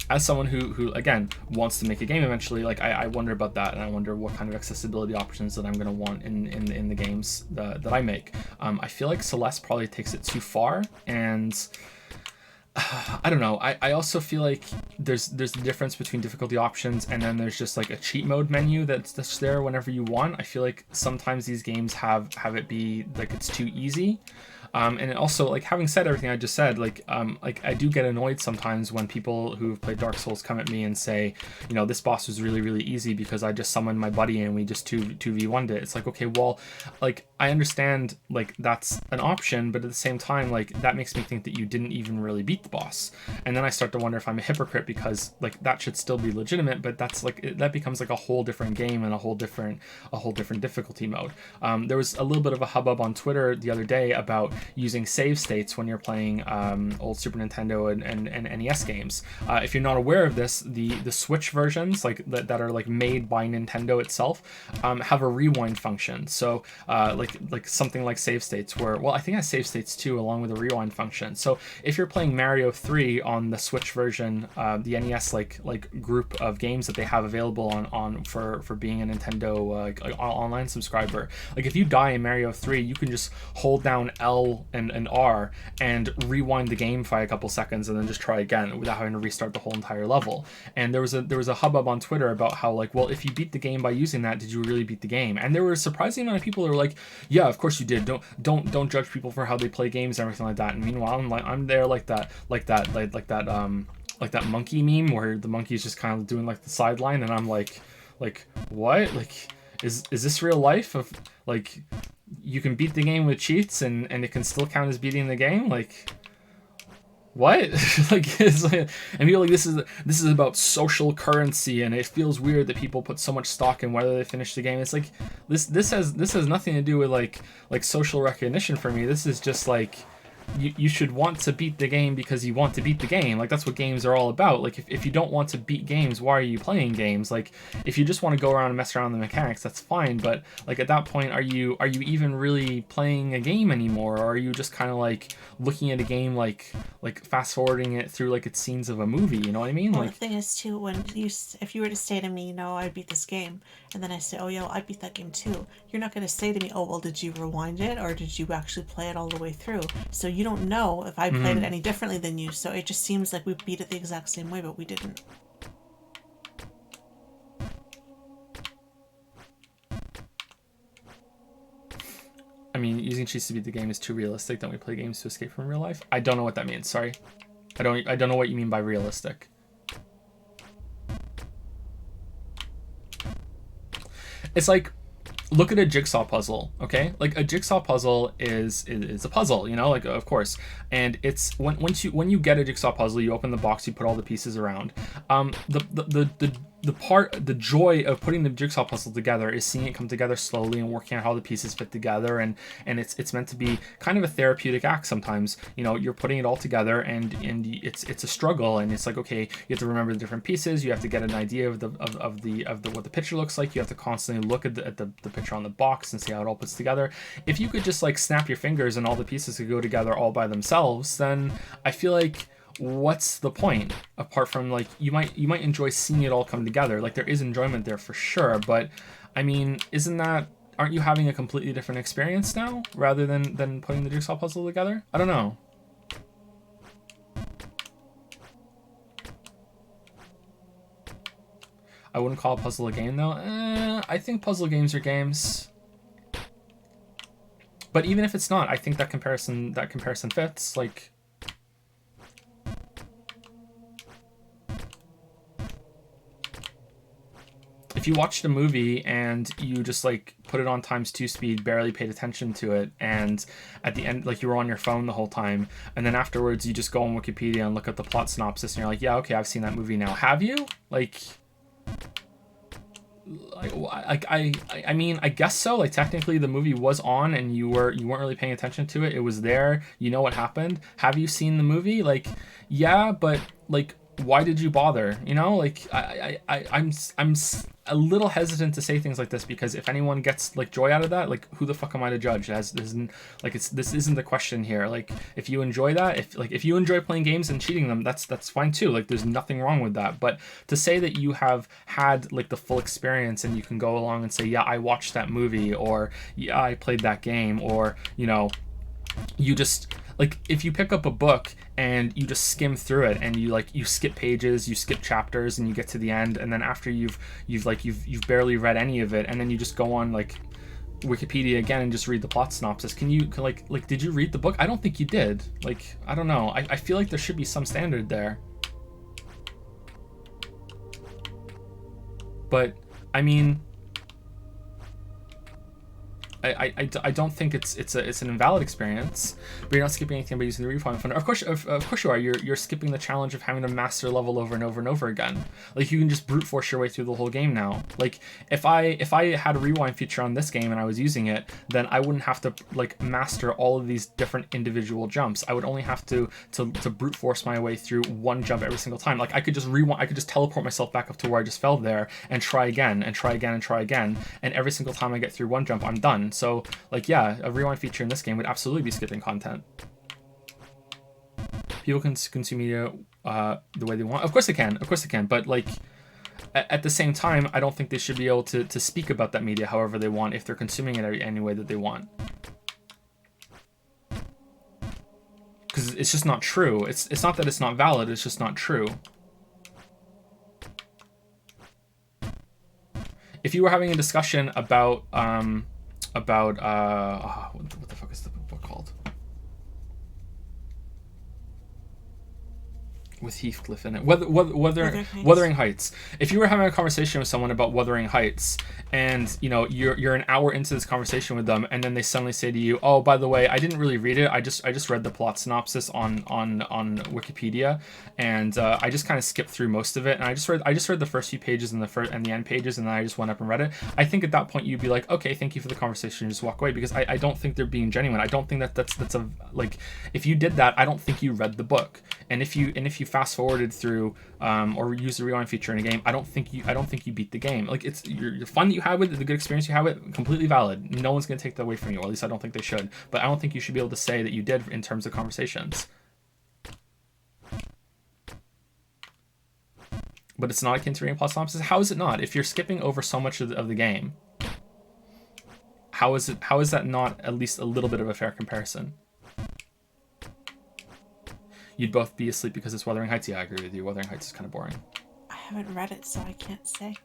Speaker 1: as someone who again wants to make a game eventually, like I wonder about that, and I wonder what kind of accessibility options that I'm going to want in the games that I make. I feel like Celeste probably takes it too far, and I don't know. I also feel like there's the difference between difficulty options, and then there's just like a cheat mode menu that's there whenever you want. I feel like sometimes these games have it be like it's too easy. And also, like, having said everything I just said, like I do get annoyed sometimes when people who've played Dark Souls come at me and say, you know, this boss was really, really easy because I just summoned my buddy and we just 2v1'd it. It's like, okay, well, like, I understand, like, that's an option, but at the same time, like, that makes me think that you didn't even really beat the boss. And then I start to wonder if I'm a hypocrite because, like, that should still be legitimate, but that's, like, that becomes, like, a whole different game and a whole different difficulty mode. There was a little bit of a hubbub on Twitter the other day about using save states when you're playing old Super Nintendo and NES games. If you're not aware of this, the Switch versions like that are like made by Nintendo itself have a rewind function. So like something like save states where, well, I think it has save states too along with a rewind function. So if you're playing Mario 3 on the Switch version, the NES like group of games that they have available on for being a Nintendo online subscriber, like if you die in Mario 3, you can just hold down L and R and rewind the game for a couple seconds and then just try again without having to restart the whole entire level. And there was a hubbub on Twitter about how, like, well, if you beat the game by using that, did you really beat the game? And there were a surprising amount of people who were like, yeah, of course you did. Don't judge people for how they play games and everything like that. And meanwhile, I'm there like that monkey meme where the monkey's just kind of doing like the sideline, and I'm like what? Like, is this real life? Of like, you can beat the game with cheats and it can still count as beating the game? Like, what? Like, it's like, and people are like, this is about social currency, and it feels weird that people put so much stock in whether they finish the game. It's like this has nothing to do with like social recognition for me. This is just like, you should want to beat the game because you want to beat the game. Like, that's what games are all about. Like, if you don't want to beat games, why are you playing games? Like, if you just want to go around and mess around with the mechanics, that's fine. But like, at that point, are you even really playing a game anymore? Or are you just kind of like looking at a game like fast forwarding it through like it's scenes of a movie? You know what I mean?
Speaker 2: Well,
Speaker 1: Like,
Speaker 2: the thing is too, if you were to say to me, I beat this game, and then I say, oh yeah, well, I beat that game too. You're not going to say to me, oh well, did you rewind it or did you actually play it all the way through? So you don't know if I played it any differently than you. So it just seems like we beat it the exact same way, but we didn't.
Speaker 1: I mean, using cheats to beat the game is too realistic. Don't we play games to escape from real life? I don't know what that means. Sorry, I don't know what you mean by realistic. It's like, look at a jigsaw puzzle, okay? Like, a jigsaw puzzle is a puzzle, like, of course. And it's when you get a jigsaw puzzle, you open the box, you put all the pieces around. The joy of putting the jigsaw puzzle together is seeing it come together slowly and working out how the pieces fit together, and it's meant to be kind of a therapeutic act sometimes. You're putting it all together, and it's a struggle, and it's like, okay, you have to remember the different pieces, you have to get an idea of the what the picture looks like, you have to constantly look at the picture on the box and see how it all puts together. If you could just like snap your fingers and all the pieces could go together all by themselves, then I feel like, what's the point, apart from like, you might enjoy seeing it all come together. Like, there is enjoyment there for sure, but I mean, aren't you having a completely different experience now rather than putting the jigsaw puzzle together? I don't know. I wouldn't call a puzzle a game though. I think puzzle games are games. But even if it's not, I think that comparison fits. Like, if you watched a movie and you just like put it on ×2 speed, barely paid attention to it, and at the end, like, you were on your phone the whole time, and then afterwards you just go on Wikipedia and look at the plot synopsis, and you're like, yeah, okay, I've seen that movie now. Have you? Like, I mean, I guess so. Like, technically the movie was on and you weren't really paying attention to it. It was there. You know what happened. Have you seen the movie? Like, yeah, but like, why did you bother? Like, I'm a little hesitant to say things like this, because if anyone gets like joy out of that, like, who the fuck am I to judge? This isn't the question here. Like, if you enjoy that, if you enjoy playing games and cheating them, that's fine too. Like, there's nothing wrong with that. But to say that you have had like the full experience and you can go along and say, yeah, I watched that movie, or yeah, I played that game, or you just, like, if you pick up a book and you just skim through it and you skip pages, you skip chapters, and you get to the end, and then after you've barely read any of it, and then you just go on like Wikipedia again and just read the plot synopsis, like did you read the book? I don't think you did. Like, I don't know. I feel like there should be some standard there. But I mean, I don't think it's an invalid experience, but you're not skipping anything by using the rewind function. Of course you are. You're skipping the challenge of having to master a level over and over and over again. Like, you can just brute force your way through the whole game now. Like, if I had a rewind feature on this game and I was using it, then I wouldn't have to like master all of these different individual jumps. I would only have to brute force my way through one jump every single time. Like, I could just rewind. I could just teleport myself back up to where I just fell there and try again and try again and try again. And every single time I get through one jump, I'm done. So, like, yeah, a rewind feature in this game would absolutely be skipping content. People can consume media the way they want. Of course they can. But, like, at the same time, I don't think they should be able to speak about that media however they want if they're consuming it any way that they want. Because it's just not true. It's not that it's not valid, it's just not true. If you were having a discussion about what the fuck is the book called? with Heathcliff in it. Wuthering Heights. If you were having a conversation with someone about Wuthering Heights, and you're an hour into this conversation with them, and then they suddenly say to you, "Oh, by the way, I didn't really read it. I just read the plot synopsis on Wikipedia, and I just kind of skipped through most of it, and I just read the first few pages and the end pages, and then I just went up and read it." I think at that point you'd be like, "Okay, thank you for the conversation," and just walk away, because I don't think they're being genuine. I don't think that's a, like, if you did that, I don't think you read the book. And if you fast forwarded through or use the rewind feature in a game, I don't think you beat the game. Like, it's your fun that you had with it, the good experience you had with it, completely valid. No one's gonna take that away from you, or at least I don't think they should. But I don't think you should be able to say that you did in terms of conversations. But it's not akin to reading plot synopsis. How is it not? If you're skipping over so much of the game, how is that not at least a little bit of a fair comparison? You'd both be asleep because it's Wuthering Heights. Yeah, I agree with you. Wuthering Heights is kind of boring.
Speaker 2: I haven't read it, so I can't say.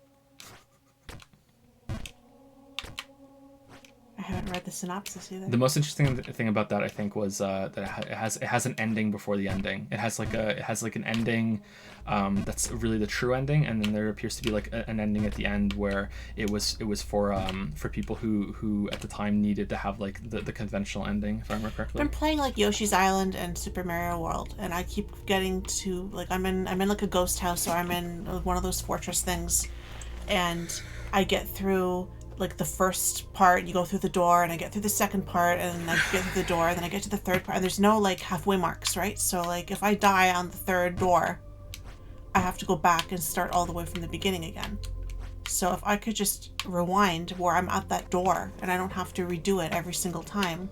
Speaker 2: I haven't read the synopsis either.
Speaker 1: The most interesting thing about that, I think, was that it has an ending before the ending. It has like an ending that's really the true ending, and then there appears to be like an ending at the end where it was for people who at the time needed to have like the conventional ending, if I remember correctly.
Speaker 2: I'm playing like Yoshi's Island and Super Mario World, and I keep getting to like I'm in like a ghost house, or I'm in one of those fortress things, and I get through like the first part, you go through the door, and I get through the second part, and I get through the door, and then I get to the third part, and there's no like halfway marks, right? So like if I die on the third door, I have to go back and start all the way from the beginning again. So if I could just rewind where I'm at that door, and I don't have to redo it every single time,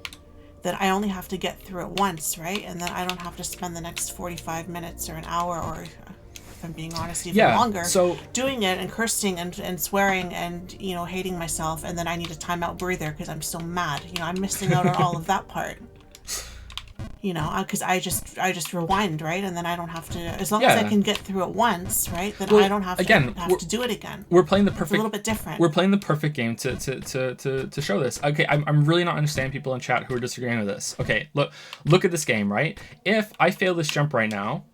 Speaker 2: then I only have to get through it once, right? And then I don't have to spend the next 45 minutes or an hour, or if I'm being honest, even longer,
Speaker 1: so
Speaker 2: doing it and cursing and swearing and hating myself, and then I need a timeout breather because I'm so mad. I'm missing out on all of that part. Because I just rewind, right, and then I don't have to. As long as I can get through it once, right, then I don't have to do it again.
Speaker 1: We're playing the perfect.
Speaker 2: It's a little bit different.
Speaker 1: We're playing the perfect game to show this. Okay, I'm really not understanding people in chat who are disagreeing with this. Okay, look at this game, right? If I fail this jump right now.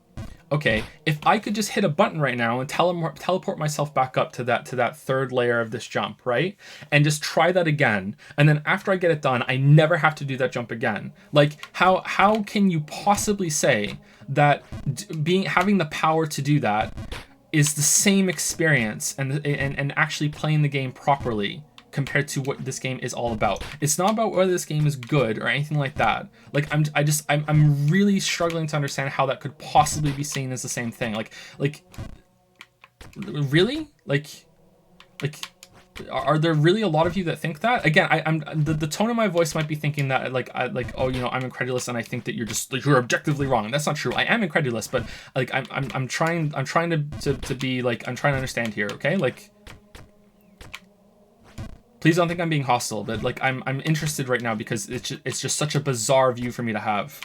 Speaker 1: Okay, if I could just hit a button right now and teleport myself back up to that third layer of this jump, right? And just try that again. And then after I get it done, I never have to do that jump again. Like, how can you possibly say that having the power to do that is the same experience and actually playing the game properly compared to what this game is all about? It's not about whether this game is good or anything like that. Like, I'm really struggling to understand how that could possibly be seen as the same thing. Like really? Like are there really a lot of you that think that? Again, I'm the tone of my voice might be thinking that I'm incredulous and I think that you're objectively wrong. That's not true. I am incredulous, but like I'm trying to be like, I'm trying to understand here, okay? Like, please don't think I'm being hostile, but like I'm interested right now because it's just such a bizarre view for me to have.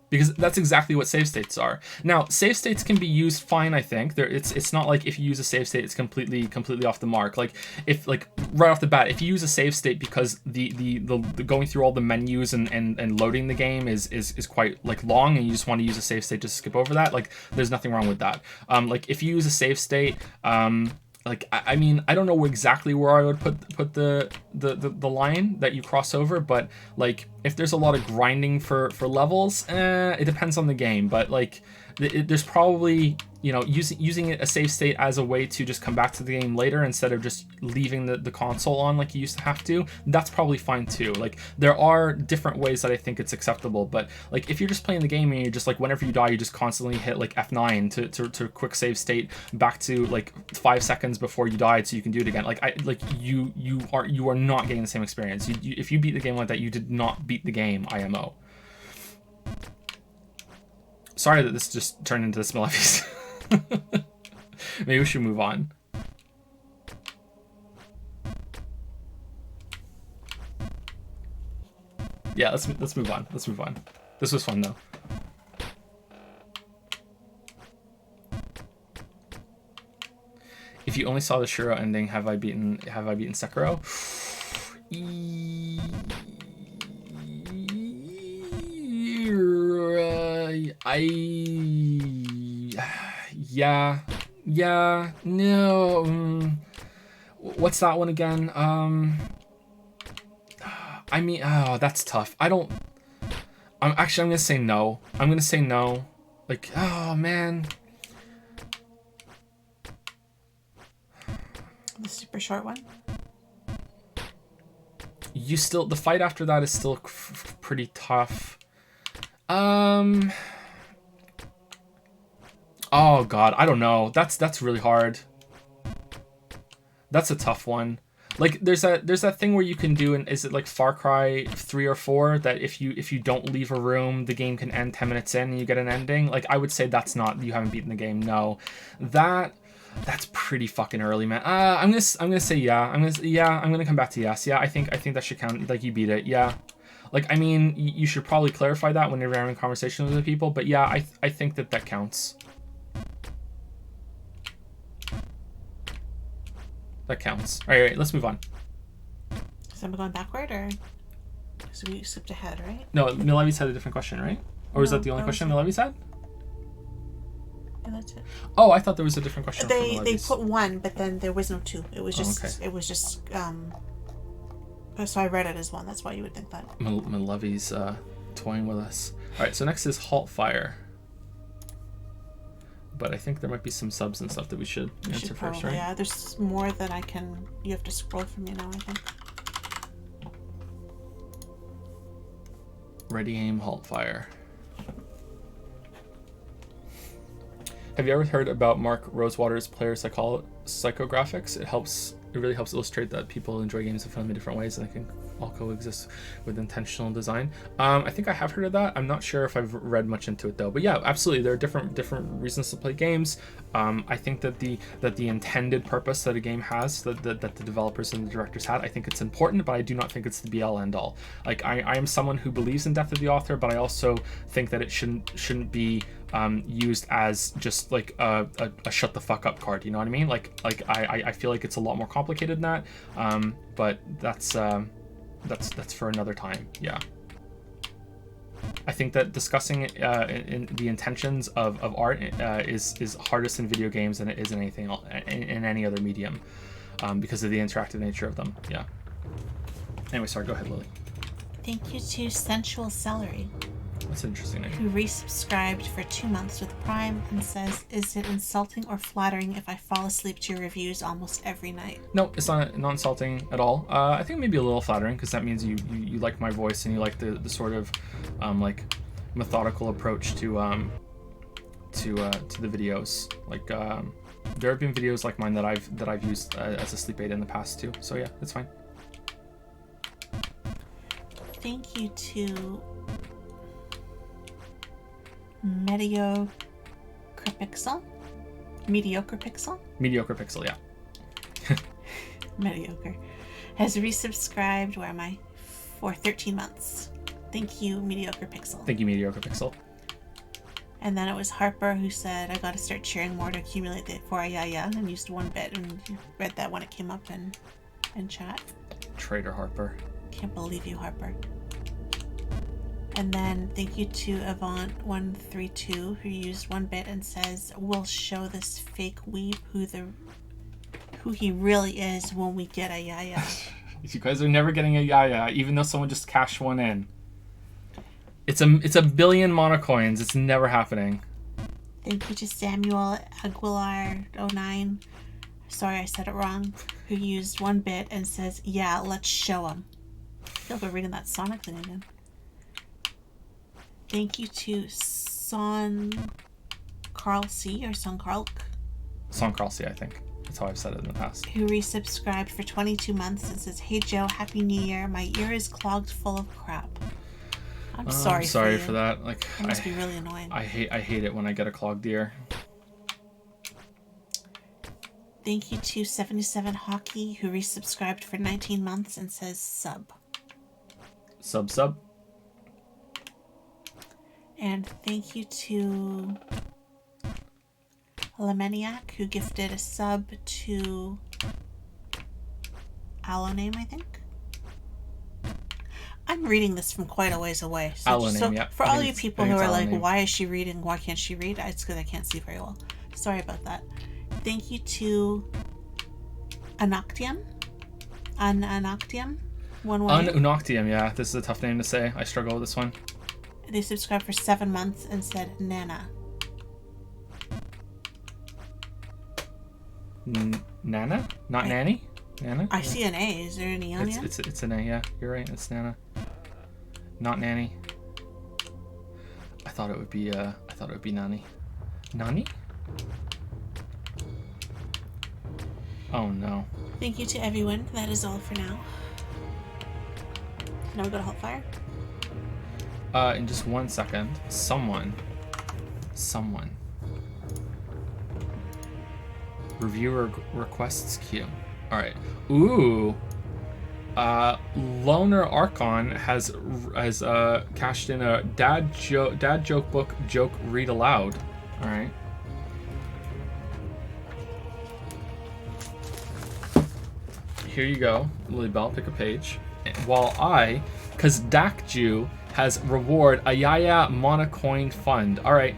Speaker 1: Because that's exactly what save states are. Now, save states can be used fine, I think. It's not like if you use a save state, it's completely off the mark. Like, if like right off the bat, if you use a save state because the going through all the menus and loading the game is quite like long, and you just want to use a save state just to skip over that, like there's nothing wrong with that. Like if you use a save state, like I mean, I don't know exactly where I would put the line that you cross over, but like if there's a lot of grinding for levels, it depends on the game. But like there's probably, using a save state as a way to just come back to the game later instead of just leaving the console on like you used to have to, that's probably fine too. Like there are different ways that I think it's acceptable, but like if you're just playing the game and you're just like, whenever you die, you just constantly hit like F9 to quick save state back to like 5 seconds before you died so you can do it again. Like you are not getting the same experience. If you beat the game like that, you did not beat the game, IMO. Sorry that this just turned into this Malefice. Maybe we should move on. Yeah, let's move on. Let's move on. This was fun though. If you only saw the Shuro ending, have I beaten Sekiro? Yeah, no. What's that one again? I mean, oh, that's tough. I'm gonna say no. I'm gonna say no. Like, oh man.
Speaker 2: The super short one.
Speaker 1: The fight after that is still pretty tough. Oh god, I don't know. That's really hard. That's a tough one. Like there's that thing where you can do is it like Far Cry 3 or 4 that if you don't leave a room, the game can end 10 minutes in and you get an ending? Like I would say that's not, you haven't beaten the game. No. That's pretty fucking early, man. I'm gonna say yeah. I'm gonna come back to yes. Yeah, I think that should count. Like you beat it. Yeah. Like I mean, you should probably clarify that when you're having conversations with the people. But yeah, I think that counts. That counts. All right, let's move on.
Speaker 2: So I'm going backward, or so we skipped ahead, right?
Speaker 1: No, Milevi's had a different question, right? Or is that the only question Milevi's had?
Speaker 2: Yeah, that's it.
Speaker 1: Oh, I thought there was a different question.
Speaker 2: They put one, but then there was no two. It was just so I read it as one. That's why you would think that.
Speaker 1: Milevi's toying with us. All right, so next is Halt Fire. But I think there might be some subs and stuff that we should answer first, right?
Speaker 2: Yeah, there's more than I can. You have to scroll for me now, I think.
Speaker 1: Ready, aim, halt, fire. Have you ever heard about Mark Rosewater's player psychographics? It really helps illustrate that people enjoy games in fundamentally different ways, and I can all coexist with intentional design. I think I have heard of that. I'm not sure if I've read much into it though. But yeah, absolutely, there are different reasons to play games. I think that the intended purpose that a game has, that the developers and the directors had, I think it's important, but I do not think it's the be-all end-all. Like I am someone who believes in death of the author, but I also think that it shouldn't be used as just like a shut the fuck up card. You know what I mean? Like I feel like it's a lot more complicated than that. But that's for another time. Yeah. I think that discussing in the intentions of art is hardest in video games than it is in anything in any other medium, because of the interactive nature of them. Yeah. Anyway, sorry. Go ahead, Lily.
Speaker 2: Thank you to Sensual Celery.
Speaker 1: That's an interesting name.
Speaker 2: Who resubscribed for 2 months with Prime and says, "Is it insulting or flattering if I fall asleep to your reviews almost every night?"
Speaker 1: No, it's not insulting at all. I think maybe a little flattering because that means you like my voice and you like the sort of like methodical approach to the videos. Like there have been videos like mine that I've used as a sleep aid in the past too. So yeah, it's fine.
Speaker 2: Thank you to Mediocre Pixel, yeah. Mediocre has resubscribed. Where am I? For 13 months. Thank you, Mediocre Pixel.
Speaker 1: Thank you, Mediocre Pixel.
Speaker 2: And then it was Harper who said, "I gotta start cheering more to accumulate the 4 and used 1 bit." And you read that when it came up in chat.
Speaker 1: Traitor Harper.
Speaker 2: Can't believe you, Harper. And then thank you to Avant132 who used 1 bit and says, "We'll show this fake weeb who he really is when we get a yaya."
Speaker 1: You guys are never getting a yaya, even though someone just cashed one in. It's a billion monocoins. It's never happening.
Speaker 2: Thank you to Samuel Aguilar09. Sorry I said it wrong. Who used 1 bit and says, "Yeah, let's show him." I feel like we're reading that Sonic thing again. Thank you to Son Carl C or Son Carl.
Speaker 1: Son Carl C, I think. That's how I've said it in the past.
Speaker 2: Who resubscribed for 22 months and says, "Hey Joe, Happy New Year. My ear is clogged full of crap." I'm sorry.
Speaker 1: I'm sorry for that. Like,
Speaker 2: it must be really annoying.
Speaker 1: I hate it when I get a clogged ear.
Speaker 2: Thank you to 77 Hockey who resubscribed for 19 months and says sub.
Speaker 1: Sub.
Speaker 2: And thank you to Lemaniac who gifted a sub to Aloname, I think. I'm reading this from quite a ways away.
Speaker 1: Alanim, yeah.
Speaker 2: For
Speaker 1: I
Speaker 2: all
Speaker 1: think
Speaker 2: you
Speaker 1: it's-
Speaker 2: people
Speaker 1: I
Speaker 2: who
Speaker 1: think
Speaker 2: are
Speaker 1: it's
Speaker 2: like,
Speaker 1: Alanim.
Speaker 2: why is she reading? Why can't she read? It's because I can't see very well. Sorry about that. Thank you to Anoctium. Anoctium? One word.
Speaker 1: Unoctium, yeah. This is a tough name to say. I struggle with this one.
Speaker 2: They subscribed for 7 months and said Nana.
Speaker 1: Nana? Not Nanny? Nana?
Speaker 2: I see an A. Is there an E on it?
Speaker 1: It's an A, yeah. You're right. It's Nana. Not Nanny. I thought it would be Nani. Nani? Oh no.
Speaker 2: Thank you to everyone. That is all for now. Now we go to Hellfire.
Speaker 1: In just 1 second, someone. Reviewer requests queue. All right. Ooh. Loner Archon has cashed in a dad joke book joke read aloud. All right. Here you go, Lilybell. Pick a page. While because Dakju has reward Ayaya Monocoin Fund. All right.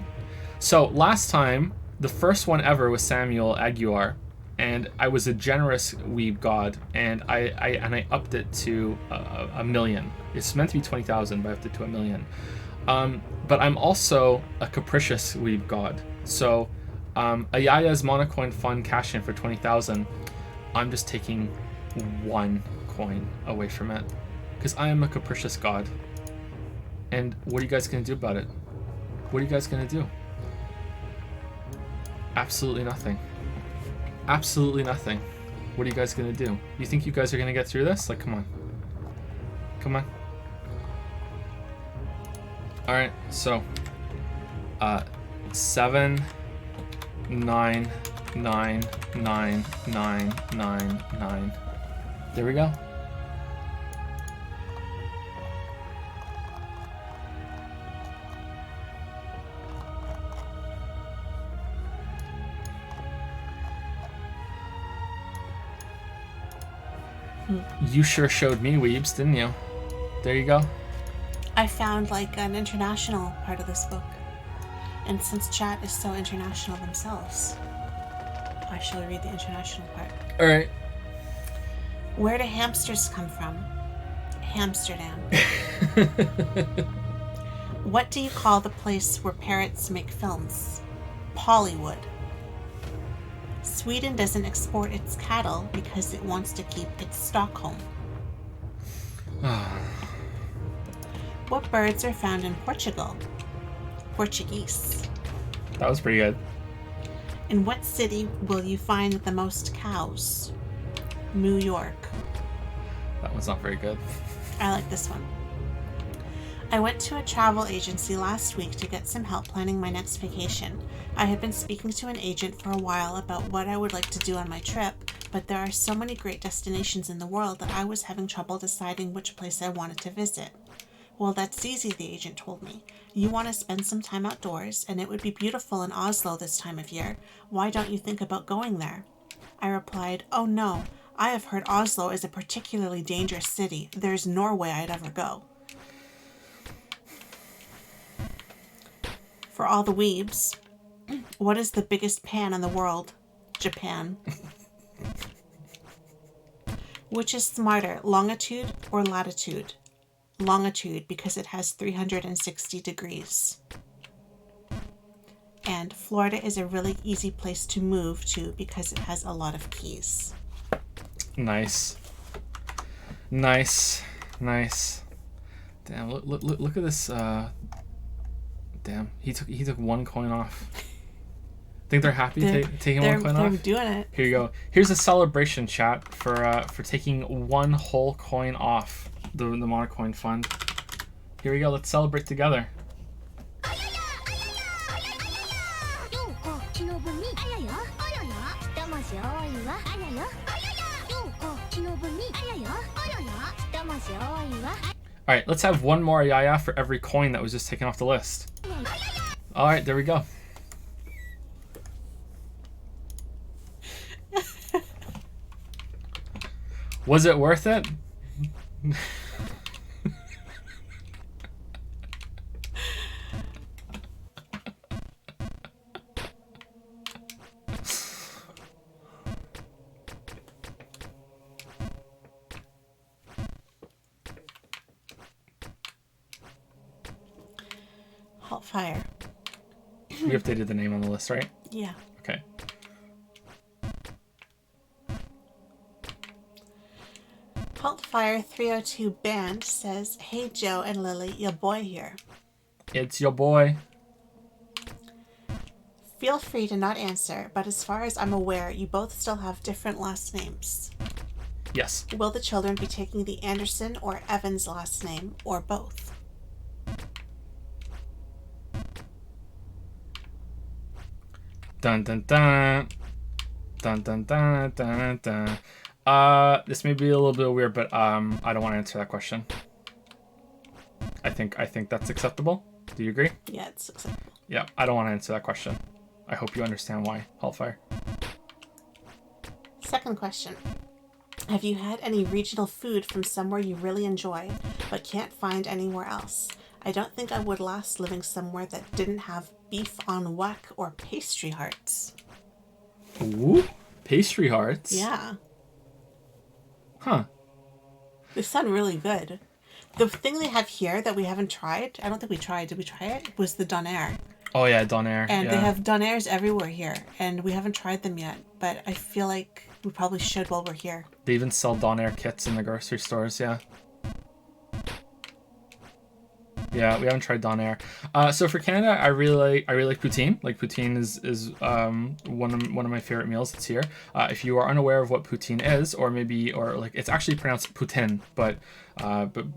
Speaker 1: So last time, the first one ever was Samuel Aguiar, and I was a generous weeb god, and I upped it to a million. It's meant to be 20,000, but I upped it to a million. But I'm also a capricious weeb god. So Ayaya's Monocoin Fund cash in for 20,000. I'm just taking 1 coin away from it, because I am a capricious god. And what are you guys gonna do about it? What are you guys gonna do? Absolutely nothing. Absolutely nothing. What are you guys gonna do? You think you guys are gonna get through this? Like, come on. Come on. Alright, so 7 9 9 9 9 9 9. There we go. You sure showed me weebs, didn't you? There you go.
Speaker 2: I found like an international part of this book. And since chat is so international themselves, I shall read the international part.
Speaker 1: Alright.
Speaker 2: Where do hamsters come from? Hamsterdam. What do you call the place where parrots make films? Pollywood. Sweden doesn't export its cattle because it wants to keep its Stockholm. What birds are found in Portugal? Portuguese.
Speaker 1: That was pretty good.
Speaker 2: In what city will you find the most cows? New York.
Speaker 1: That one's not very good.
Speaker 2: I like this one. I went to a travel agency last week to get some help planning my next vacation. I had been speaking to an agent for a while about what I would like to do on my trip, but there are so many great destinations in the world that I was having trouble deciding which place I wanted to visit. Well, that's easy, the agent told me. You want to spend some time outdoors, and it would be beautiful in Oslo this time of year. Why don't you think about going there? I replied, oh no, I have heard Oslo is a particularly dangerous city. There's no way I'd ever go. For all the weebs, what is the biggest pan in the world? Japan. Which is smarter, longitude or latitude? Longitude, because it has 360 degrees. And Florida is a really easy place to move to because it has a lot of keys.
Speaker 1: Nice. Nice. Nice. Damn, look at this. Damn, he took 1 coin off. Think they're happy taking 1 coin off?
Speaker 2: They're doing it.
Speaker 1: Here you go. Here's a celebration, chat, for taking 1 whole coin off the Monocoin Fund. Here we go. Let's celebrate together. All right, let's have 1 more Yaya for every coin that was just taken off the list. All right, there we go. Was it worth it?
Speaker 2: Halt Fire.
Speaker 1: We updated the name on the list, right?
Speaker 2: Yeah.
Speaker 1: Okay.
Speaker 2: Halt Fire 302 Band says, "Hey Joe and Lily, your boy here.
Speaker 1: It's your boy.
Speaker 2: Feel free to not answer, but as far as I'm aware, you both still have different last names.
Speaker 1: Yes.
Speaker 2: Will the children be taking the Anderson or Evans last name, or both?"
Speaker 1: Dun dun dun. Dun dun dun dun dun. This may be a little bit weird, but I don't want to answer that question. I think that's acceptable. Do you agree?
Speaker 2: Yeah, it's acceptable.
Speaker 1: Yeah, I don't want to answer that question. I hope you understand why. Hellfire.
Speaker 2: Second question. Have you had any regional food from somewhere you really enjoy, but can't find anywhere else? I don't think I would last living somewhere that didn't have beef on whack or pastry hearts.
Speaker 1: Ooh, pastry hearts.
Speaker 2: Yeah.
Speaker 1: Huh.
Speaker 2: They sound really good. The thing they have here that we haven't tried, I don't think we tried, did we try it? Was the Donair.
Speaker 1: Oh yeah, Donair.
Speaker 2: And
Speaker 1: yeah.
Speaker 2: they have Donairs everywhere here, and we haven't tried them yet, but I feel like we probably should while we're here.
Speaker 1: They even sell Donair kits in the grocery stores, yeah. Yeah, we haven't tried Donair. So for Canada, I really like poutine. Like poutine is one of my favorite meals that's here. If you are unaware of what poutine is, or like it's actually pronounced poutine, but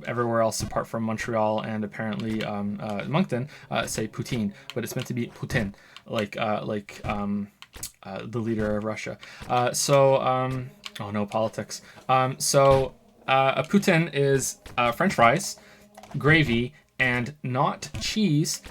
Speaker 1: everywhere else apart from Montreal and apparently Moncton say poutine, but it's meant to be Putin, like the leader of Russia. Oh no, politics. A poutine is French fries, gravy, and not cheese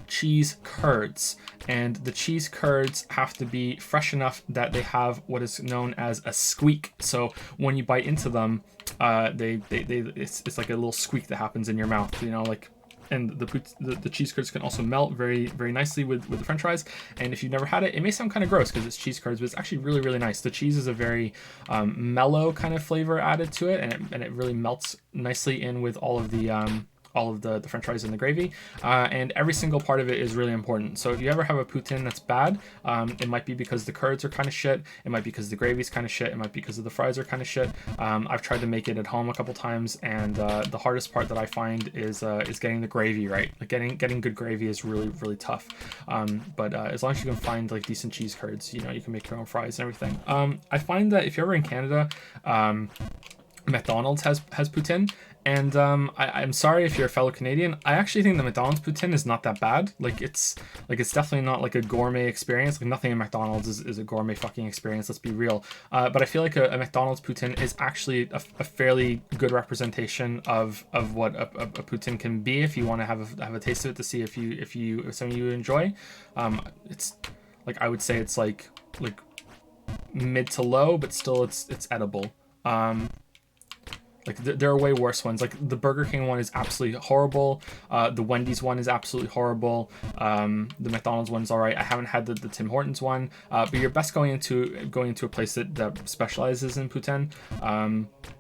Speaker 1: curds. And the cheese curds have to be fresh enough that they have what is known as a squeak. So when you bite into them, it's like a little squeak that happens in your mouth, you know, like. And the cheese curds can also melt very, very nicely with the French fries. And if you've never had it, it may sound kind of gross because it's cheese curds, but it's actually really, really nice. The cheese is a very mellow kind of flavor added to it, and it really melts nicely in with all of the French fries and the gravy, and every single part of it is really important. So if you ever have a poutine that's bad, it might be because the curds are kind of shit, it might be because the gravy's kind of shit, it might be because of the fries are kind of shit. I've tried to make it at home a couple times, and the hardest part that I find is getting the gravy right. Like getting good gravy is really, really tough. But as long as you can find like decent cheese curds, you know, you can make your own fries and everything. I find that if you're ever in Canada, McDonald's has poutine. And I'm sorry if you're a fellow Canadian. I actually think the McDonald's poutine is not that bad. It's definitely not like a gourmet experience. Like nothing in McDonald's is a gourmet fucking experience. Let's be real. But I feel like a McDonald's poutine is actually a fairly good representation of what a poutine can be. If you want to have a taste of it to see if something you enjoy. It's like I would say it's like mid to low, but still it's edible. Like there are way worse ones. Like the Burger King one is absolutely horrible. The Wendy's one is absolutely horrible. The McDonald's one's all right. I haven't had the Tim Hortons one. But you're best going into a place that specializes in poutine.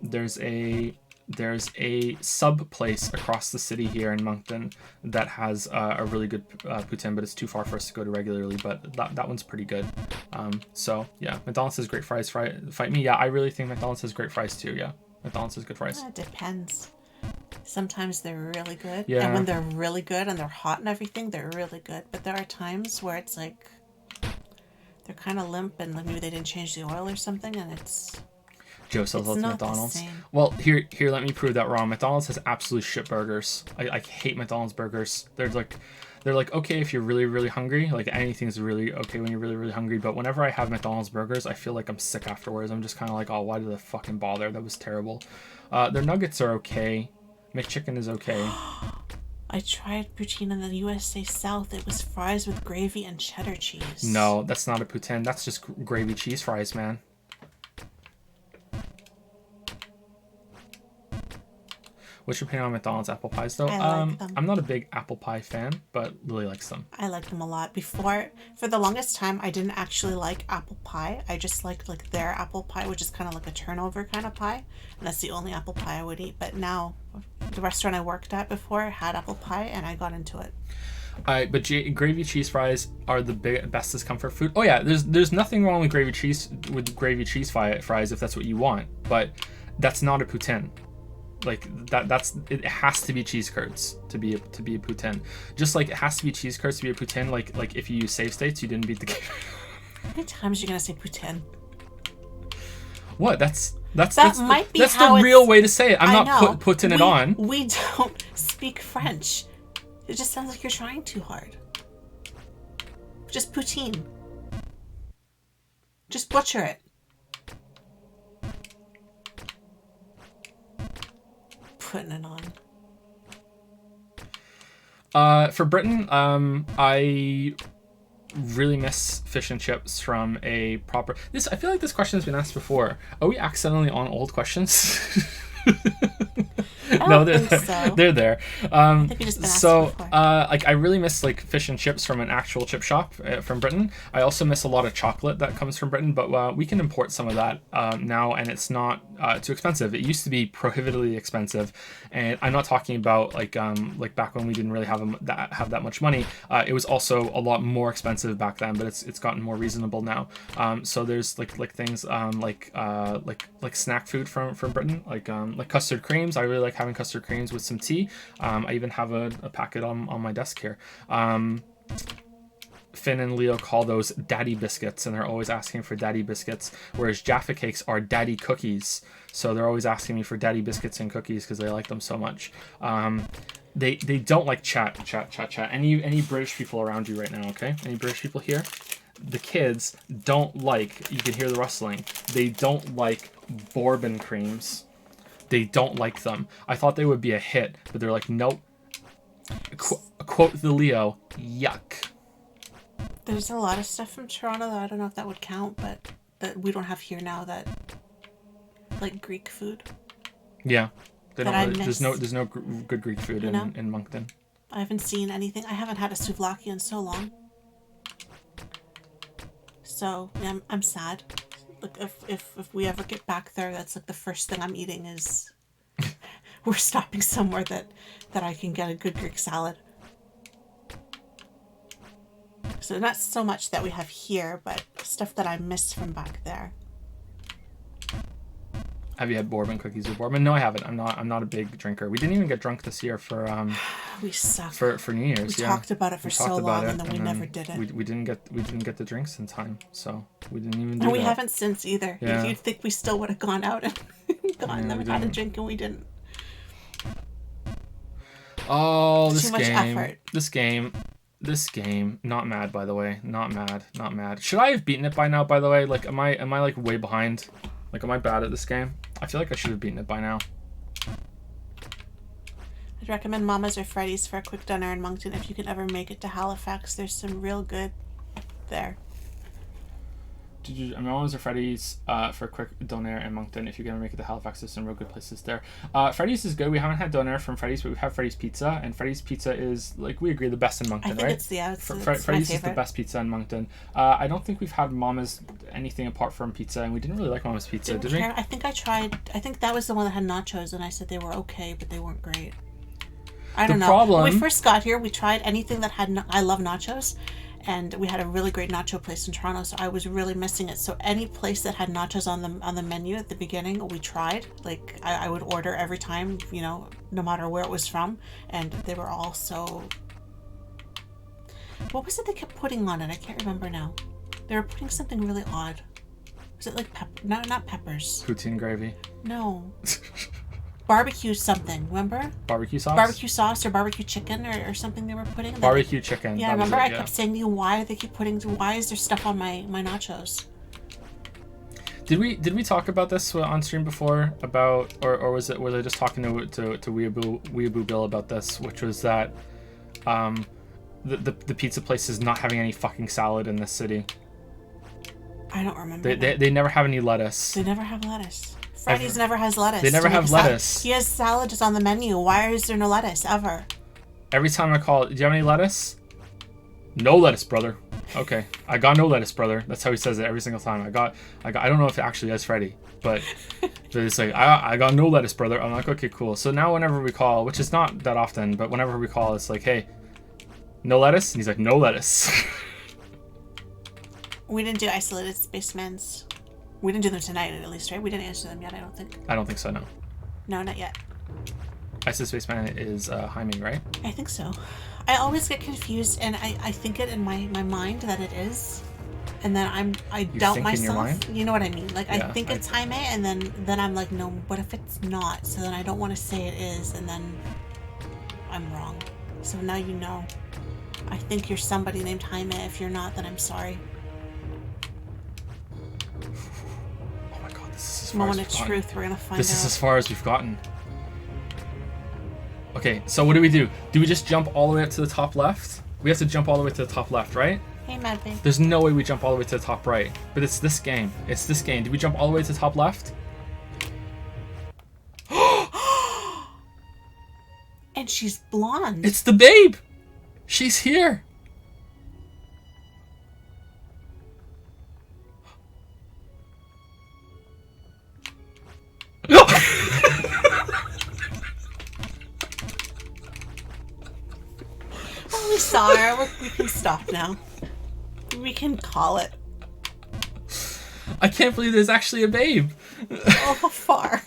Speaker 1: There's a sub place across the city here in Moncton that has a really good poutine, but it's too far for us to go to regularly. But that one's pretty good. So yeah, McDonald's has great fries. Fight me. Yeah, I really think McDonald's has great fries too. Yeah. McDonald's has good fries.
Speaker 2: It depends. Sometimes they're really good.
Speaker 1: Yeah.
Speaker 2: And when they're really good and they're hot and everything, they're really good. But there are times where it's like they're kind of limp and like maybe they didn't change the oil or something, and it's
Speaker 1: Joe sells out to
Speaker 2: not
Speaker 1: McDonald's.
Speaker 2: the same.
Speaker 1: Well, here, let me prove that wrong. McDonald's has absolute shit burgers. I hate McDonald's burgers. They're like okay if you're really, really hungry. Like anything's really okay when you're really, really hungry. But whenever I have McDonald's burgers, I feel like I'm sick afterwards. I'm just kind of like, oh, why did I fucking bother? That was terrible. Their nuggets are okay. McChicken is okay.
Speaker 2: I tried poutine in the USA South. It was fries with gravy and cheddar cheese.
Speaker 1: No, that's not a poutine. That's just gravy cheese fries, man. What's your opinion on McDonald's apple pies, though?
Speaker 2: I like them.
Speaker 1: I'm not a big apple pie fan, but Lily likes them.
Speaker 2: I like them a lot. For the longest time, I didn't actually like apple pie. I just liked like their apple pie, which is kind of like a turnover kind of pie, and that's the only apple pie I would eat. But now, the restaurant I worked at before had apple pie, and I got into it.
Speaker 1: But gravy cheese fries are the best as comfort food. Oh yeah, there's nothing wrong with gravy cheese fries if that's what you want, but that's not a poutine. Like that's it has to be cheese curds to be a poutine. Just like it has to be cheese curds to be a poutine. Like if you use save states, you didn't beat the game.
Speaker 2: How many times are you gonna say poutine?
Speaker 1: What? That's
Speaker 2: the
Speaker 1: real way to say it. I'm not putting it on.
Speaker 2: We don't speak French. It just sounds like you're trying too hard. Just poutine. Just butcher it. Putting it on.
Speaker 1: For Britain, I really miss fish and chips from a proper. I feel like this question has been asked before. Are we accidentally on old questions? No, they're there.
Speaker 2: I think we just been asked before.
Speaker 1: Like I really miss like fish and chips from an actual chip shop from Britain. I also miss a lot of chocolate that comes from Britain, but we can import some of that now, and it's not too expensive. It used to be prohibitively expensive, and I'm not talking about like back when we didn't really have that much money. It was also a lot more expensive back then, but it's gotten more reasonable now. So there's like things like snack food from Britain, like custard creams. I really like having custard creams with some tea. I even have a packet on my desk here. Finn and Leo call those daddy biscuits, and they're always asking for daddy biscuits, whereas Jaffa cakes are daddy cookies. So they're always asking me for daddy biscuits and cookies because they like them so much. They don't like chat. Any British people around you right now, okay? Any British people here? The kids don't like, you can hear the rustling, they don't like bourbon creams. They don't like them. I thought they would be a hit, but they're like, nope. Quote the Leo, yuck.
Speaker 2: There's a lot of stuff from Toronto that I don't know if that would count, but that we don't have here now, that like Greek food.
Speaker 1: Yeah. They don't really, there's no good Greek food in Moncton.
Speaker 2: I haven't seen anything. I haven't had a souvlaki in so long. So yeah, I'm sad. Like if we ever get back there, that's like the first thing I'm eating is we're stopping somewhere that I can get a good Greek salad. So not so much that we have here, but stuff that I missed from back there.
Speaker 1: Have you had bourbon cookies with bourbon? No, I haven't. I'm not a big drinker. We didn't even get drunk this year for
Speaker 2: we suck.
Speaker 1: For New Year's.
Speaker 2: We talked about it for so long, and then we never did it.
Speaker 1: We didn't get the drinks in time, so we didn't even do
Speaker 2: and we
Speaker 1: that.
Speaker 2: haven't since either.
Speaker 1: Yeah.
Speaker 2: You'd think we still would have gone out and had a drink, and we didn't.
Speaker 1: Oh,
Speaker 2: Too much effort.
Speaker 1: This game. Not mad, by the way. Not mad. Should I have beaten it by now? By the way, like, am I like way behind? Like, am I bad at this game? I feel like I should have beaten it by now.
Speaker 2: I'd recommend Mama's or Freddy's for a quick dinner in Moncton if you can ever make it to Halifax. There's some real good there.
Speaker 1: Mama's or Freddy's for a quick doner in Moncton if you can ever make it to Halifax. There's some real good places there. Freddy's is good. We haven't had doner from Freddy's, but we have Freddy's Pizza, and Freddy's Pizza is, like, we agree, the best in Moncton,
Speaker 2: I think
Speaker 1: right?
Speaker 2: It's
Speaker 1: Freddy's is the best pizza in Moncton. I don't think we've had Mama's anything apart from pizza, and we didn't really like Mama's Pizza, did we?
Speaker 2: I think I tried. I think that was the one that had nachos, and I said they were okay, but they weren't great. I don't know. When we first got here, we tried anything that had. I love nachos. And we had a really great nacho place in Toronto, so I was really missing it. So any place that had nachos on the menu at the beginning, we tried. Like, I would order every time, no matter where it was from. And they were all so... What was it they kept putting on it? I can't remember now. They were putting something really odd. Was it like not peppers?
Speaker 1: Poutine gravy.
Speaker 2: No. Barbecue something, remember?
Speaker 1: Barbecue sauce?
Speaker 2: Barbecue sauce or barbecue chicken or something they were putting.
Speaker 1: Barbecue chicken.
Speaker 2: Yeah, remember I kept saying to you, why is there stuff on my nachos?
Speaker 1: Did we talk about this on stream before about, or was I just talking to Weeaboo Bill about this, which was that the pizza place is not having any fucking salad in this city.
Speaker 2: I don't remember.
Speaker 1: They never have any lettuce.
Speaker 2: They never have lettuce. Freddy's never has lettuce.
Speaker 1: They never have lettuce.
Speaker 2: He has salad just on the menu. Why is there no lettuce ever?
Speaker 1: Every time I call, do you have any lettuce? No lettuce, brother. Okay, I got no lettuce, brother. That's how he says it every single time. I don't know if it actually is Freddy, but it's like I got no lettuce, brother. I'm like, okay, cool. So now whenever we call, which is not that often, but whenever we call, it's like, hey, No lettuce? And he's like, no lettuce.
Speaker 2: We didn't do isolated spacemans. We didn't do them tonight, at least, right? We didn't answer them yet, I don't think.
Speaker 1: I don't think so, no.
Speaker 2: No, not yet.
Speaker 1: Isis Spaceman is Jaime, right?
Speaker 2: I think so. I always get confused, and I think it in my mind that it is, and then I doubt
Speaker 1: think in your
Speaker 2: myself.
Speaker 1: mind?
Speaker 2: You know what I mean? Like,
Speaker 1: Yeah,
Speaker 2: I think it's Jaime, and then I'm like, no, what if it's not? So then I don't want to say it is, and then I'm wrong. So now you know. I think you're somebody named Jaime. If you're not, then I'm sorry.
Speaker 1: Oh my god, this is as far
Speaker 2: Moment
Speaker 1: as
Speaker 2: of
Speaker 1: we've
Speaker 2: truth,
Speaker 1: gotten.
Speaker 2: we're gonna find
Speaker 1: This
Speaker 2: out.
Speaker 1: is as far as we've gotten. Okay, so what do? Do we just jump all the way up to the top left? We have to jump all the way to the top left, right?
Speaker 2: Hey, Mad Babe.
Speaker 1: There's no way we jump all the way to the top right. But it's this game. It's this game. Did we jump all the way to the top left?
Speaker 2: And she's blonde.
Speaker 1: It's the babe! She's here!
Speaker 2: Well, we saw her. We can stop now. We can call it.
Speaker 1: I can't believe there's actually a babe.
Speaker 2: Oh, far.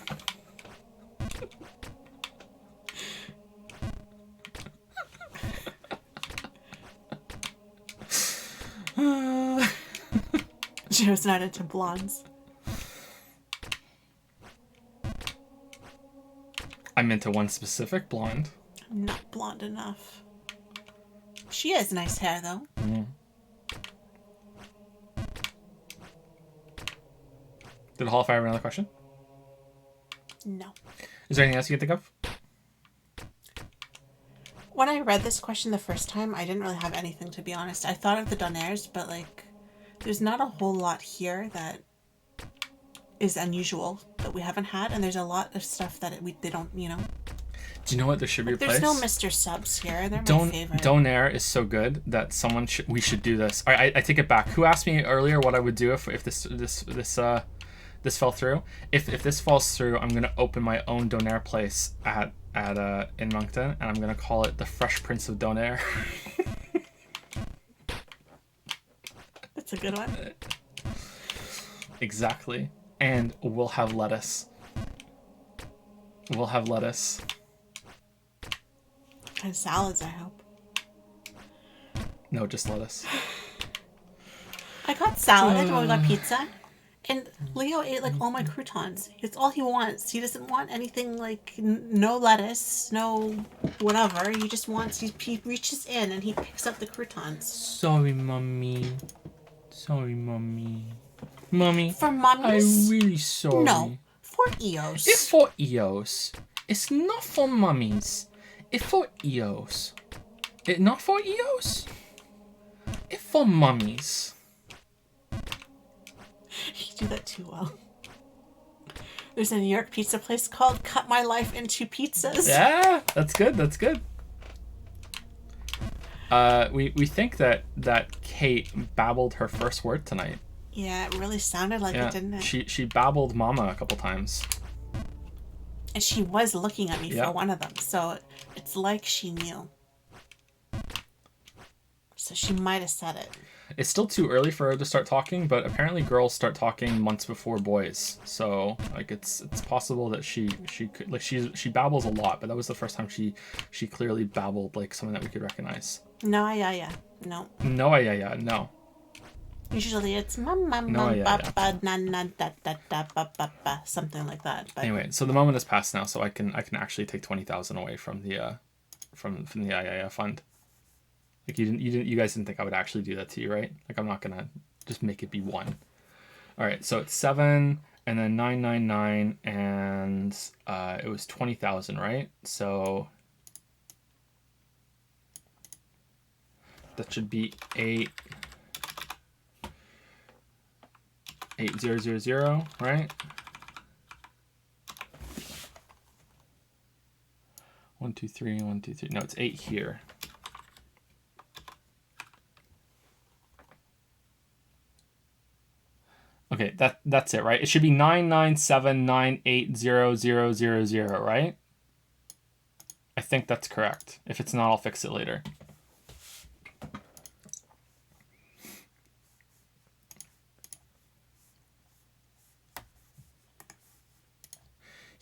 Speaker 2: Joe's not into blondes.
Speaker 1: I'm into one specific blonde.
Speaker 2: I'm not blonde enough. She has nice hair, though.
Speaker 1: Did Hall fire another question?
Speaker 2: No.
Speaker 1: Is there anything else you can think of?
Speaker 2: When I read this question the first time, I didn't really have anything, to be honest. I thought of the Donairs, but, like, there's not a whole lot here that is unusual that we haven't had, and there's a lot of stuff that they don't, you know.
Speaker 1: Do you know what? There should be a place.
Speaker 2: There's no Mr. Subs here. They're my favorite.
Speaker 1: Donair is so good that we should do this. I take it back. Who asked me earlier what I would do if this fell through? If this falls through, I'm gonna open my own Donair place in Moncton, and I'm gonna call it the Fresh Prince of Donair.
Speaker 2: That's a good one.
Speaker 1: Exactly. And we'll have lettuce. We'll have lettuce.
Speaker 2: And salads, I hope.
Speaker 1: No, just lettuce.
Speaker 2: I got salad when we got pizza, and Leo ate like all my croutons. It's all he wants. He doesn't want anything like no lettuce, no whatever. He just wants. He reaches in and he picks up the croutons.
Speaker 1: Sorry, mommy. Sorry, mommy. Mommy.
Speaker 2: For mummies?
Speaker 1: I'm really sorry.
Speaker 2: No, for Eos.
Speaker 1: It's for Eos. It's not for mummies. It's for Eos. It's not for Eos. It's for mummies.
Speaker 2: You do that too well. There's a New York pizza place called Cut My Life Into Pizzas.
Speaker 1: Yeah, that's good. That's good. We think that Kate babbled her first word tonight.
Speaker 2: Yeah, it really sounded like it, didn't it?
Speaker 1: She babbled mama a couple times.
Speaker 2: And she was looking at me
Speaker 1: Yeah.
Speaker 2: for one of them, so it's like she knew. So she might have said it.
Speaker 1: It's still too early for her to start talking, but apparently girls start talking months before boys. So like it's possible that she could, like, she babbles a lot, but that was the first time she clearly babbled like something that we could recognize.
Speaker 2: No, yeah. No.
Speaker 1: No, yeah, no.
Speaker 2: Usually it's mama,
Speaker 1: No, yeah.
Speaker 2: ba na na da da da ba something like that. But
Speaker 1: Anyway, so the moment has passed now, so I can actually take 20,000 away from the from the IIF fund. Like you guys didn't think I would actually do that to you, right? Like I'm not gonna just make it be 1. All right, so it's 7 and then 999 and it was 20,000, right? So that should be 8000, right? 1 2 3 1 2 3. No, it's 8 here. Okay, that's it, right? It should be 997980000, right? I think that's correct. If it's not, I'll fix it later.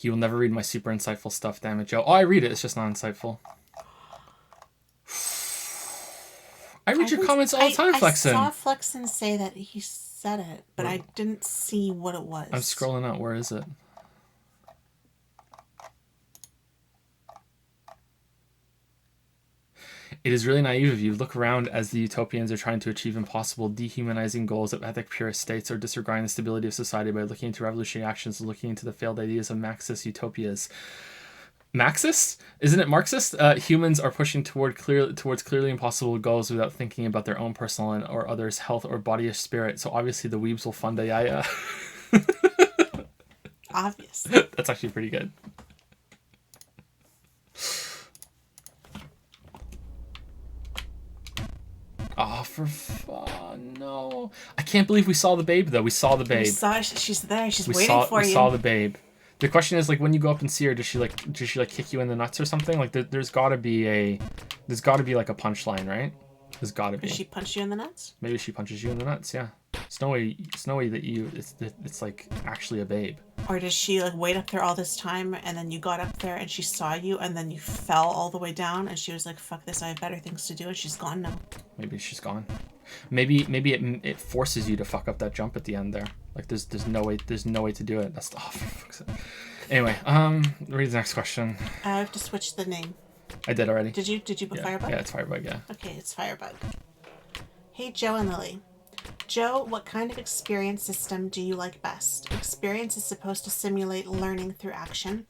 Speaker 1: He will never read my super insightful stuff, damn it, Joe. Oh, I read it. It's just not insightful. I read your comments all the time, Flexen.
Speaker 2: I saw Flexen say that he said it, but I didn't see what it was.
Speaker 1: I'm scrolling out. Where is it? It is really naive of you. Look around as the utopians are trying to achieve impossible, dehumanizing goals of ethic purist states or disregarding the stability of society by looking into revolutionary actions and looking into the failed ideas of Marxist utopias. Marxist? Isn't it Marxist? Humans are pushing towards clearly impossible goals without thinking about their own personal and or others' health or body or spirit. So obviously the weebs will fund a yaya.
Speaker 2: Obviously.
Speaker 1: That's actually pretty good. Oh, for fun, no. I can't believe we saw the babe, though. We saw the babe.
Speaker 2: She's there. She's waiting for you.
Speaker 1: We saw the babe. The question is, like, when you go up and see her, does she kick you in the nuts or something? Like, there's got to be like a punchline, right? There's got to be.
Speaker 2: Does she punch you in the nuts?
Speaker 1: Maybe she punches you in the nuts. Yeah. It's no way that it's like actually a babe.
Speaker 2: Or does she like wait up there all this time and then you got up there and she saw you and then you fell all the way down and she was like, fuck this, I have better things to do, and she's gone now. Maybe
Speaker 1: she's gone. Maybe it forces you to fuck up that jump at the end there. Like there's no way to do it. That's for fuck's sake. Anyway, read the next question.
Speaker 2: I have to switch the name.
Speaker 1: I did already.
Speaker 2: Did you put Firebug?
Speaker 1: Yeah, it's Firebug, yeah.
Speaker 2: Okay, it's Firebug. Hey Joe and Lily. Joe, what kind of experience system do you like best? Experience is supposed to simulate learning through action,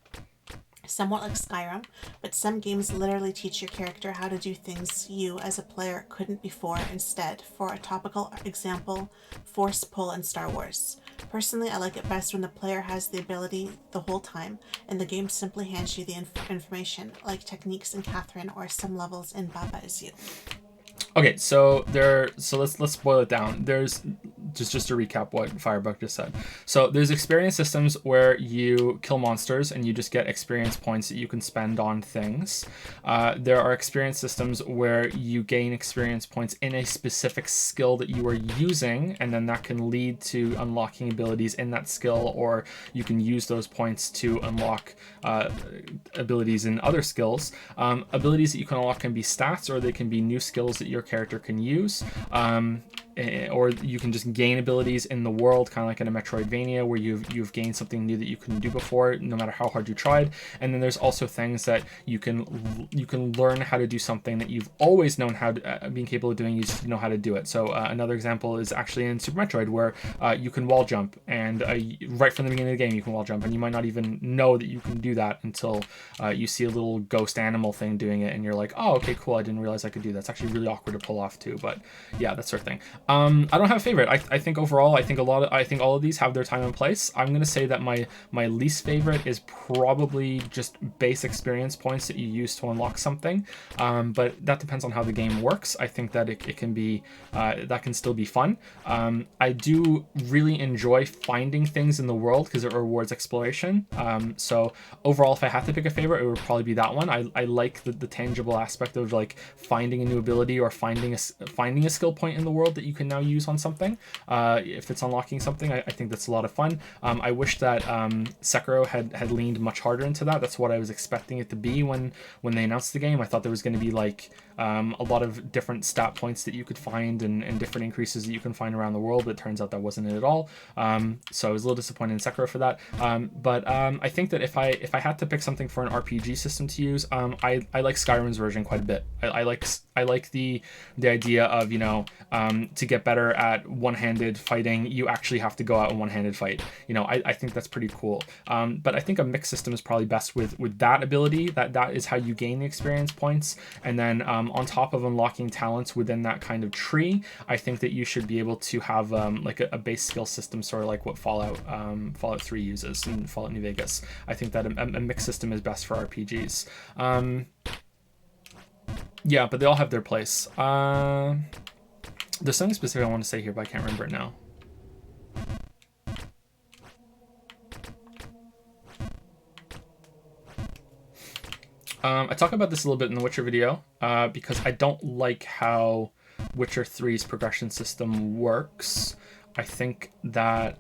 Speaker 2: somewhat like Skyrim, but some games literally teach your character how to do things you, as a player, couldn't before. Instead, for a topical example, Force Pull in Star Wars. Personally, I like it best when the player has the ability the whole time, and the game simply hands you the information, like techniques in Catherine or some levels in Baba Is You.
Speaker 1: Okay, so let's boil it down. There's just to recap what Firebug just said. So there's experience systems where you kill monsters and you just get experience points that you can spend on things. There are experience systems where you gain experience points in a specific skill that you are using, and then that can lead to unlocking abilities in that skill, or you can use those points to unlock abilities in other skills. Abilities that you can unlock can be stats, or they can be new skills that your character can use, or you can just gain abilities in the world, kind of like in a Metroidvania where you've gained something new that you couldn't do before, no matter how hard you tried. And then there's also things that you can learn how to do something that you've always known how to being capable of doing. You just know how to do it. So another example is actually in Super Metroid, where you can wall jump, and right from the beginning of the game you can wall jump, and you might not even know that you can do that until you see a little ghost animal thing doing it, and you're like, oh, okay, cool, I didn't realize I could do that. It's actually really awkward to pull off too, but yeah, that sort of thing. I don't have a favorite. I think overall, I think all of these have their time and place. I'm gonna say that my least favorite is probably just base experience points that you use to unlock something, but that depends on how the game works. I think that it can be that can still be fun. I do really enjoy finding things in the world because it rewards exploration. So overall, if I have to pick a favorite, it would probably be that one. I like the tangible aspect of like finding a new ability or finding a skill point in the world that you can now use on something. If it's unlocking something, I think that's a lot of fun. I wish that Sekiro had leaned much harder into that. That's what I was expecting it to be when they announced the game. I thought there was going to be like a lot of different stat points that you could find and different increases that you can find around the world, but it turns out that wasn't it at all. So I was a little disappointed in Sekiro for that. But I think that if I had to pick something for an RPG system to use, I like Skyrim's version quite a bit. I like the idea of, to get better at one-handed fighting, you actually have to go out and one-handed fight. I think that's pretty cool. But I think a mixed system is probably best with that ability. That is how you gain the experience points. And then on top of unlocking talents within that kind of tree, I think that you should be able to have like a base skill system, sort of like what Fallout 3 uses in Fallout New Vegas. I think that a mixed system is best for RPGs. Yeah, but they all have their place. There's something specific I want to say here, but I can't remember it now. I talk about this a little bit in the Witcher video, because I don't like how Witcher 3's progression system works. I think that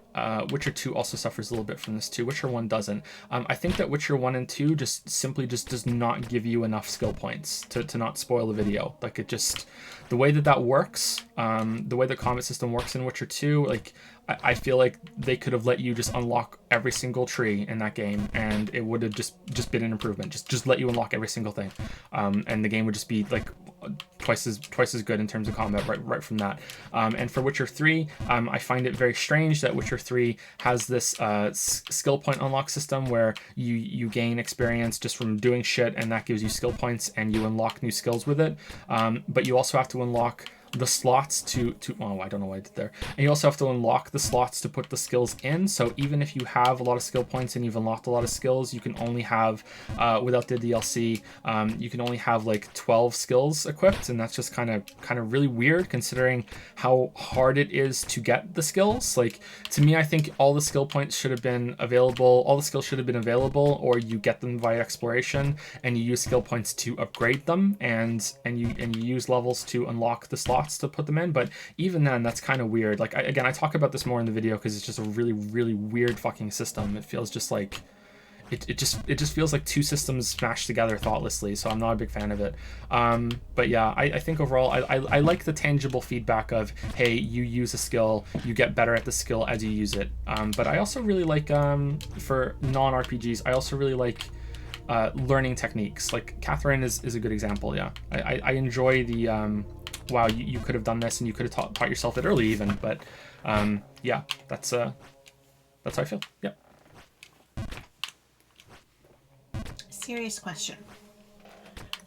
Speaker 1: Witcher 2 also suffers a little bit from this too. Witcher 1 doesn't. I think that Witcher 1 and 2 just simply just does not give you enough skill points to not spoil the video. Like, it just, the way that works, the way the combat system works in Witcher 2, like, I feel like they could have let you just unlock every single tree in that game, and it would have just been an improvement. Just let you unlock every single thing, and the game would just be like twice as good in terms of combat right from that. And for Witcher 3, I find it very strange that Witcher 3 has this skill point unlock system where you gain experience just from doing shit, and that gives you skill points, and you unlock new skills with it. But you also have to unlock the slots to oh, I don't know what I did there. And you also have to unlock the slots to put the skills in. So even if you have a lot of skill points and you've unlocked a lot of skills, you can only have without the DLC, you can only have like 12 skills equipped, and that's just kind of really weird considering how hard it is to get the skills. Like, to me, I think all the skill points should have been available, all the skills should have been available, or you get them via exploration and you use skill points to upgrade them, and you use levels to unlock the slots to put them in. But even then, that's kind of weird. Like, I talk about this more in the video because it's just a really, really weird fucking system. It feels just like it just feels like two systems smashed together thoughtlessly, so I'm not a big fan of it. But yeah, I think overall I like the tangible feedback of, hey, you use a skill, you get better at the skill as you use it. But I also really like, for non-RPGs, I also really like learning techniques. Like, Catherine is a good example. Yeah, I enjoy the wow, you could have done this and you could have taught yourself it early even. But yeah, that's how I feel. Yep.
Speaker 2: Serious question.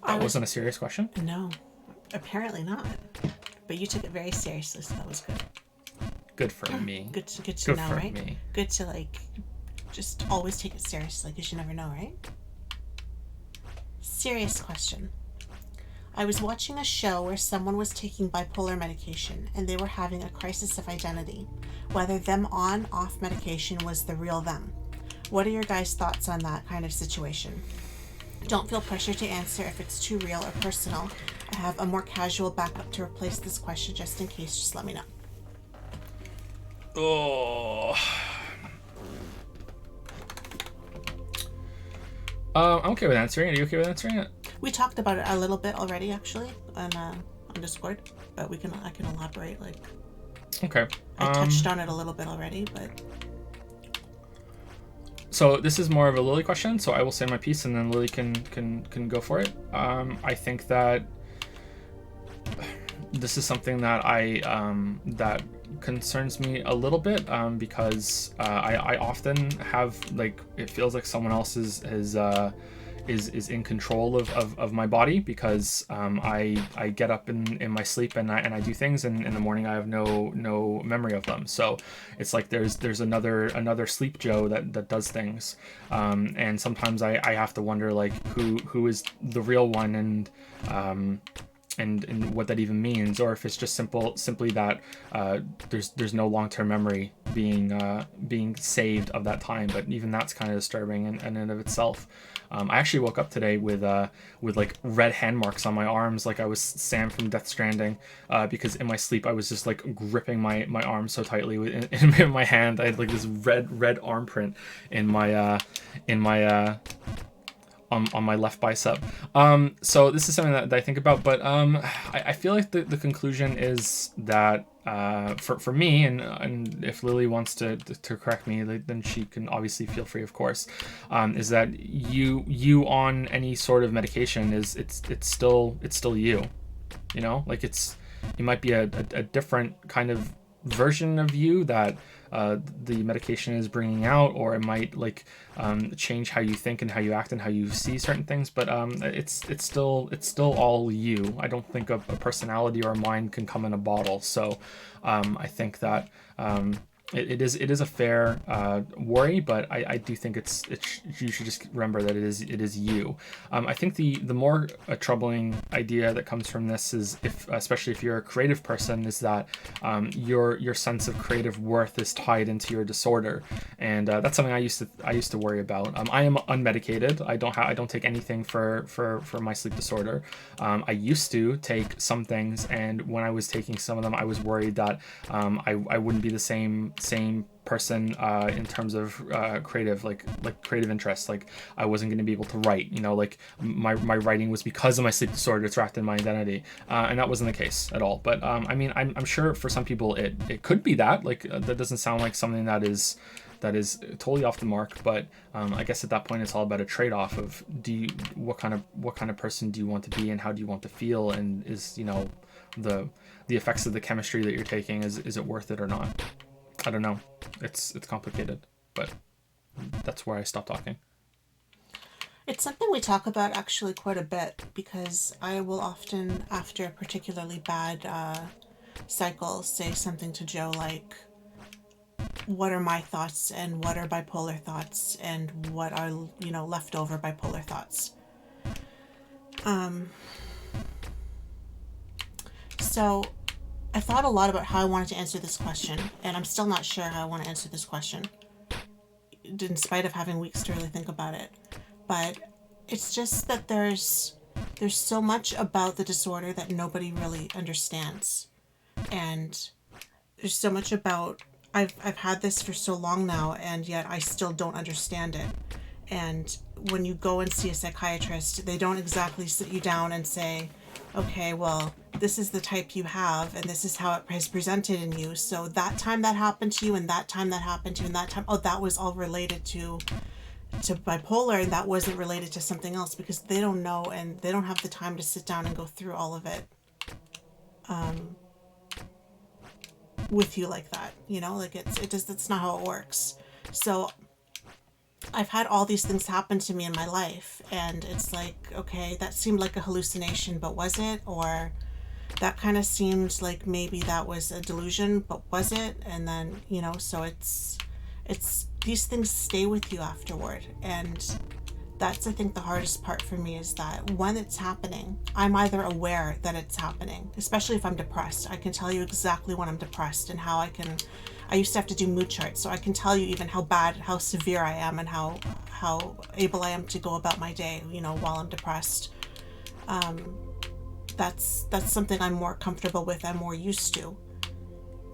Speaker 1: That wasn't a serious question?
Speaker 2: No, apparently not. But you took it very seriously, so that was good.
Speaker 1: Good for me.
Speaker 2: Good to know, right?
Speaker 1: Me.
Speaker 2: Good to, like, just always take it seriously, because you never know, right? Serious question. I was watching a show where someone was taking bipolar medication, and they were having a crisis of identity, whether them on, off medication was the real them. What are your guys' thoughts on that kind of situation? Don't feel pressure to answer if it's too real or personal. I have a more casual backup to replace this question just in case. Just let me know.
Speaker 1: Oh. I'm okay with answering it. Are you okay with answering it?
Speaker 2: We talked about it a little bit already, actually, on Discord, but I can elaborate. Like,
Speaker 1: okay.
Speaker 2: I touched on it a little bit already, but.
Speaker 1: So this is more of a Lily question, so I will say my piece and then Lily can go for it. I think that this is something that that concerns me a little bit, because I often have, like, it feels like someone else is in control of my body, because I get up in my sleep and I do things, and in the morning I have no memory of them. So it's like there's another sleep Joe that does things, and sometimes I have to wonder, like, who is the real one, and what that even means, or if it's just simply that there's no long-term memory being saved of that time. But even that's kind of disturbing in and of itself. I actually woke up today with like red hand marks on my arms, like I was Sam from Death Stranding, because in my sleep I was just like gripping my arm so tightly in my hand. I had like this red arm print in my on my left bicep. So this is something that I think about, but I feel like the conclusion is that for me, and if Lily wants to correct me, then she can obviously feel free, of course, is that you on any sort of medication it's still you, you know, like it might be a different kind of version of you that the medication is bringing out, or it might like change how you think and how you act and how you see certain things, but it's still all you. I don't think a personality or a mind can come in a bottle. So I think that It is a fair worry, but I do think you should just remember that it is you. I think the more troubling idea that comes from this is, especially if you're a creative person, is that your sense of creative worth is tied into your disorder, and that's something I used to worry about. I am unmedicated. I don't take anything for my sleep disorder. I used to take some things, and when I was taking some of them, I was worried that I wouldn't be the same person in terms of creative creative interests. Like I wasn't going to be able to write, like my writing was because of my sleep disorder. It's wrapped in my identity, and that wasn't the case at all. But I mean, I'm sure for some people it could be that. Like that doesn't sound like something that is totally off the mark. But I guess at that point it's all about a trade-off of what kind of person do you want to be, and how do you want to feel, and is the effects of the chemistry that you're taking, is it worth it or not? I don't know. It's complicated, but that's where I stop talking.
Speaker 2: It's something we talk about actually quite a bit, because I will often, after a particularly bad cycle, say something to Joe like, what are my thoughts, and what are bipolar thoughts, and what are, leftover bipolar thoughts. So I thought a lot about how I wanted to answer this question, and I'm still not sure how I want to answer this question, in spite of having weeks to really think about it. But it's just that there's so much about the disorder that nobody really understands. And there's so much about, I've had this for so long now, and yet I still don't understand it. And when you go and see a psychiatrist, they don't exactly sit you down and say, okay, well, this is the type you have, and this is how it is presented in you. So that time that happened to you, and that time that happened to you, and that time, that was all related to bipolar, and that wasn't related to something else, because they don't know, and they don't have the time to sit down and go through all of it with you like that. Like that's not how it works. So I've had all these things happen to me in my life, and it's like, okay, that seemed like a hallucination, but was it? Or that kind of seemed like maybe that was a delusion, but was it? And then, so it's these things stay with you afterward. And that's, I think, the hardest part for me, is that when it's happening, I'm either aware that it's happening, especially if I'm depressed. I can tell you exactly when I'm depressed, and how I used to have to do mood charts, so I can tell you even how severe I am, and how able I am to go about my day, while I'm depressed. That's something I'm more comfortable with, I'm more used to.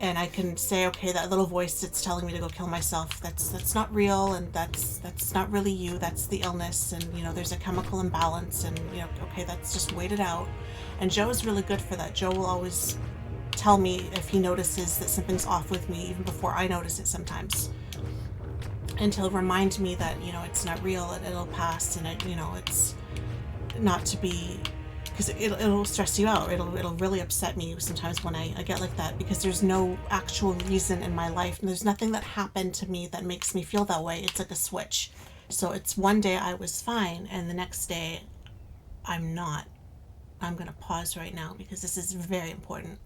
Speaker 2: And I can say, okay, that little voice that's telling me to go kill myself, that's not real, and that's not really you, that's the illness, and there's a chemical imbalance, and okay, that's just wait it out. And Joe is really good for that. Joe will always tell me if he notices that something's off with me, even before I notice it sometimes. And he'll remind me that, it's not real, and it'll pass, and it's not to be, because it'll stress you out. It'll really upset me sometimes when I get like that, because there's no actual reason in my life, and there's nothing that happened to me that makes me feel that way. It's like a switch. So it's one day I was fine, and the next day I'm not. I'm going to pause right now, because this is very important.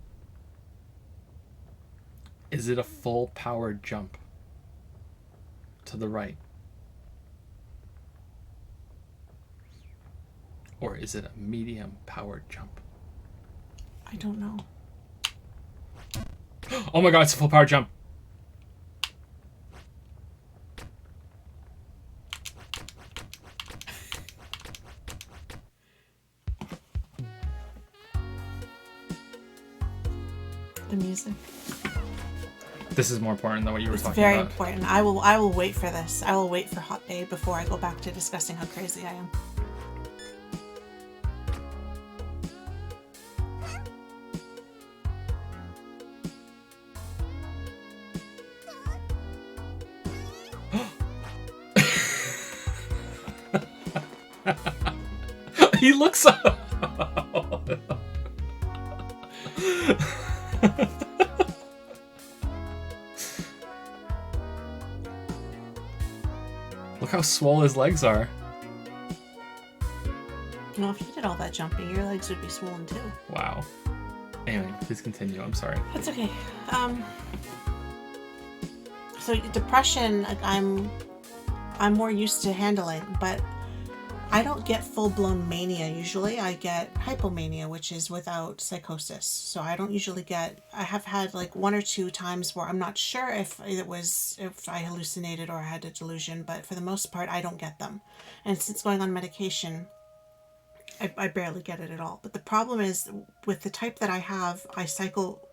Speaker 1: Is it a full power jump to the right? Or is it a medium powered jump?
Speaker 2: I don't know.
Speaker 1: Oh my god, it's a full power jump.
Speaker 2: The music.
Speaker 1: This is more important than what you were talking about.
Speaker 2: It's very important. I will wait for this. I will wait for Hot Babe before I go back to discussing how crazy I am.
Speaker 1: He looks up. Look how swole his legs are.
Speaker 2: Well, if you did all that jumping, your legs would be swollen too.
Speaker 1: Wow. Anyway, please continue. I'm sorry.
Speaker 2: That's okay. So depression, like I'm more used to handling, but I don't get full-blown mania usually. I get hypomania, which is without psychosis. So I don't usually get, I have had like one or two times where I'm not sure if I hallucinated or I had a delusion, but for the most part, I don't get them. And since going on medication, I barely get it at all. But the problem is with the type that I have, I cycle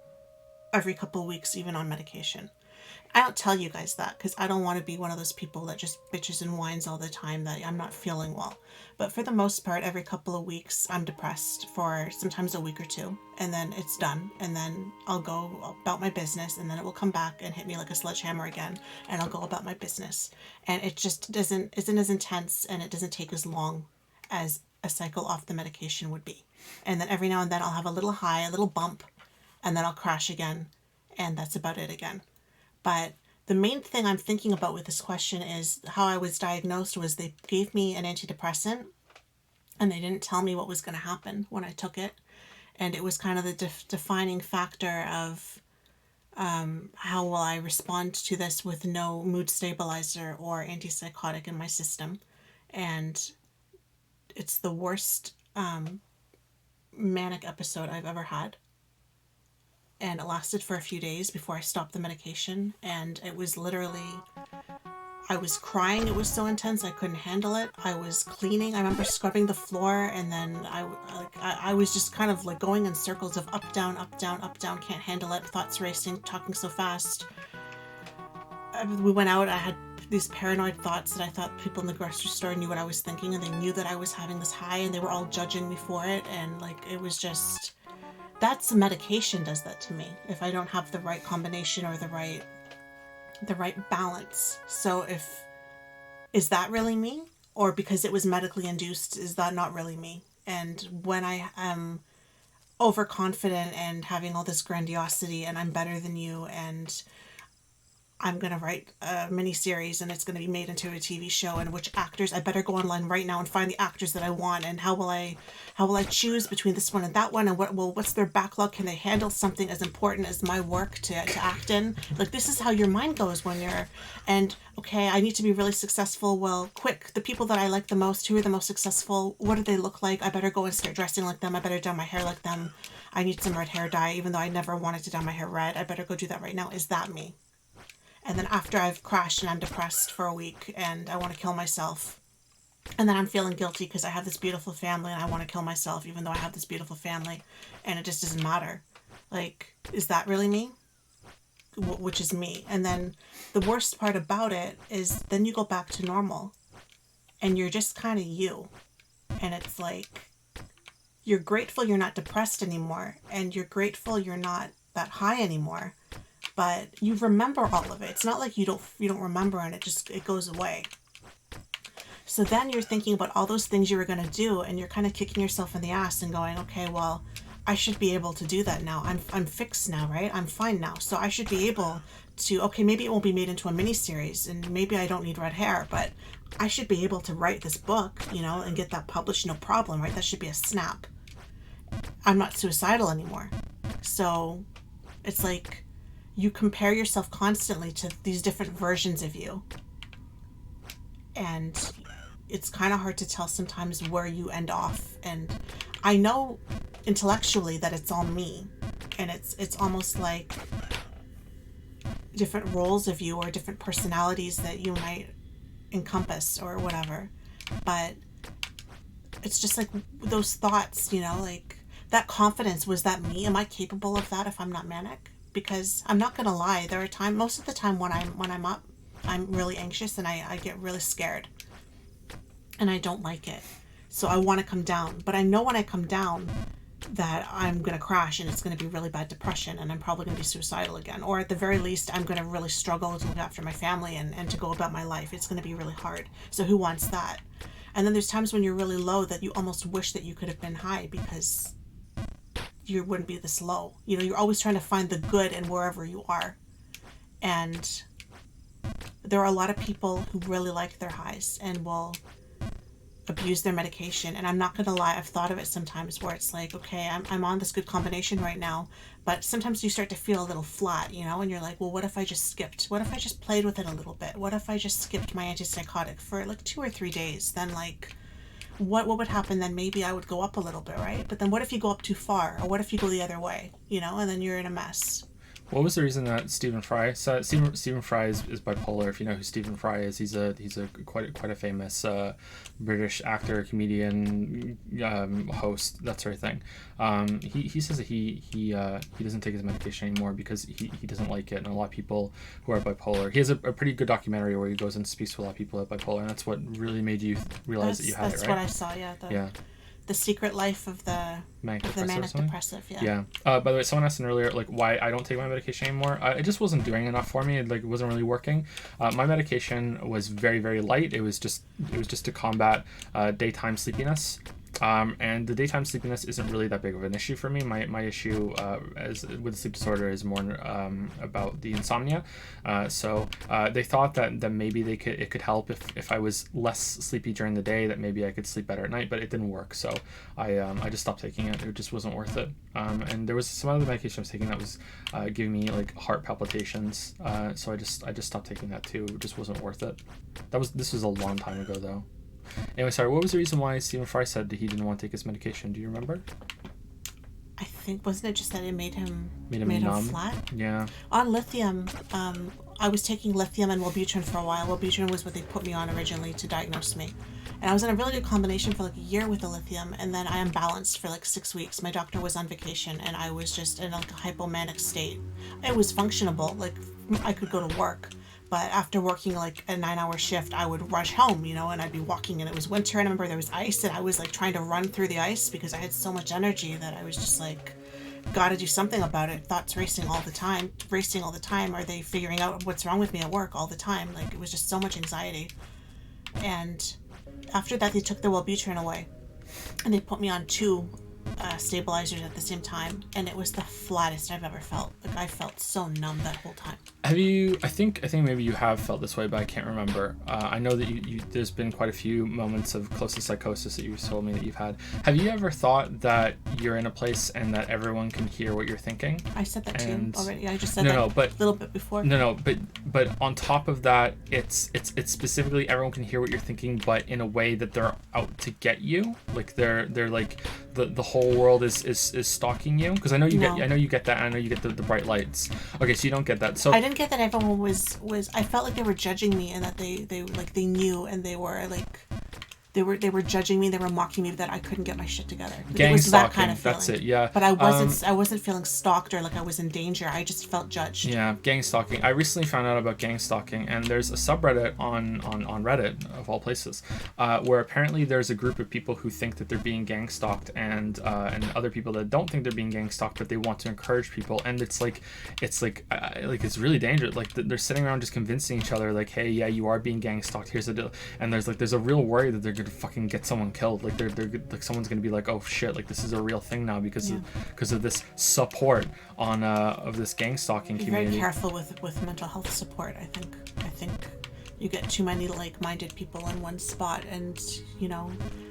Speaker 2: every couple of weeks, even on medication. I don't tell you guys that because I don't want to be one of those people that just bitches and whines all the time that I'm not feeling well. But for the most part, every couple of weeks, I'm depressed for sometimes a week or two, and then it's done. And then I'll go about my business, and then it will come back and hit me like a sledgehammer again, and I'll go about my business. And it just isn't as intense, and it doesn't take as long as a cycle off the medication would be. And then every now and then I'll have a little high, a little bump, and then I'll crash again, and that's about it again. But the main thing I'm thinking about with this question is how I was diagnosed was they gave me an antidepressant and they didn't tell me what was going to happen when I took it. And it was kind of the defining factor of how will I respond to this with no mood stabilizer or antipsychotic in my system. And it's the worst manic episode I've ever had. And it lasted for a few days before I stopped the medication. And it was literally, I was crying. It was so intense. I couldn't handle it. I was cleaning. I remember scrubbing the floor. And then I was just kind of like going in circles of up, down, up, down, up, down. Can't handle it. Thoughts racing, talking so fast. We went out. I had these paranoid thoughts that I thought people in the grocery store knew what I was thinking. And they knew that I was having this high. And they were all judging me for it. And like, it was just... That's medication does that to me if I don't have the right combination or the right balance. So is that really me? Or because it was medically induced, is that not really me? And when I am overconfident and having all this grandiosity and I'm better than you and I'm going to write a miniseries and it's going to be made into a TV show, and which actors, I better go online right now and find the actors that I want, and how will I choose between this one and that one, and what's their backlog? Can they handle something as important as my work to act in? Like, this is how your mind goes when you're, and okay, I need to be really successful. Well, quick, the people that I like the most, who are the most successful, what do they look like? I better go and start dressing like them. I better dye my hair like them. I need some red hair dye, even though I never wanted to dye my hair red. I better go do that right now. Is that me? And then after I've crashed and I'm depressed for a week and I want to kill myself, and then I'm feeling guilty because I have this beautiful family and I want to kill myself even though I have this beautiful family, and it just doesn't matter. Like, is that really me? Which is me. And then the worst part about it is then you go back to normal and you're just kind of you. And it's like, you're grateful you're not depressed anymore, and you're grateful you're not that high anymore. But you remember all of it. It's not like you don't remember and it goes away. So then you're thinking about all those things you were going to do, and you're kind of kicking yourself in the ass and going, okay, well, I should be able to do that now. I'm fixed now, right? I'm fine now. So I should be able to, okay, maybe it won't be made into a miniseries and maybe I don't need red hair, but I should be able to write this book, and get that published, no problem, right? That should be a snap. I'm not suicidal anymore. So it's like, you compare yourself constantly to these different versions of you. And it's kind of hard to tell sometimes where you end off. And I know intellectually that it's all me. And it's almost like different roles of you or different personalities that you might encompass or whatever. But it's just like those thoughts, like that confidence, was that me? Am I capable of that if I'm not manic? Because I'm not going to lie, there are times, most of the time when I'm up, I'm really anxious and I get really scared and I don't like it. So I want to come down, but I know when I come down that I'm going to crash and it's going to be really bad depression and I'm probably going to be suicidal again. Or at the very least, I'm going to really struggle to look after my family and to go about my life. It's going to be really hard. So who wants that? And then there's times when you're really low that you almost wish that you could have been high because you wouldn't be this low. You're always trying to find the good in wherever you are. And there are a lot of people who really like their highs and will abuse their medication. And I'm not gonna lie, I've thought of it sometimes where it's like, okay, I'm on this good combination right now, but sometimes you start to feel a little flat, you know, and you're like, well, what if I just skipped? What if I just played with it a little bit? What if I just skipped my antipsychotic for like 2 or 3 days? Then like, what would happen then? Maybe I would go up a little bit, right? But then what if you go up too far, or what if you go the other way, you know, and then you're in a mess.
Speaker 1: What was the reason that Stephen Fry? So Stephen Fry is bipolar. If you know who Stephen Fry is, he's a quite a famous British actor, comedian, host, that sort of thing. He says that he doesn't take his medication anymore because he doesn't like it, and a lot of people who are bipolar. He has a pretty good documentary where he goes and speaks to a lot of people who are bipolar, and that's what really made you realize that you had it, right?
Speaker 2: That's what I saw. Yeah. The Secret Life of the Manic Depressive. Yeah.
Speaker 1: By the way, someone asked earlier, like, why I don't take my medication anymore. It just wasn't doing enough for me. It wasn't really working. My medication was very, very light. It was just to combat daytime sleepiness. And the daytime sleepiness isn't really that big of an issue for me. My issue as with the sleep disorder is more about the insomnia. So they thought that maybe it could help if I was less sleepy during the day, that maybe I could sleep better at night, but it didn't work. So I just stopped taking it. It just wasn't worth it. And there was some other medication I was taking that was giving me like heart palpitations. So I just stopped taking that too. It just wasn't worth it. This was a long time ago though. Anyway, sorry, what was the reason why Stephen Fry said that he didn't want to take his medication? Do you remember?
Speaker 2: I think, wasn't it just that it made him
Speaker 1: numb?
Speaker 2: Flat?
Speaker 1: Yeah.
Speaker 2: On lithium, I was taking lithium and Wellbutrin for a while. Wellbutrin was what they put me on originally to diagnose me. And I was in a really good combination for like a year with the lithium, and then I unbalanced for like 6 weeks. My doctor was on vacation, and I was just in like a hypomanic state. It was functionable, like I could go to work. But after working like a 9-hour shift, I would rush home, you know, and I'd be walking, and it was winter, and I remember there was ice, and I was like trying to run through the ice because I had so much energy that I was just like, gotta do something about it. Thoughts racing all the time. Are they figuring out what's wrong with me at work all the time? Like, it was just so much anxiety. And after that, they took the Wellbutrin away, and they put me on 2 stabilizers at the same time, and it was the flattest I've ever felt. Like, I felt so numb that whole time.
Speaker 1: Have you? I think maybe you have felt this way, but I can't remember. I know that you there's been quite a few moments of close to psychosis that you've told me that you've had. Have you ever thought that you're in a place and that everyone can hear what you're thinking?
Speaker 2: I said that too already. I just said that a little bit before.
Speaker 1: But on top of that, it's specifically everyone can hear what you're thinking, but in a way that they're out to get you. Like they're like the whole world is stalking you. Because I know you get that. And I know you get the bright lights. Okay, so you don't get that. So
Speaker 2: I didn't get that everyone was. I felt like they were judging me, and that they knew, and they were like. They were judging me. They were mocking me that I couldn't get my shit together.
Speaker 1: Gang
Speaker 2: it was
Speaker 1: stalking.
Speaker 2: That kind of feeling.
Speaker 1: That's it. Yeah.
Speaker 2: But I wasn't feeling stalked or like I was in danger. I just felt judged.
Speaker 1: Yeah, gang stalking. I recently found out about gang stalking, and there's a subreddit on Reddit of all places, where apparently there's a group of people who think that they're being gang stalked, and other people that don't think they're being gang stalked, but they want to encourage people, and it's it's really dangerous. Like they're sitting around just convincing each other, like, hey, yeah, you are being gang stalked. Here's the deal, and there's a real worry that they're gonna fucking get someone killed. Like they're like someone's gonna be like, oh shit, like this is a real thing now because of this support on of this gang stalking community.
Speaker 2: Be very careful with mental health support. I think you get too many like-minded people in one spot, and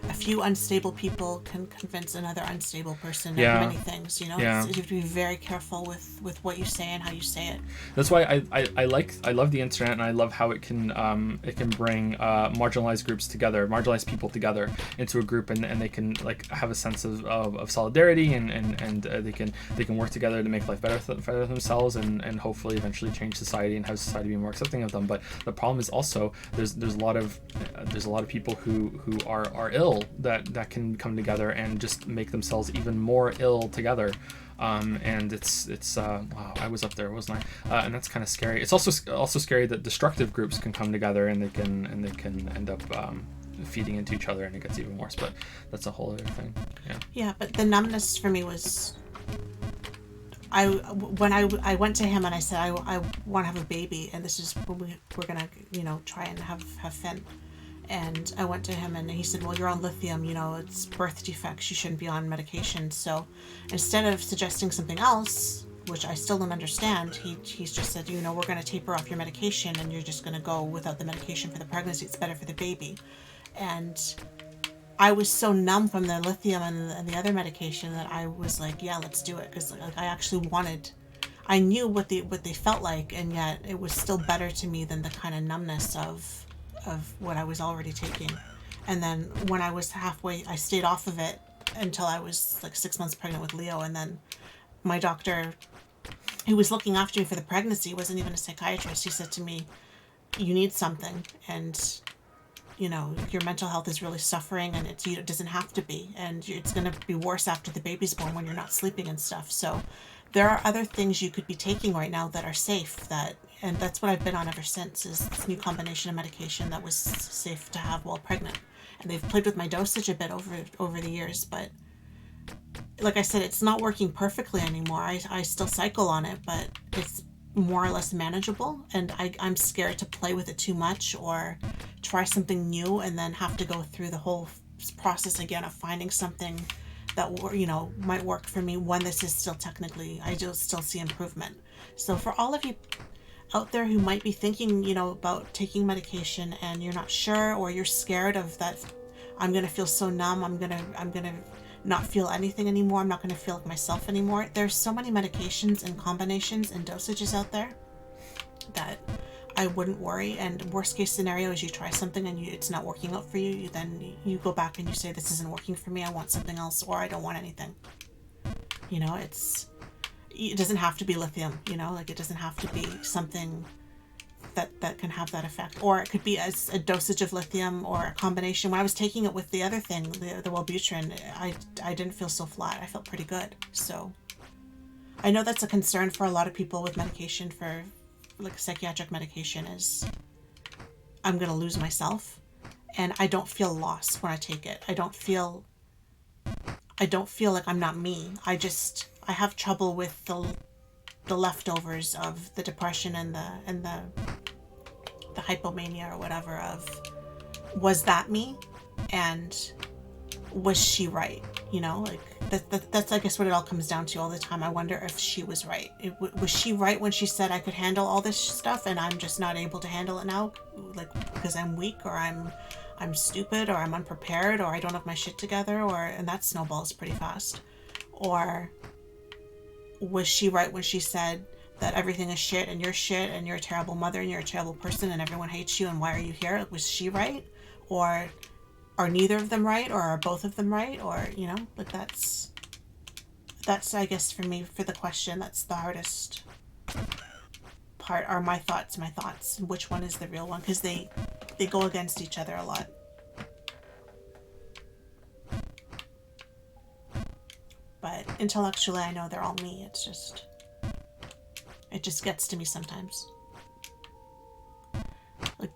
Speaker 2: a few unstable people can convince another unstable person of many things. You have to be very careful with what you say and how you say it.
Speaker 1: That's why I love the internet, and I love how it can bring marginalized groups together, marginalized people together into a group, and they can like have a sense of solidarity, and they can work together to make life better for themselves, and hopefully eventually change society and have society be more accepting of them. But the problem is also there's a lot of people who are ill that can come together and just make themselves even more ill together. And it's wow, I was up there, wasn't I? And that's kind of scary. It's also scary that destructive groups can come together and they can end up feeding into each other, and it gets even worse. But that's a whole other thing.
Speaker 2: Yeah, but the numbness for me was. When I went to him and I said I want to have a baby, and this is when we're gonna try and have Finn, and I went to him and he said, well, you're on lithium, it's birth defects, you shouldn't be on medication. So instead of suggesting something else, which I still don't understand, he's just said, we're gonna taper off your medication and you're just gonna go without the medication for the pregnancy. It's better for the baby. And I was so numb from the lithium and the other medication that I was like, yeah, let's do it, because like I actually wanted. I knew what they felt like, and yet it was still better to me than the kind of numbness of what I was already taking. And then when I was halfway, I stayed off of it until I was like 6 months pregnant with Leo, and then my doctor, who was looking after me for the pregnancy, wasn't even a psychiatrist. He said to me, "You need something, and your mental health is really suffering, and it doesn't have to be, and it's going to be worse after the baby's born when you're not sleeping and stuff. So there are other things you could be taking right now that are safe, and that's what I've been on ever since, is this new combination of medication that was safe to have while pregnant. And they've played with my dosage a bit over the years, but like I said, it's not working perfectly anymore. I still cycle on it, but it's more or less manageable, and I'm scared to play with it too much or try something new and then have to go through the whole process again of finding something that might work for me when this is still technically, I do still see improvement. So for all of you out there who might be thinking about taking medication and you're not sure, or you're scared of that, I'm gonna feel so numb, I'm gonna not feel anything anymore, I'm not going to feel like myself anymore. There's so many medications and combinations and dosages out there that I wouldn't worry. And worst case scenario is you try something and it's not working out for you, then you go back and you say, this isn't working for me, I want something else, or I don't want anything. It doesn't have to be lithium, like it doesn't have to be something that can have that effect, or it could be as a dosage of lithium or a combination. When I was taking it with the other thing, the Wellbutrin, I didn't feel so flat. I felt pretty good. So I know that's a concern for a lot of people with medication, for like psychiatric medication, is I'm gonna lose myself, and I don't feel lost when I take it. I don't feel like I'm not me. I have trouble with the leftovers of the depression and the hypomania or whatever, of, was that me, and was she right? Like that's I guess what it all comes down to all the time. I wonder if she was right. Was she right when she said I could handle all this stuff and I'm just not able to handle it now, like because I'm weak, or I'm stupid, or I'm unprepared, or I don't have my shit together, and that snowballs pretty fast. Or was she right when she said that everything is shit and you're a terrible mother and you're a terrible person and everyone hates you and why are you here? Was she right? Or are neither of them right? Or are both of them right? Or, like that's I guess for me, for the question, that's the hardest part, are my thoughts. Which one is the real one? Because they go against each other a lot. But intellectually, I know they're all me. It just gets to me sometimes. Like,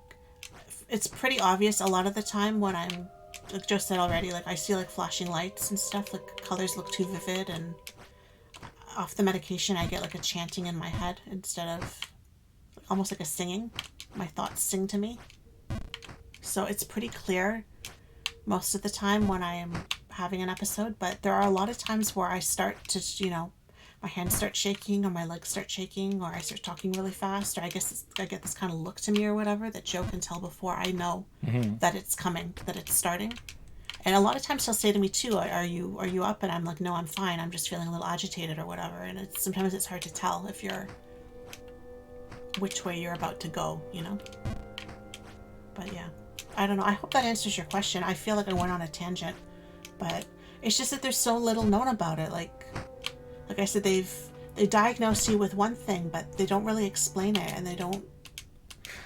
Speaker 2: it's pretty obvious a lot of the time when I'm, like Joe said already, like I see like flashing lights and stuff, like colors look too vivid, and off the medication I get like a chanting in my head instead of almost like a singing. My thoughts sing to me. So it's pretty clear most of the time when I am having an episode, but there are a lot of times where I start to, my hands start shaking, or my legs start shaking, or I start talking really fast, or I guess I get this kind of look to me or whatever that Joe can tell before I know that it's coming, that it's starting. And a lot of times he'll say to me too, are you up? And I'm like, no, I'm fine, I'm just feeling a little agitated or whatever. And sometimes it's hard to tell if which way you're about to go, But yeah, I don't know. I hope that answers your question. I feel like I went on a tangent, but it's just that there's so little known about it. Like I said, they diagnose you with one thing, but they don't really explain it, and they don't.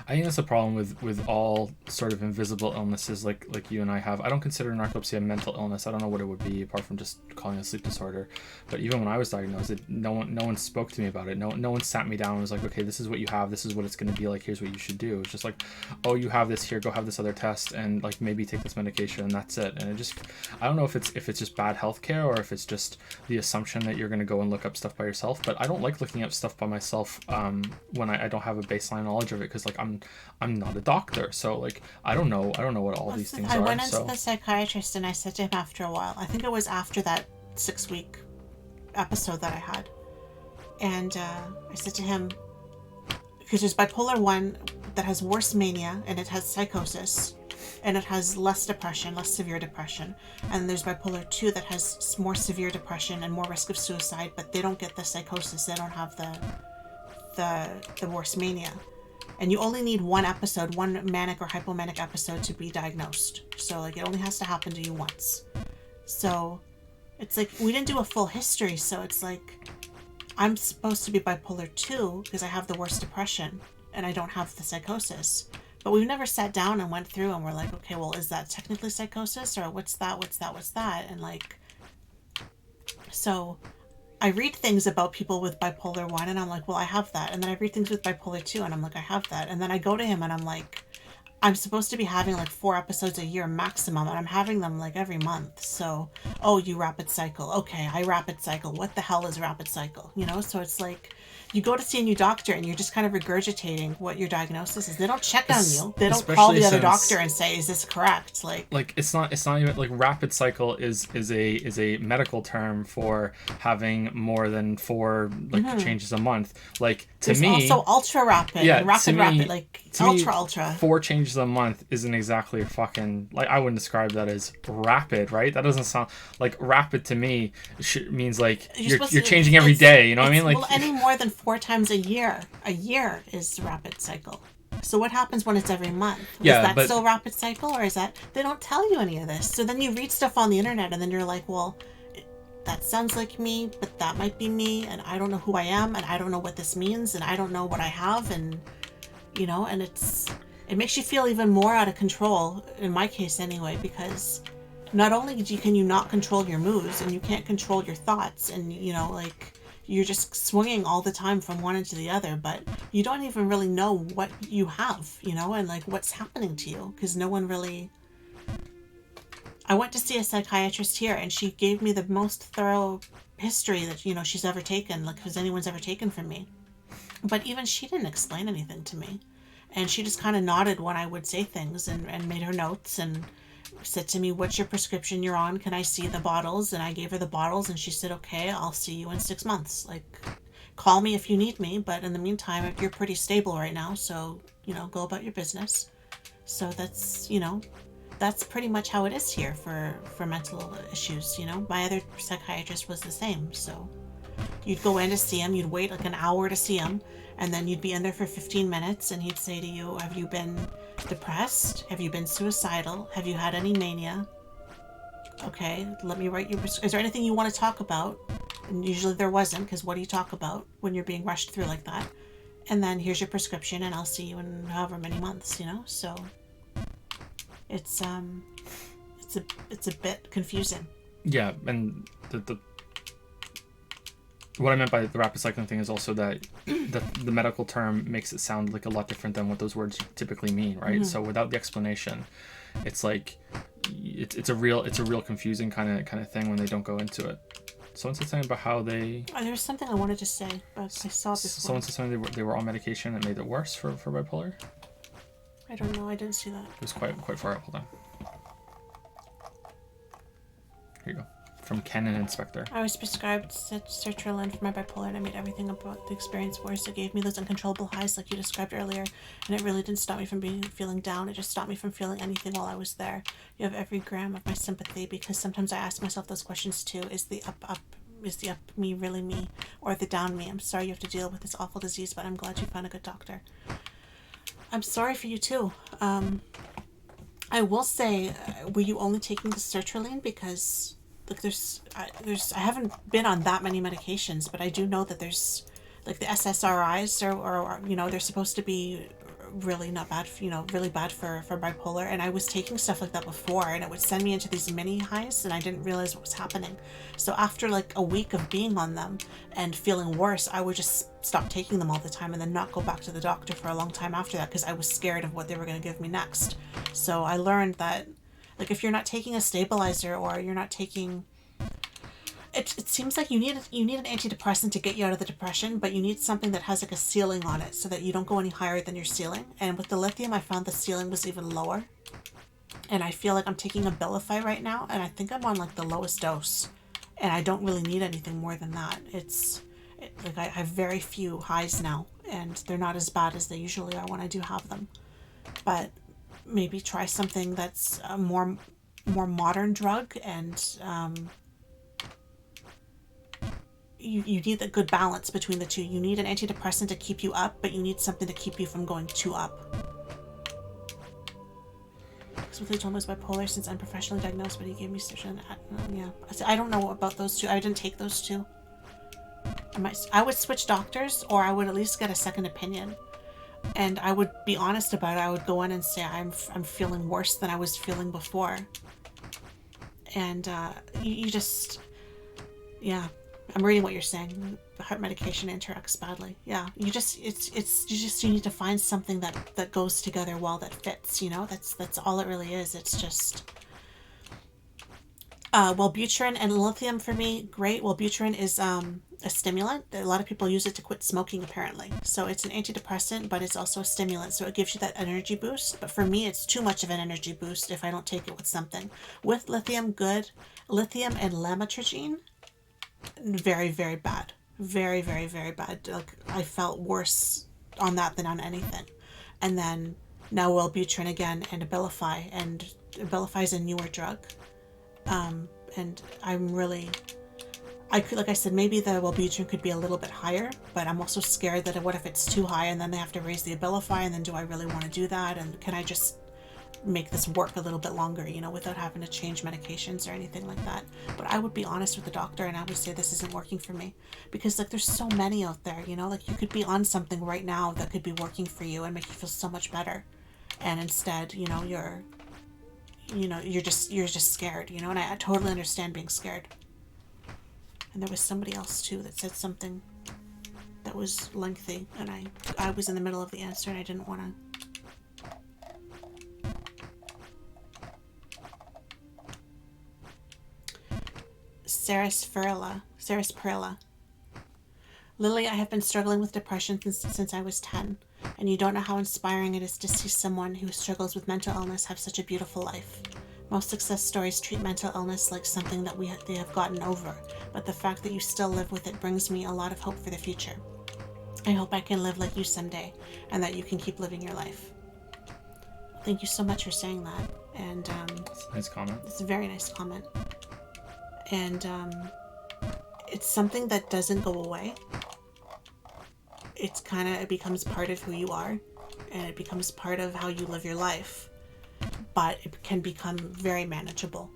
Speaker 1: I think that's the problem with all sort of invisible illnesses like you and I have. I don't consider narcolepsy a mental illness. I don't know what it would be apart from just calling it a sleep disorder. But even when I was diagnosed, no one spoke to me about it. No one sat me down and was like, okay, this is what you have. This is what it's going to be like. Here's what you should do. It's just like, oh, you have this here. Go have this other test and like maybe take this medication and that's it. And I don't know if it's just bad healthcare or if it's just the assumption that you're going to go and look up stuff by yourself. But I don't like looking up stuff by myself when I don't have a baseline knowledge of it, because like I'm not a doctor, so like I don't know what all these things are.
Speaker 2: I went into the psychiatrist and I said to him after a while, I think it was after that 6-week episode that I had, and I said to him, because there's bipolar 1 that has worse mania and it has psychosis, and it has less depression, less severe depression. And there's bipolar 2 that has more severe depression and more risk of suicide, but they don't get the psychosis. They don't have the worse mania. And you only need one manic or hypomanic episode to be diagnosed. So, like, it only has to happen to you once. So, it's like, we didn't do a full history, so it's like, I'm supposed to be bipolar 2 because I have the worst depression and I don't have the psychosis. But we've never sat down and went through and we're like, okay, well, is that technically psychosis, or what's that? And like, so I read things about people with bipolar 1 and I'm like, well, I have that. And then I read things with bipolar 2 and I'm like, I have that. And then I go to him and I'm like, I'm supposed to be having like 4 episodes a year maximum, and I'm having them like every month. So, oh, you rapid cycle. Okay, I rapid cycle. What the hell is rapid cycle? You know, so it's like, you go to see a new doctor and you're just kind of regurgitating what your diagnosis is. They don't check on you. They don't call the other doctor and say, "Is this correct?" Like
Speaker 1: it's not even like rapid cycle is a medical term for having more than 4 like changes a month. Like to
Speaker 2: there's
Speaker 1: me,
Speaker 2: also ultra rapid,
Speaker 1: yeah,
Speaker 2: rapid, like ultra.
Speaker 1: 4 changes a month isn't exactly fucking, like, I wouldn't describe that as rapid, right? That doesn't sound like rapid to me. Means like you're changing every day. You know what I mean? Like,
Speaker 2: well, any more than 4 times a year is rapid cycle. So what happens when it's every month?
Speaker 1: Yeah,
Speaker 2: is that still rapid cycle, or is that, they don't tell you any of this? So then you read stuff on the internet and then you're like, well, that sounds like me, but that might be me, and I don't know who I am, and I don't know what this means, and I don't know what I have, and you know, and it makes you feel even more out of control, in my case anyway, because not only can you not control your moods, and you can't control your thoughts, and you know, like, you're just swinging all the time from one into the other, but you don't even really know what you have, you know, and like what's happening to you, because no one really... I went to see a psychiatrist here and she gave me the most thorough history that, you know, she's ever taken, like, has anyone's ever taken from me. But even she didn't explain anything to me. And she just kind of nodded when I would say things and made her notes and said to me, "What's your prescription you're on? Can I see the bottles?" And I gave her the bottles and she said, "Okay, I'll see you in 6 months. Like, call me if you need me, but in the meantime, you're pretty stable right now, so, you know, go about your business." So that's, you know, that's pretty much how it is here for mental issues, you know. My other psychiatrist was the same, so you'd go in to see him, you'd wait like an hour to see him, and then you'd be in there for 15 minutes and he'd say to you, "Have you been depressed? Have you been suicidal? Have you had any mania? Okay, let me write you, is there anything you want to talk about?" And usually there wasn't, because what do you talk about when you're being rushed through like that? And then here's your prescription and I'll see you in however many months, you know. So it's a bit confusing.
Speaker 1: Yeah, and the what I meant by the rapid cycling thing is also that the medical term makes it sound like a lot different than what those words typically mean, right? So without the explanation, it's like it's a real confusing kind of thing when they don't go into it. Someone said something about how they...
Speaker 2: Oh, there was something I wanted to say, but I saw it before.
Speaker 1: Someone said something they were on medication and it made it worse for bipolar.
Speaker 2: I don't know. I didn't see that.
Speaker 1: It was quite far up. Hold on. Here you go. From Canon Inspector.
Speaker 2: I was prescribed sertraline for my bipolar, and I made everything about the experience worse. It gave me those uncontrollable highs like you described earlier, and it really didn't stop me from feeling down. It just stopped me from feeling anything while I was there. You have every gram of my sympathy, because sometimes I ask myself those questions too. Is the up me really me, or the down me? I'm sorry you have to deal with this awful disease, but I'm glad you found a good doctor. I'm sorry for you too. I will say, were you only taking the sertraline? Because like I haven't been on that many medications, but I do know that there's like the SSRIs or you know, they're supposed to be really not bad, you know, really bad for bipolar. And I was taking stuff like that before, and it would send me into these mini highs, and I didn't realize what was happening. So after like a week of being on them and feeling worse, I would just stop taking them all the time and then not go back to the doctor for a long time after that, because I was scared of what they were going to give me next. So I learned that, like, if you're not taking a stabilizer, or you're not taking... It seems like you need an antidepressant to get you out of the depression, but you need something that has like a ceiling on it so that you don't go any higher than your ceiling. And with the lithium, I found the ceiling was even lower. And I feel like I'm taking Abilify right now, and I think I'm on like the lowest dose. And I don't really need anything more than that. Like I have very few highs now, and they're not as bad as they usually are when I do have them. But maybe try something that's a more modern drug, and you need a good balance between the two. You need an antidepressant to keep you up, but you need something to keep you from going too up. So they told me I was bipolar since I'm professionally diagnosed, but he gave me such an yeah. I don't know about those two. I didn't take those two. I would switch doctors, or I would at least get a second opinion. And I would be honest about it. I would go in and say, I'm feeling worse than I was feeling before. And you just, yeah, I'm reading what you're saying. Heart medication interacts badly. Yeah, you need to find something that goes together well, that fits. You know, that's all it really is. It's just. Wellbutrin and lithium for me, great. Wellbutrin is a stimulant. A lot of people use it to quit smoking, apparently. So it's an antidepressant, but it's also a stimulant. So it gives you that energy boost. But for me, it's too much of an energy boost if I don't take it with something. With lithium, good. Lithium and lamotrigine, very, very bad. Very, very, very bad. Like, I felt worse on that than on anything. And then now Wellbutrin again and Abilify. And Abilify is a newer drug. And I'm really, like I said, maybe the Wellbutrin could be a little bit higher, but I'm also scared that what if it's too high and then they have to raise the Abilify, and then do I really want to do that? And can I just make this work a little bit longer, you know, without having to change medications or anything like that? But I would be honest with the doctor and I would say this isn't working for me, because like there's so many out there, you know, like you could be on something right now that could be working for you and make you feel so much better. And instead, you know, you're just scared, you know, and I totally understand being scared. And there was somebody else too that said something that was lengthy, and I was in the middle of the answer and I didn't want to. Saris Perilla. Lily, I have been struggling with depression since I was 10, and you don't know how inspiring it is to see someone who struggles with mental illness have such a beautiful life. Most success stories treat mental illness like something that they have gotten over, but the fact that you still live with it brings me a lot of hope for the future. I hope I can live like you someday, and that you can keep living your life. Thank you so much for saying that. And
Speaker 1: it's a nice comment.
Speaker 2: It's a very nice comment. And it's something that doesn't go away. It becomes part of who you are, and it becomes part of how you live your life, but it can become very manageable.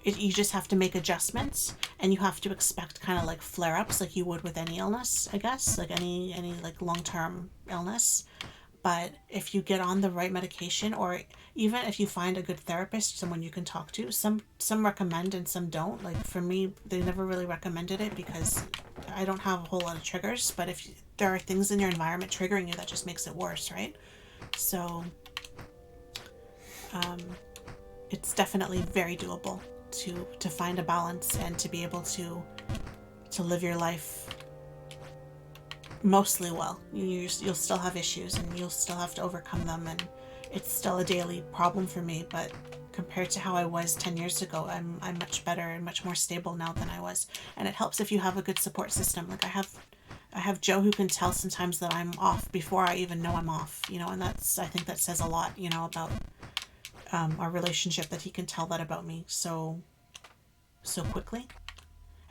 Speaker 2: You just have to make adjustments, and you have to expect kind of like flare-ups like you would with any illness, I guess, like any like long-term illness. But if you get on the right medication, or even if you find a good therapist, someone you can talk to, some recommend and some don't. Like for me, they never really recommended it because I don't have a whole lot of triggers. But if there are things in your environment triggering you, that just makes it worse, right? So it's definitely very doable to find a balance and to be able to live your life mostly well. You'll still have issues and you'll still have to overcome them, and it's still a daily problem for me, but compared to how I was 10 years ago, I'm much better and much more stable now than I was. And it helps if you have a good support system. Like I have Joe, who can tell sometimes that I'm off before I even know I'm off, you know, and I think that says a lot, you know, about our relationship, that he can tell that about me so quickly.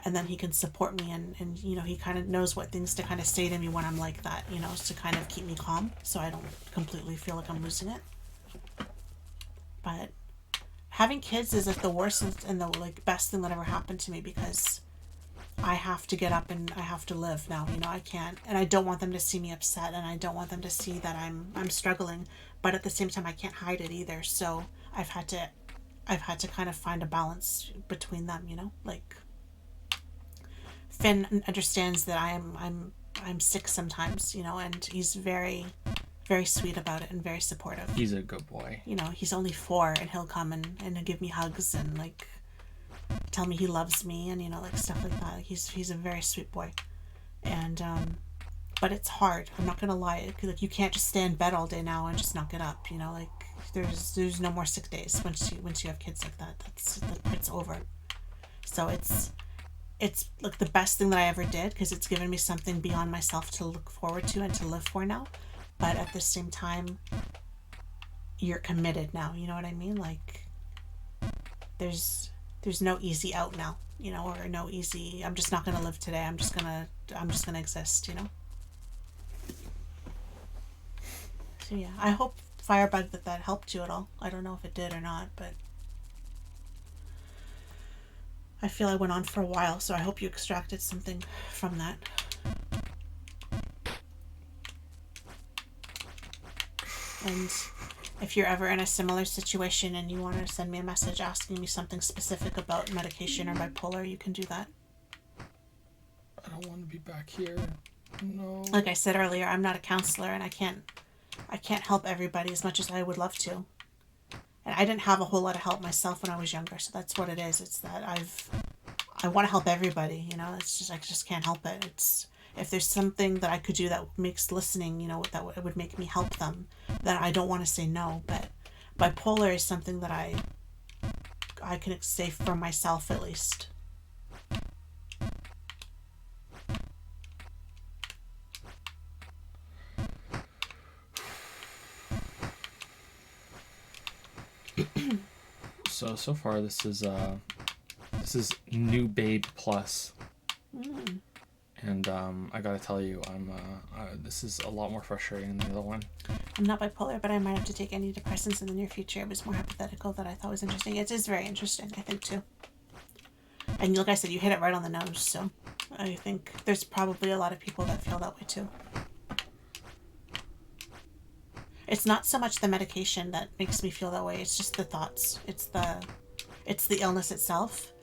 Speaker 2: And then he can support me, and you know, he kind of knows what things to kind of say to me when I'm like that, you know, to kind of keep me calm so I don't completely feel like I'm losing it. But having kids is like the worst and the like best thing that ever happened to me, because I have to get up and I have to live now, you know. I can't, and I don't want them to see me upset, and I don't want them to see that I'm struggling, but at the same time I can't hide it either. So I've had to kind of find a balance between them, you know. Like Finn understands that I'm sick sometimes, you know, and he's very, very sweet about it and very supportive.
Speaker 1: He's a good boy.
Speaker 2: You know, he's only 4, and he'll come and he'll give me hugs and like tell me he loves me, and you know, like stuff like that. He's a very sweet boy. And but it's hard. I'm not gonna lie. Like you can't just stay in bed all day now and just not get up. You know, like there's no more sick days once you have kids like that. That part's over. So it's like the best thing that I ever did because it's given me something beyond myself to look forward to and to live for now. But at the same time, you're committed now. You know what I mean? Like there's no easy out now, you know, or no easy. I'm just not gonna live today. I'm just gonna exist. You know. So yeah, I hope Firebug that helped you at all. I don't know if it did or not, but I feel I went on for a while, so I hope you extracted something from that. And if you're ever in a similar situation and you want to send me a message asking me something specific about medication or bipolar, you can do that.
Speaker 1: I don't want to be back here. No.
Speaker 2: Like I said earlier, I'm not a counselor and I can't help everybody as much as I would love to. And I didn't have a whole lot of help myself when I was younger, so that's what it is. It's that I want to help everybody, you know. It's just I just can't help it. It's if there's something that I could do that makes listening, you know, that would make me help them, then I don't want to say no. But bipolar is something that I can say for myself at least.
Speaker 1: So far this is New Babe Plus. And I gotta tell you, this is a lot more frustrating than the other one.
Speaker 2: I'm not bipolar, but I might have to take antidepressants in the near future. It was more hypothetical that I thought was interesting. It is very interesting, I think, too. And like I said, you hit it right on the nose, so I think there's probably a lot of people that feel that way, too. It's not so much the medication that makes me feel that way, it's just the thoughts. It's the illness itself,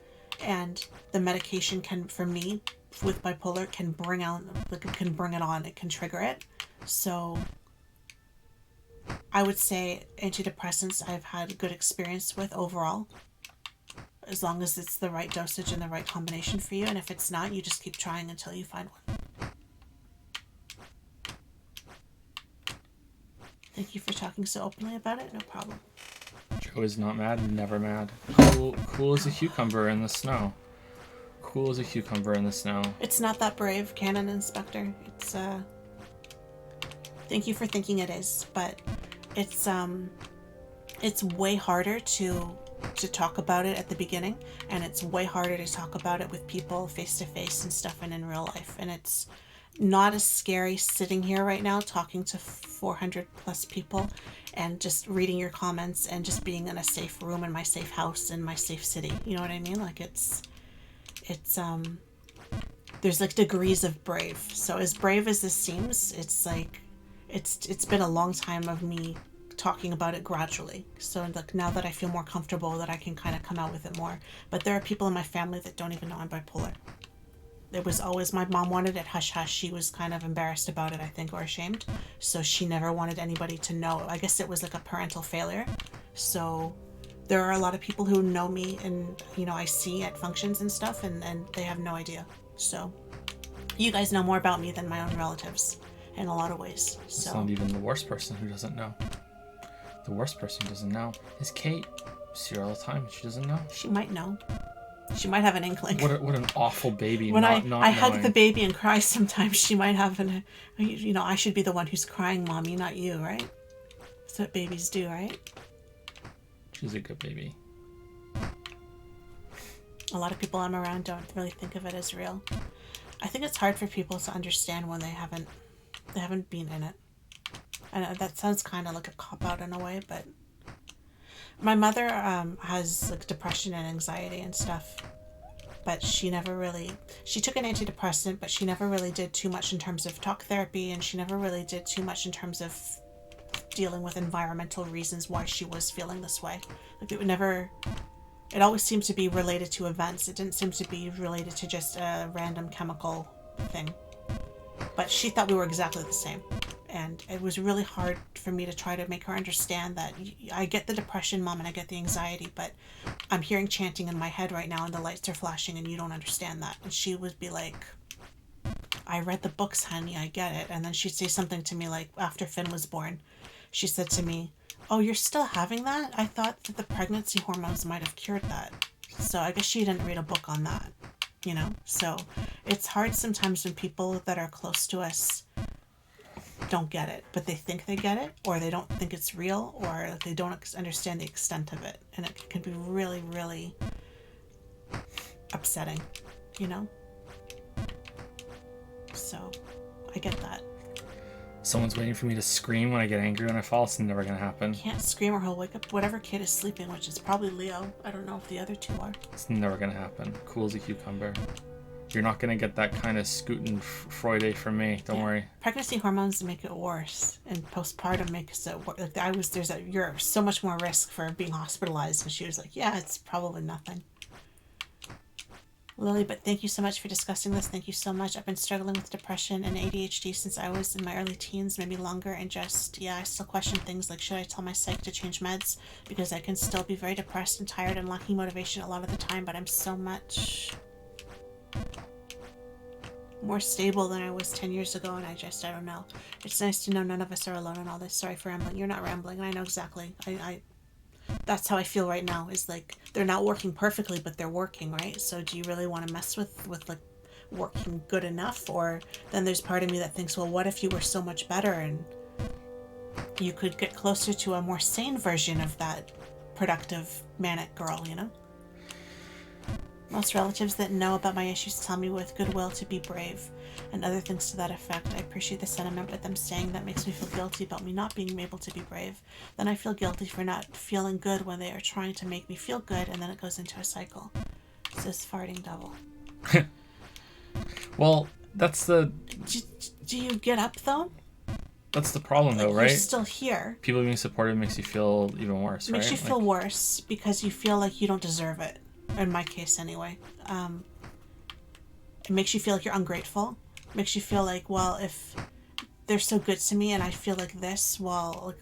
Speaker 2: and the medication can, for me, with bipolar, can bring out, like, it can bring it on, it can trigger it. So I would say antidepressants I've had a good experience with overall, as long as it's the right dosage and the right combination for you. And if it's not, you just keep trying until you find one. Thank you for talking so openly about it. No problem.
Speaker 1: Joe is not mad, never mad. Cool as a cucumber in the snow. Cool as a cucumber in the snow.
Speaker 2: It's not that brave, Canon Inspector. Thank you for thinking it is, but it's way harder to talk about it at the beginning, and it's way harder to talk about it with people face to face and stuff and in real life. And it's not as scary sitting here right now talking to 400 plus people and just reading your comments and just being in a safe room in my safe house in my safe city. You know what I mean? Like it's there's like degrees of brave. So as brave as this seems, it's like it's been a long time of me talking about it gradually. So like now that I feel more comfortable, that I can kind of come out with it more. But there are people in my family that don't even know I'm bipolar. It was always, my mom wanted it hush hush. She was kind of embarrassed about it, I think, or ashamed. So she never wanted anybody to know. I guess it was like a parental failure. So there are a lot of people who know me and, you know, I see at functions and stuff, and they have no idea. So you guys know more about me than my own relatives in a lot of ways. So
Speaker 1: it's not even the worst person who doesn't know. The worst person who doesn't know is Kate. We see her all the time. She doesn't know.
Speaker 2: She might know. She might have an inkling.
Speaker 1: What an awful baby.
Speaker 2: When I
Speaker 1: knowing.
Speaker 2: hug the baby and cry sometimes, she might have you know, I should be the one who's crying, Mommy, not you, right? That's what babies do, right?
Speaker 1: She's a good baby.
Speaker 2: A lot of people I'm around don't really think of it as real. I think it's hard for people to understand when they haven't been in it. And that sounds kind of like a cop-out in a way, but my mother has like depression and anxiety and stuff, but she took an antidepressant, but she never really did too much in terms of talk therapy, and she never really did too much in terms of dealing with environmental reasons why she was feeling this way. Like it always seemed to be related to events. It didn't seem to be related to just a random chemical thing. But she thought we were exactly the same. And it was really hard for me to try to make her understand that I get the depression, Mom, and I get the anxiety, but I'm hearing chanting in my head right now and the lights are flashing and you don't understand that. And she would be like, I read the books, honey, I get it. And then she'd say something to me like, after Finn was born, she said to me, oh, you're still having that? I thought that the pregnancy hormones might have cured that. So I guess she didn't read a book on that. So it's hard sometimes when people that are close to us don't get it, but they think they get it, or they don't think it's real, or they don't understand the extent of it, and it can be really, really upsetting, you know? So I get that.
Speaker 1: Someone's waiting for me to scream when I get angry when I fall. It's never gonna happen.
Speaker 2: Can't scream or he'll wake up whatever kid is sleeping, which is probably Leo. I don't know if the other two are.
Speaker 1: It's never gonna happen. Cool as a cucumber. You're not gonna get that kind of scootin' Freude from me. Don't worry.
Speaker 2: Pregnancy hormones make it worse, and postpartum makes it worse. Like you're so much more risk for being hospitalized. And she was like, yeah, it's probably nothing. Lily, but thank you so much for discussing this. Thank you so much. I've been struggling with depression and ADHD since I was in my early teens, maybe longer, and I still question things like, should I tell my psych to change meds? Because I can still be very depressed and tired and lacking motivation a lot of the time, but I'm so much more stable than I was 10 years ago, and I don't know. It's nice to know none of us are alone in all this. Sorry for rambling. You're not rambling, and I know exactly. That's how I feel right now, is like they're not working perfectly, but they're working, right? So do you really want to mess with like working good enough? Or then there's part of me that thinks, well, what if you were so much better and you could get closer to a more sane version of that productive manic girl, you know? Most relatives that know about my issues tell me with goodwill to be brave and other things to that effect. I appreciate the sentiment, but them saying that makes me feel guilty about me not being able to be brave. Then I feel guilty for not feeling good when they are trying to make me feel good, and then it goes into a cycle. It's this farting devil.
Speaker 1: Well, that's the...
Speaker 2: Do you get up, though?
Speaker 1: That's the problem, though, right?
Speaker 2: You're still here.
Speaker 1: People being supportive makes you feel even worse, right?
Speaker 2: Makes you feel worse because you feel like you don't deserve it. In my case, anyway. It makes you feel like you're ungrateful. It makes you feel like, well, if they're so good to me and I feel like this, well,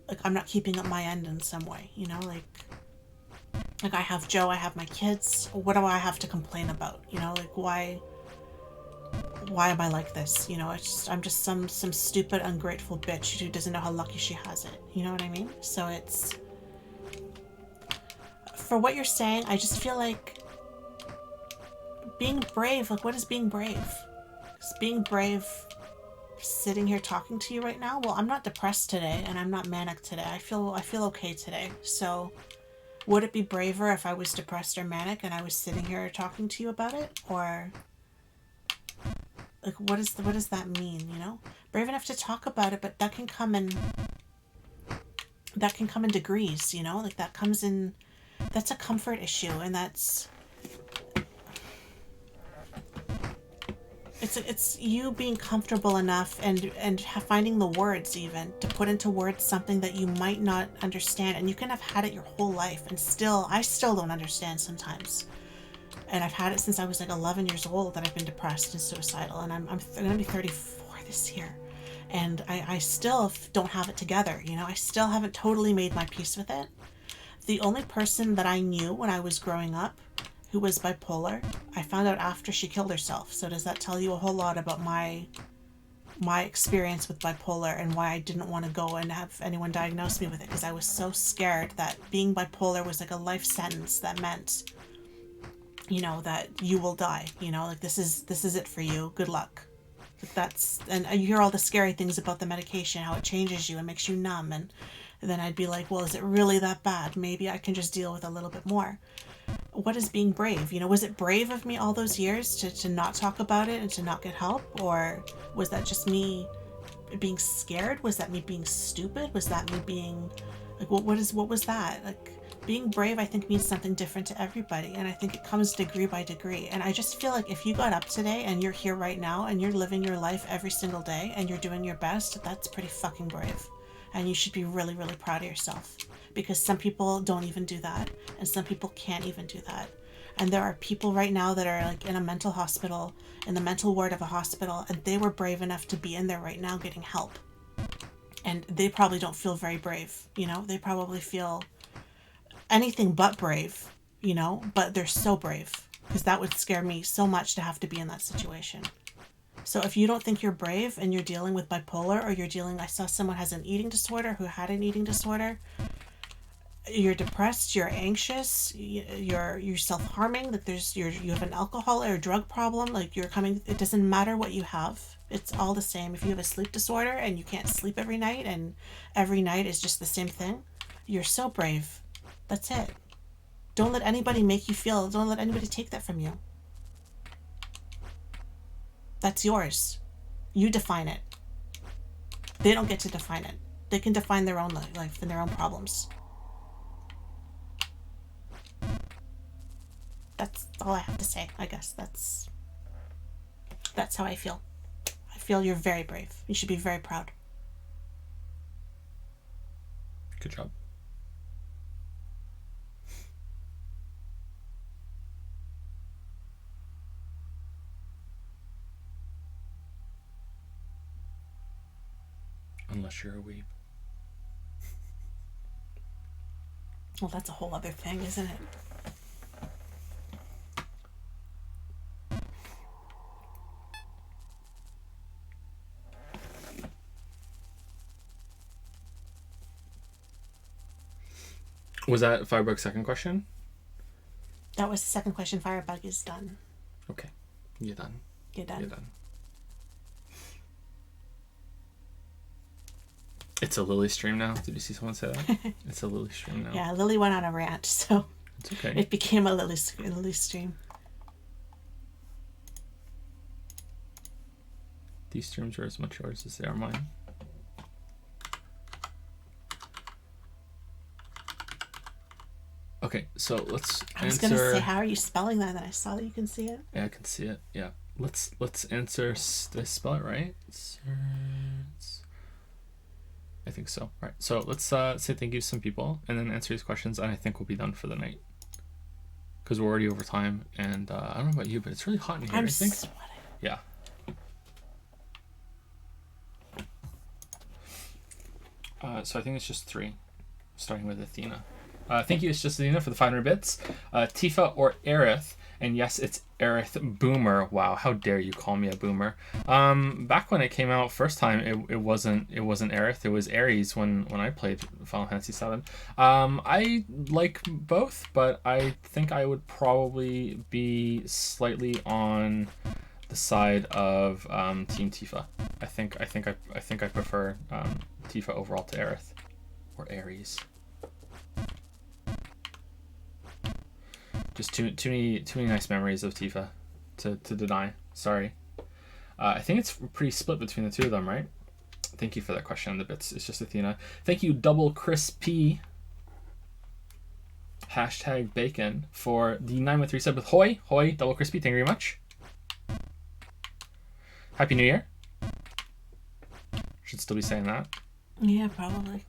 Speaker 2: like I'm not keeping up my end in some way, you know? Like I have Joe, I have my kids. What do I have to complain about? You know, like why am I like this? You know, I'm just some stupid, ungrateful bitch who doesn't know how lucky she has it. You know what I mean? So it's... For what you're saying, I just feel like being brave, like what is being brave? Is being brave sitting here talking to you right now? Well, I'm not depressed today and I'm not manic today. I feel okay today. So would it be braver if I was depressed or manic and I was sitting here talking to you about it? Or like what does that mean, you know? Brave enough to talk about it, but that can come in degrees, you know? Like that's a comfort issue, and it's you being comfortable enough and finding the words even to put into words something that you might not understand, and you can have had it your whole life, and I still don't understand sometimes. And I've had it since I was like 11 years old that I've been depressed and suicidal, and I'm gonna be 34 this year, and I still don't have it together, you know? I still haven't totally made my peace with it. The only person that I knew when I was growing up who was bipolar, I found out after she killed herself. So does that tell you a whole lot about my experience with bipolar and why I didn't want to go and have anyone diagnose me with it? Because I was so scared that being bipolar was like a life sentence that meant, you know, that you will die. You know, like this is it for you. Good luck. And you hear all the scary things about the medication, how it changes you and makes you numb, and then I'd be like, well, is it really that bad? Maybe I can just deal with a little bit more. What is being brave? You know, was it brave of me all those years to not talk about it and to not get help? Or was that just me being scared? Was that me being stupid? Was that me being like, what was that? Like, being brave, I think, means something different to everybody. And I think it comes degree by degree. And I just feel like if you got up today and you're here right now and you're living your life every single day and you're doing your best, that's pretty fucking brave. And you should be really, really proud of yourself, because some people don't even do that, and some people can't even do that. And there are people right now that are like in a mental hospital, in the mental ward of a hospital, and they were brave enough to be in there right now getting help. And they probably don't feel very brave, you know? They probably feel anything but brave, you know? But they're so brave, because that would scare me so much to have to be in that situation. So if you don't think you're brave and you're dealing with bipolar, or I saw someone has an eating disorder who had an eating disorder, you're depressed, you're anxious, you're self-harming, like you have an alcohol or a drug problem, like you're coming, it doesn't matter what you have. It's all the same. If you have a sleep disorder and you can't sleep every night and every night is just the same thing, you're so brave. That's it. Don't let anybody make you feel, don't let anybody take that from you. That's yours. You define it. They don't get to define it. They can define their own life and their own problems. That's all I have to say. I guess that's how I feel. I feel you're very brave. You should be very proud.
Speaker 1: Good job. Unless you're a weeb.
Speaker 2: Well, that's a whole other thing, isn't it?
Speaker 1: Was that Firebug's second question?
Speaker 2: That was the second question. Firebug is done.
Speaker 1: Okay. You're done.
Speaker 2: You're done.
Speaker 1: You're done. It's a Lily stream now. Did you see someone say that? It's a Lily stream now.
Speaker 2: Yeah, Lily went on a rant, so
Speaker 1: It's okay.
Speaker 2: it became a Lily stream.
Speaker 1: These streams are as much yours as they are mine. Okay, so let's
Speaker 2: I was gonna say, how are you spelling that? And then I saw that you can see it.
Speaker 1: Yeah, I can see it. Yeah. Let's answer. Did I spell it right? I think so. Right. So let's say thank you to some people and then answer these questions, and I think we'll be done for the night. Because we're already over time, and I don't know about you, but it's really hot in here.
Speaker 2: I'm
Speaker 1: I think.
Speaker 2: sweating.
Speaker 1: Yeah. So I think it's just 3, starting with Athena. Thank you, it's just Athena for the 500 bits. Tifa or Aerith, and yes, it's Aerith Boomer. Wow, how dare you call me a boomer? Back when it came out first time, it wasn't Aerith, it was Ares when I played Final Fantasy VII. I like both, but I think I would probably be slightly on the side of Team Tifa. I think I prefer Tifa overall to Aerith or Ares. Just too many nice memories of Tifa to deny. Sorry. I think it's pretty split between the two of them, right? Thank you for that question on the bits. It's just Athena. Thank you, Double Chris P. #bacon for the 913 sub with Hoy. Hoy, Double Crispy, thank you very much. Happy New Year. Should still be saying that.
Speaker 2: Yeah, probably.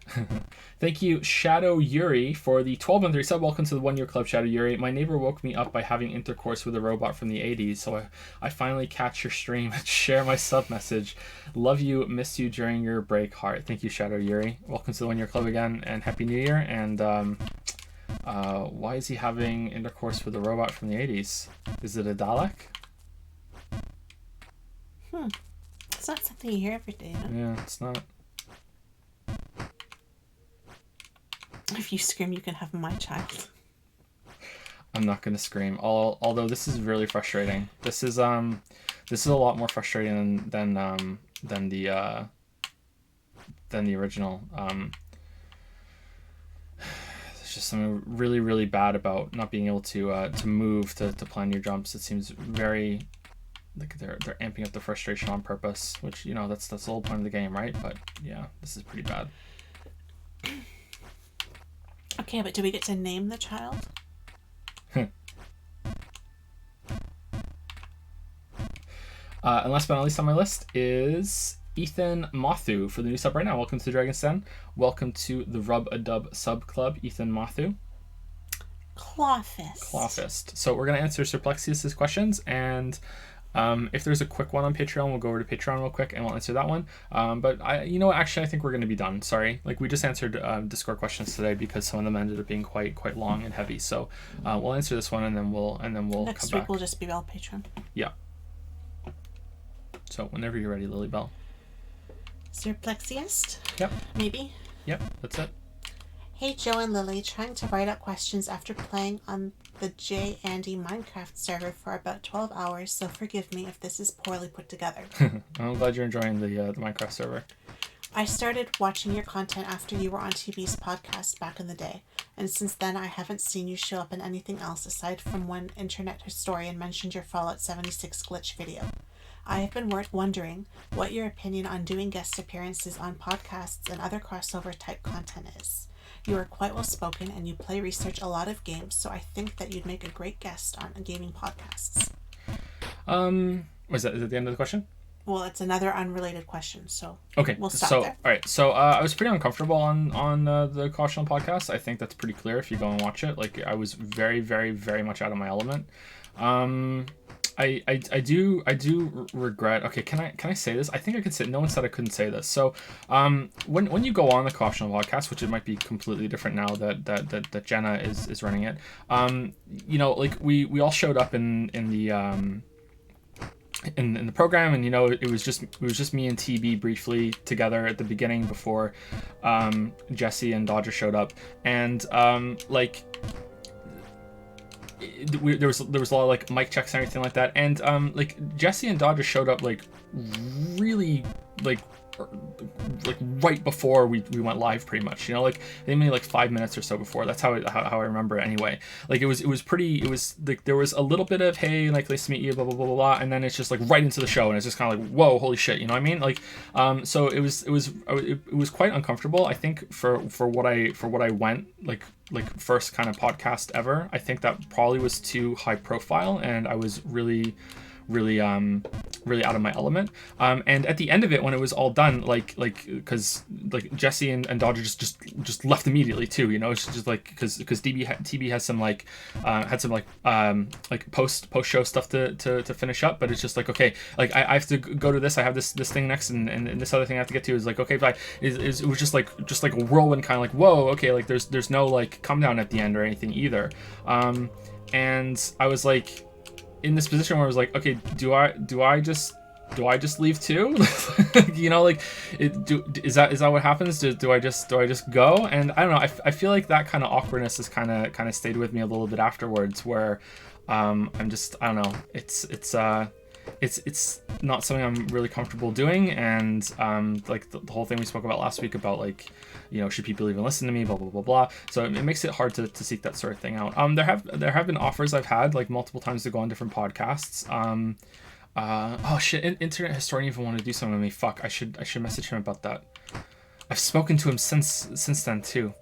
Speaker 1: Thank you, Shadow Yuri, for the 12-month resub. Welcome to the 1 Year Club, Shadow Yuri. My neighbor woke me up by having intercourse with a robot from the 80s, so I finally catch your stream and share my sub message. Love you, miss you during your break, heart. Thank you, Shadow Yuri. Welcome to the 1 Year Club again, and Happy New Year. And why is he having intercourse with a robot from the 80s? Is it a Dalek?
Speaker 2: It's not something you hear every day, you know?
Speaker 1: Yeah, it's not.
Speaker 2: If you scream, you can have my child.
Speaker 1: I'm not gonna scream. Although this is really frustrating. This is a lot more frustrating than the original. There's just something really, really bad about not being able to move to plan your jumps. It seems very like they're amping up the frustration on purpose, which, you know, that's the whole point of the game, right? But yeah, this is pretty bad.
Speaker 2: Okay, but do we get to name the child?
Speaker 1: And last but not least on my list is Ethan Mathu for the new sub right now. Welcome to Dragon's Den. Welcome to the Rub a Dub sub club, Ethan Mathu. Clawfist. So we're going to answer Surplexius' questions, and if there's a quick one on Patreon, we'll go over to Patreon real quick and we'll answer that one. But you know what? Actually, I think we're going to be done. Sorry. Like, we just answered Discord questions today because some of them ended up being quite long and heavy. So we'll answer this one and then we'll
Speaker 2: next
Speaker 1: come
Speaker 2: week
Speaker 1: back.
Speaker 2: We'll just be all Patreon.
Speaker 1: Yeah. So whenever you're ready, Lilybell.
Speaker 2: Surplexiest?
Speaker 1: Yep.
Speaker 2: Maybe?
Speaker 1: Yep, that's it.
Speaker 2: Hey Joe and Lily, trying to write up questions after playing on the J Andy Minecraft server for about 12 hours, so forgive me if this is poorly put together.
Speaker 1: I'm glad you're enjoying the Minecraft server.
Speaker 2: I started watching your content after you were on TB's podcast back in the day, and since then I haven't seen you show up in anything else aside from when Internet Historian mentioned your Fallout 76 glitch video. I have been wondering what your opinion on doing guest appearances on podcasts and other crossover type content is. You are quite well spoken and you play research a lot of games, so I think that you'd make a great guest on gaming podcasts.
Speaker 1: Is that the end of the question?
Speaker 2: Well, it's another unrelated question, so
Speaker 1: okay.
Speaker 2: We'll stop there.
Speaker 1: All right. So I was pretty uncomfortable on the Cautional podcast. I think that's pretty clear if you go and watch it. Like, I was very, very, very much out of my element. I do regret. Okay, can I say this? I think I could say. No one said I couldn't say this. So, when you go on the Cautional podcast, which it might be completely different now that Jenna is running it. You know, like we all showed up in the in the program, and you know it was just me and TB briefly together at the beginning before Jesse and Dodger showed up, and there was a lot of like mic checks and everything like that, and like Jesse and Dodger showed up like really like right before we went live, pretty much, you know, like they made like 5 minutes or so before. That's how I remember it anyway. Like it was like there was a little bit of, hey, like, nice to meet you, blah blah blah blah blah, and then it's just like right into the show, and it's just kind of like, whoa, holy shit, you know what I mean? Like so it was quite uncomfortable. I think for what I went like first kind of podcast ever, I think that probably was too high profile, and I was really out of my element, and at the end of it, when it was all done, like because like Jesse and Dodger just left immediately too, you know. It's just like because TB has some like had some like post show stuff to finish up, but it's just like, okay, like I have to go to this, I have this thing next, and this other thing I have to get to is like, okay, bye. It was just like a whirlwind, kind of like, whoa, okay, like there's no like come down at the end or anything either, and I was like in this position where I was like, okay, do I just leave too? You know, like, is that what happens? Do I just go? And I don't know. I feel like that kind of awkwardness has kind of stayed with me a little bit afterwards, where I'm just, I don't know. It's not something I'm really comfortable doing, and like the whole thing we spoke about last week about, like, you know, should people even listen to me, blah blah blah blah. So it makes it hard to seek that sort of thing out. There have been offers I've had like multiple times to go on different podcasts. Oh shit, Internet Historian even wanted to do something with me. Fuck, I should message him about that. I've spoken to him since then too.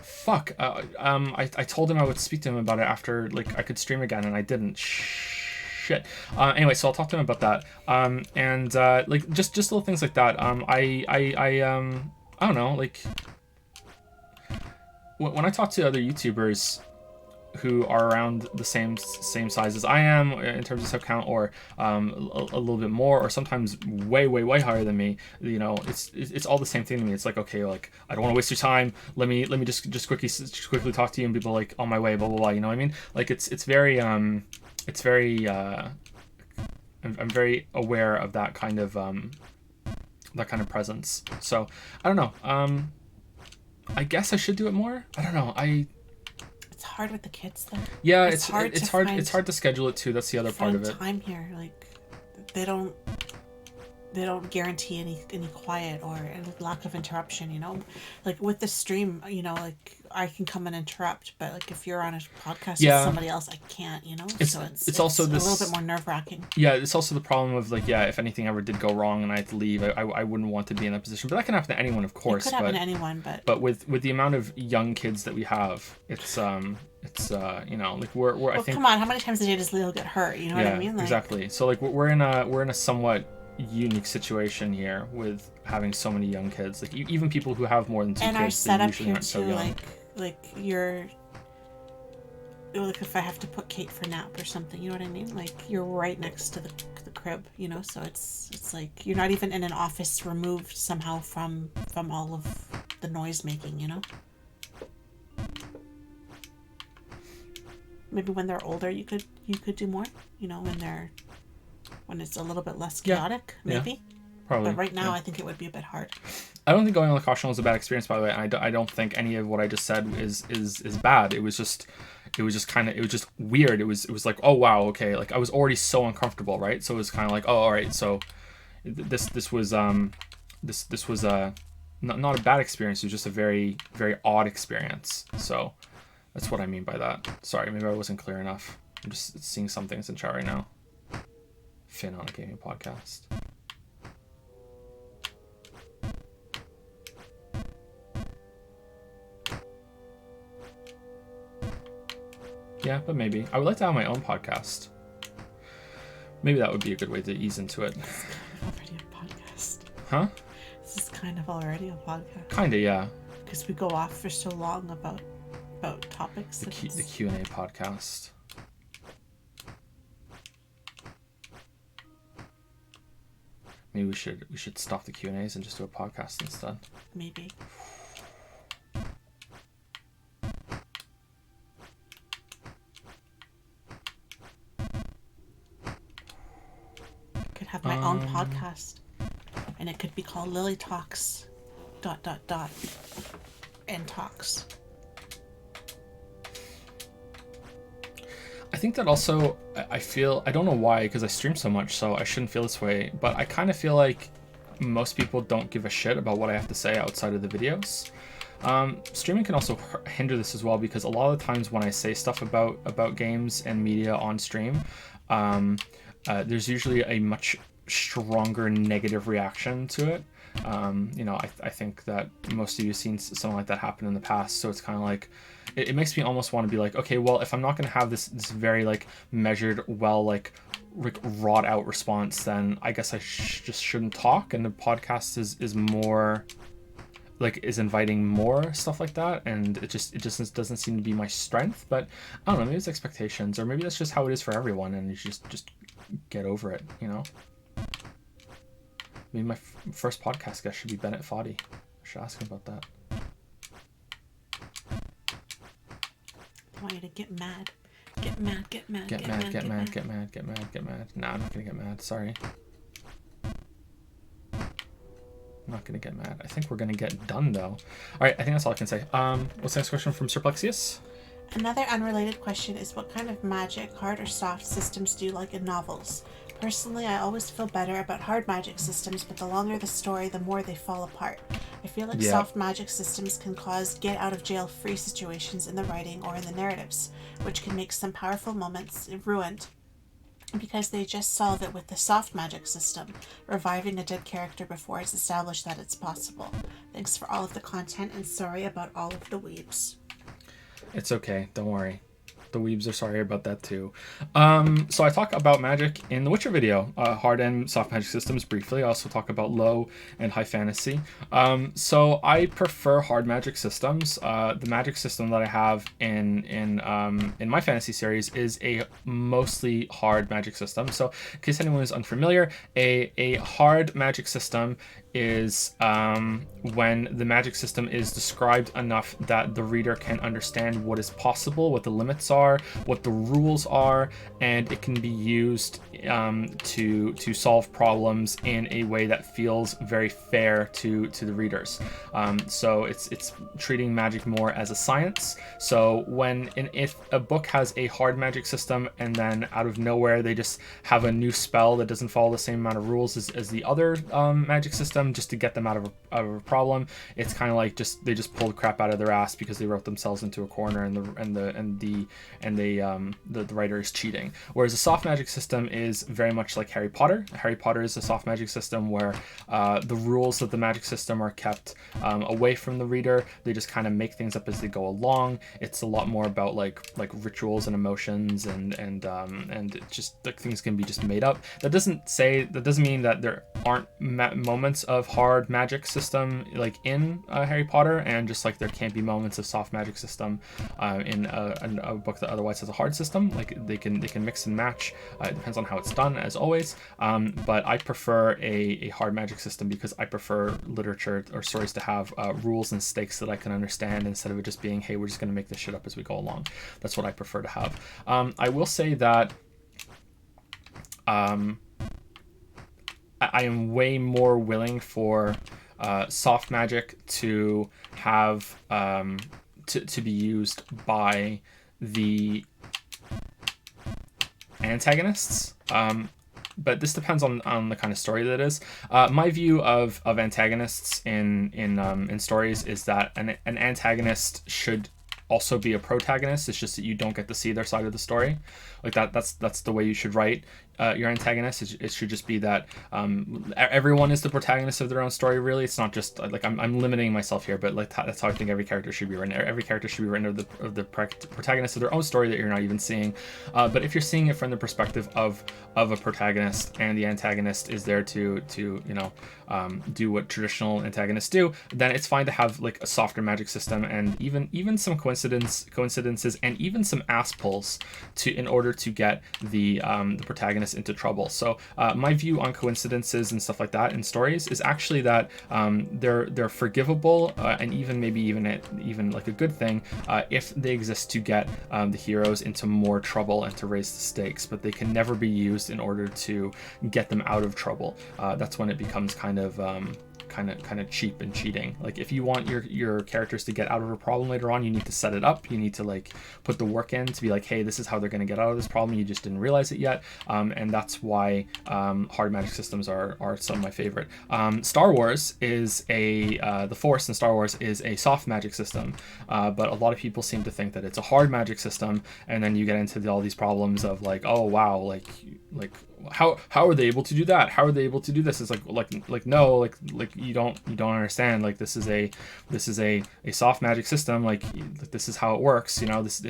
Speaker 1: Fuck. I told him I would speak to him about it after like I could stream again, and I didn't. Shit. Anyway, so I'll talk to him about that. And like just little things like that. I don't know, like when I talk to other YouTubers who are around the same size as I am in terms of sub count, or a little bit more, or sometimes way higher than me, you know, it's all the same thing to me. It's like, okay, like I don't want to waste your time. Let me just quickly talk to you and be like, on my way, blah blah blah. You know what I mean? Like it's very I'm very aware of that kind of presence. So I don't know. I guess I should do it more. I don't know.
Speaker 2: It's hard with the kids though.
Speaker 1: Yeah, it's hard to schedule it too. That's the other part of it.
Speaker 2: Time here, like they don't guarantee any quiet or any lack of interruption, you know. Like with the stream, you know, like I can come and interrupt, but like if you're on a podcast with somebody else, I can't, you know. So it's also a little bit more nerve-wracking. Yeah, it's also the problem of like, yeah, if anything ever did go wrong and I had to leave, I wouldn't want to be in that position. But that can happen to anyone, of course. It could happen to anyone, but with the amount of young kids that we have, it's you know, like we're I think, come on, how many times a day does Leo get hurt? You know what I mean? Like,
Speaker 1: exactly. So like we're in a somewhat unique situation here with having so many young kids, like even people who have more than 2 kids,
Speaker 2: and our setup here too, so like you're like, if I have to put Kate for nap or something, you know what I mean, like you're right next to the crib, you know, so it's like you're not even in an office removed somehow from all of the noise making, you know. Maybe when they're older you could do more, you know, when it's a little bit less chaotic, maybe.
Speaker 1: Probably.
Speaker 2: But right now,
Speaker 1: yeah.
Speaker 2: I think it would be a bit hard.
Speaker 1: I don't think going on the caution was a bad experience, by the way. I don't think any of what I just said is bad. It was just weird. It was like, oh wow, okay. Like I was already so uncomfortable, right? So it was kind of like, oh, all right. So this was not a bad experience. It was just a very, very odd experience. So that's what I mean by that. Sorry, maybe I wasn't clear enough. I'm just seeing some things in chat right now. Finn on a gaming podcast. Yeah, but maybe. I would like to have my own podcast. Maybe that would be a good way to ease into it.
Speaker 2: It's kind of already a podcast.
Speaker 1: Huh?
Speaker 2: This is kind of already a podcast.
Speaker 1: Kinda, yeah.
Speaker 2: Because we go off for so long about topics.
Speaker 1: The Q&A podcast. Maybe we should stop the Q&As and just do a podcast instead.
Speaker 2: Maybe. I could have my own podcast, and it could be called Lily Talks ... and Talks.
Speaker 1: I think that also, I feel, I don't know why, because I stream so much, so I shouldn't feel this way, but I kind of feel like most people don't give a shit about what I have to say outside of the videos. Streaming can also hinder this as well, because a lot of the times when I say stuff about games and media on stream, there's usually a much stronger negative reaction to it. I think that most of you have seen something like that happen in the past, so it's kind of like, it makes me almost want to be like, okay, well, if I'm not going to have this very like measured, well, like wrought out response, then I guess I just shouldn't talk, and the podcast is more like, is inviting more stuff like that, and it just doesn't seem to be my strength. But I don't know, maybe it's expectations, or maybe that's just how it is for everyone, and you just get over it, you know. Maybe my first podcast guest should be Bennett Foddy. I should ask him about that.
Speaker 2: I want you to get mad. Get mad.
Speaker 1: Get mad. Nah, I'm not gonna get mad. Sorry. I'm not gonna get mad. I think we're gonna get done though. All right, I think that's all I can say. What's the next question from Surplexius?
Speaker 2: Another unrelated question is, what kind of magic, hard or soft, systems do you like in novels? Personally, I always feel better about hard magic systems, but the longer the story, the more they fall apart. I feel like soft magic systems can cause get-out-of-jail-free situations in the writing or in the narratives, which can make some powerful moments ruined because they just solve it with the soft magic system, reviving a dead character before it's established that it's possible. Thanks for all of the content, and sorry about all of the weebs.
Speaker 1: It's okay, don't worry. The weebs are sorry about that too. So I talk about magic in the Witcher video, hard and soft magic systems briefly. I also talk about low and high fantasy. So I prefer hard magic systems. The magic system that I have in my fantasy series is a mostly hard magic system. So in case anyone is unfamiliar, a hard magic system is when the magic system is described enough that the reader can understand what is possible, what the limits are, what the rules are, and it can be used to solve problems in a way that feels very fair to the readers. So it's treating magic more as a science. So if a book has a hard magic system and then out of nowhere they just have a new spell that doesn't follow the same amount of rules as the other magic system just to get them out of a problem, it's kind of like they just pulled crap out of their ass because they wrote themselves into a corner, and the writer is cheating. Whereas a soft magic system is very much like Harry Potter. Harry Potter is a soft magic system where the rules of the magic system are kept away from the reader. They just kind of make things up as they go along. It's a lot more about like rituals and emotions and it just like things can be just made up. That doesn't mean that there aren't moments of hard magic system like in Harry Potter, and just like there can't be moments of soft magic system in a book that otherwise has a hard system. Like they can mix and match. It depends on how it's done, as always. But I prefer a hard magic system because I prefer literature or stories to have rules and stakes that I can understand, instead of it just being, hey, we're just going to make this shit up as we go along. That's what I prefer to have. I will say that I am way more willing for soft magic to have to be used by the antagonists. But this depends on the kind of story that it is. My view of antagonists in stories is that an antagonist should also be a protagonist. It's just that you don't get to see their side of the story. Like that's the way you should write your antagonist. It should just be that everyone is the protagonist of their own story. Really, it's not just like I'm limiting myself here, but like that's how I think every character should be written. Every character should be written of the protagonist of their own story that you're not even seeing. But if you're seeing it from the perspective of a protagonist and the antagonist is there to do what traditional antagonists do, then it's fine to have like a softer magic system and even some coincidences and even some ass pulls in order to get the protagonist into trouble. So my view on coincidences and stuff like that in stories is actually that they're forgivable and even like a good thing if they exist to get the heroes into more trouble and to raise the stakes, but they can never be used in order to get them out of trouble. That's when it becomes kind of cheap and cheating. Like if you want your characters to get out of a problem later on, you need to set it up. You need to like put the work in to be like, hey, this is how they're going to get out of this problem. You just didn't realize it yet, and that's why hard magic systems are some of my favorite. Star Wars is the Force in Star Wars is a soft magic system, but a lot of people seem to think that it's a hard magic system, and then you get into all these problems of like, oh wow, like how are they able to do that? How are they able to do this? It's like no, like you don't understand. Like this is a soft magic system. Like this is how it works. You know, this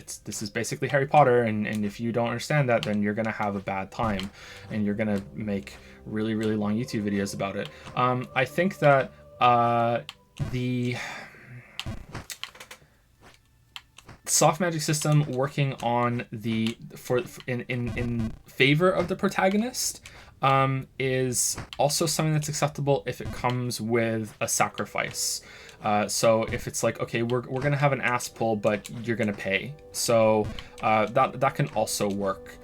Speaker 1: is basically Harry Potter, and if you don't understand that, then you're gonna have a bad time, and you're gonna make really really long YouTube videos about it. I think that the soft magic system working on in favor of the protagonist is also something that's acceptable if it comes with a sacrifice. So if it's like, okay, we're gonna have an ass pull, but you're gonna pay, so that can also work.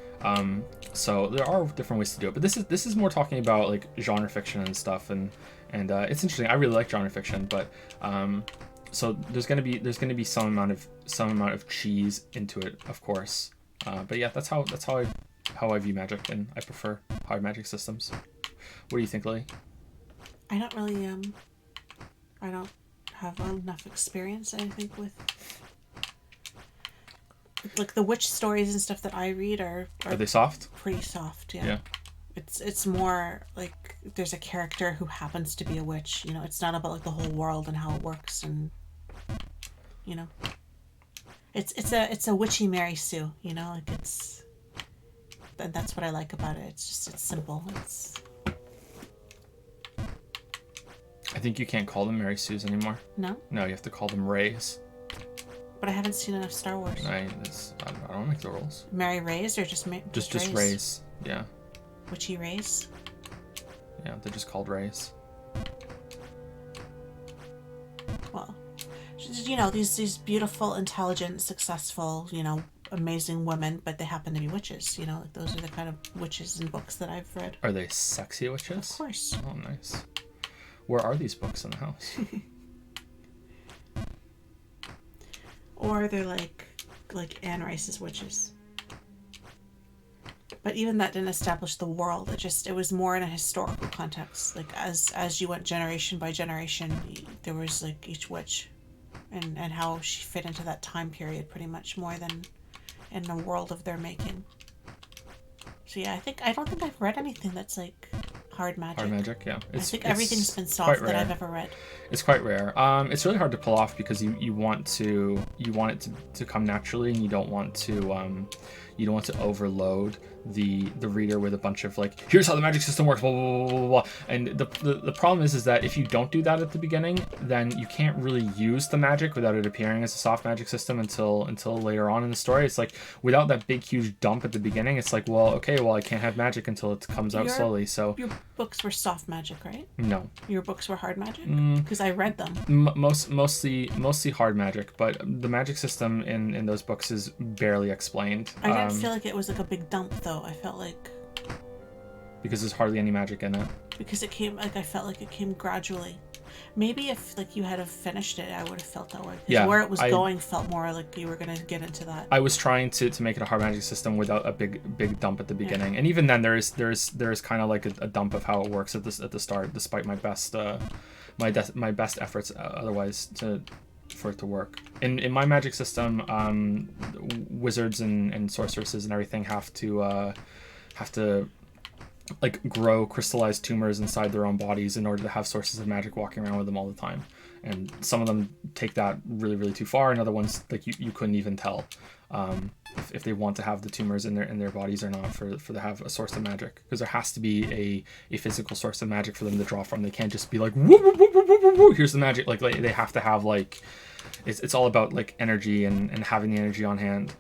Speaker 1: So there are different ways to do it, but this is more talking about like genre fiction and stuff, and it's interesting. I really like genre fiction, but so there's gonna be some amount of cheese into it, of course. But yeah, that's how I view magic, and I prefer hard magic systems. What do you think, Lily?
Speaker 2: I don't really I don't have enough experience, I think, with like the witch stories and stuff that I read are
Speaker 1: they soft?
Speaker 2: Pretty soft, yeah.
Speaker 1: Yeah.
Speaker 2: It's more like there's a character who happens to be a witch. You know, it's not about like the whole world and how it works, and you know, it's a witchy Mary Sue. You know, like and that's what I like about it. It's simple.
Speaker 1: I think you can't call them Mary Sues anymore.
Speaker 2: No,
Speaker 1: you have to call them Rays.
Speaker 2: But I haven't seen enough Star Wars.
Speaker 1: I don't make the rules.
Speaker 2: Mary Rays or just
Speaker 1: just Rays? Yeah.
Speaker 2: Witchy Rays?
Speaker 1: Yeah, they're just called Rays.
Speaker 2: Well, you know, these beautiful, intelligent, successful, you know, amazing women, but they happen to be witches. You know, like those are the kind of witches in books that I've read.
Speaker 1: Are they sexy witches?
Speaker 2: Of course.
Speaker 1: Oh, nice. Where are these books in the house?
Speaker 2: Or they're like Anne Rice's witches. But even that didn't establish the world. It was more in a historical context. Like as you went generation by generation, there was like each witch, and how she fit into that time period pretty much more than in the world of their making. So yeah, I don't think I've read anything that's like hard magic.
Speaker 1: Hard magic, yeah.
Speaker 2: I think everything's been soft that I've ever read.
Speaker 1: It's quite rare. It's really hard to pull off because you want it to come naturally, and you don't want to overload the reader with a bunch of like, here's how the magic system works, blah blah blah blah blah. And the problem is that if you don't do that at the beginning, then you can't really use the magic without it appearing as a soft magic system until later on in the story. It's like without that big huge dump at the beginning, it's like, well, okay, well I can't have magic until it comes out slowly. So
Speaker 2: your books were soft magic, right?
Speaker 1: No.
Speaker 2: Your books were hard magic? Because I read them.
Speaker 1: Mostly hard magic, but the magic system in those books is barely explained.
Speaker 2: I didn't feel like it was like a big dump though. I felt like
Speaker 1: because there's hardly any magic in it.
Speaker 2: Because it came, like, I felt like it came gradually. Maybe if, like, you had have finished it, I would have felt that way. Because where it was going felt more like you were going to get into that.
Speaker 1: I was trying to make it a hard magic system without a big dump at the beginning. And even then, there is kind of like a dump of how it works at the start, despite my best my best efforts otherwise for it to work. In my magic system, wizards and sorceresses and everything have to like grow crystallized tumors inside their own bodies in order to have sources of magic walking around with them all the time. And some of them take that really, really too far, and other ones, like, you couldn't even tell if they want to have the tumors in their bodies or not for to have a source of magic, because there has to be a physical source of magic for them to draw from. They can't just be like, woo, woo, woo, woo, woo, woo, here's the magic. Like they have to have, like, it's all about, like, energy and having the energy on hand.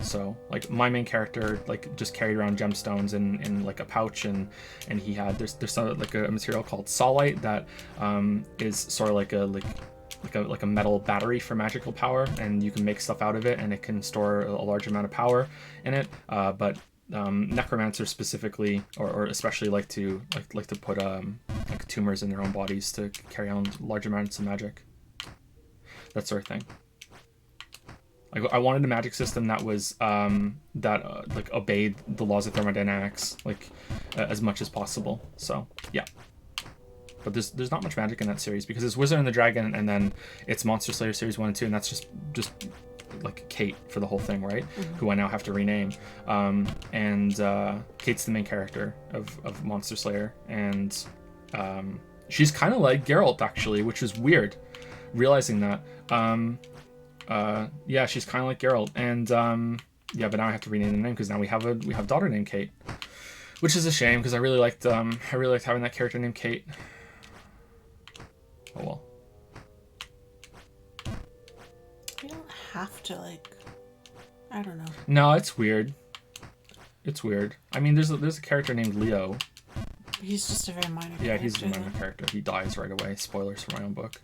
Speaker 1: So, like, my main character, like, just carried around gemstones in like a pouch, and he had there's some, like, a material called solite that is sort of like a metal battery for magical power, and you can make stuff out of it, and it can store a large amount of power in it. But necromancers specifically, or especially like to put like tumors in their own bodies to carry on large amounts of magic, that sort of thing. I wanted a magic system that was like obeyed the laws of thermodynamics, like, as much as possible. So yeah, but there's not much magic in that series because it's Wizard and the Dragon, and then it's Monster Slayer series 1 and 2, and that's just like Kate for the whole thing, right? Mm-hmm. Who I now have to rename. And Kate's the main character of Monster Slayer, and she's kind of like Geralt, actually, which is weird, realizing that. Yeah, she's kind of like Geralt, and yeah, but now I have to rename the name because now we have a daughter named Kate, which is a shame because I really liked having that character named Kate. Oh well.
Speaker 2: You don't have to, like, I don't know.
Speaker 1: No, it's weird. It's weird. I mean, there's a character named Leo.
Speaker 2: He's just a very minor character.
Speaker 1: Yeah, he's a minor character. He dies right away. Spoilers for my own book.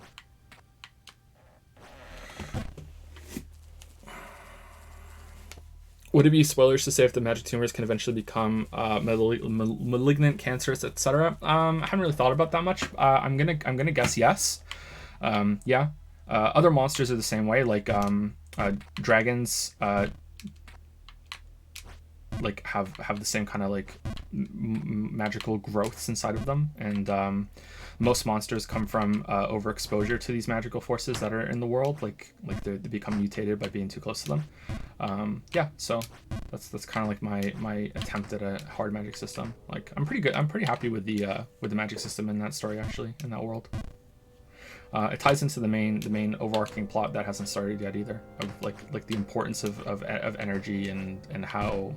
Speaker 1: Would it be spoilers to say if the magic tumors can eventually become malignant, cancerous, etc.? I haven't really thought about that much. I'm gonna guess yes. Yeah. Other monsters are the same way. Like dragons, like have the same kind of, like, magical growths inside of them, and most monsters come from overexposure to these magical forces that are in the world. Like they become mutated by being too close to them. Yeah, so that's kind of like my attempt at a hard magic system. Like, I'm pretty good. I'm pretty happy with the magic system in that story, actually, in that world. It ties into the main overarching plot that hasn't started yet either, of like the importance of energy and how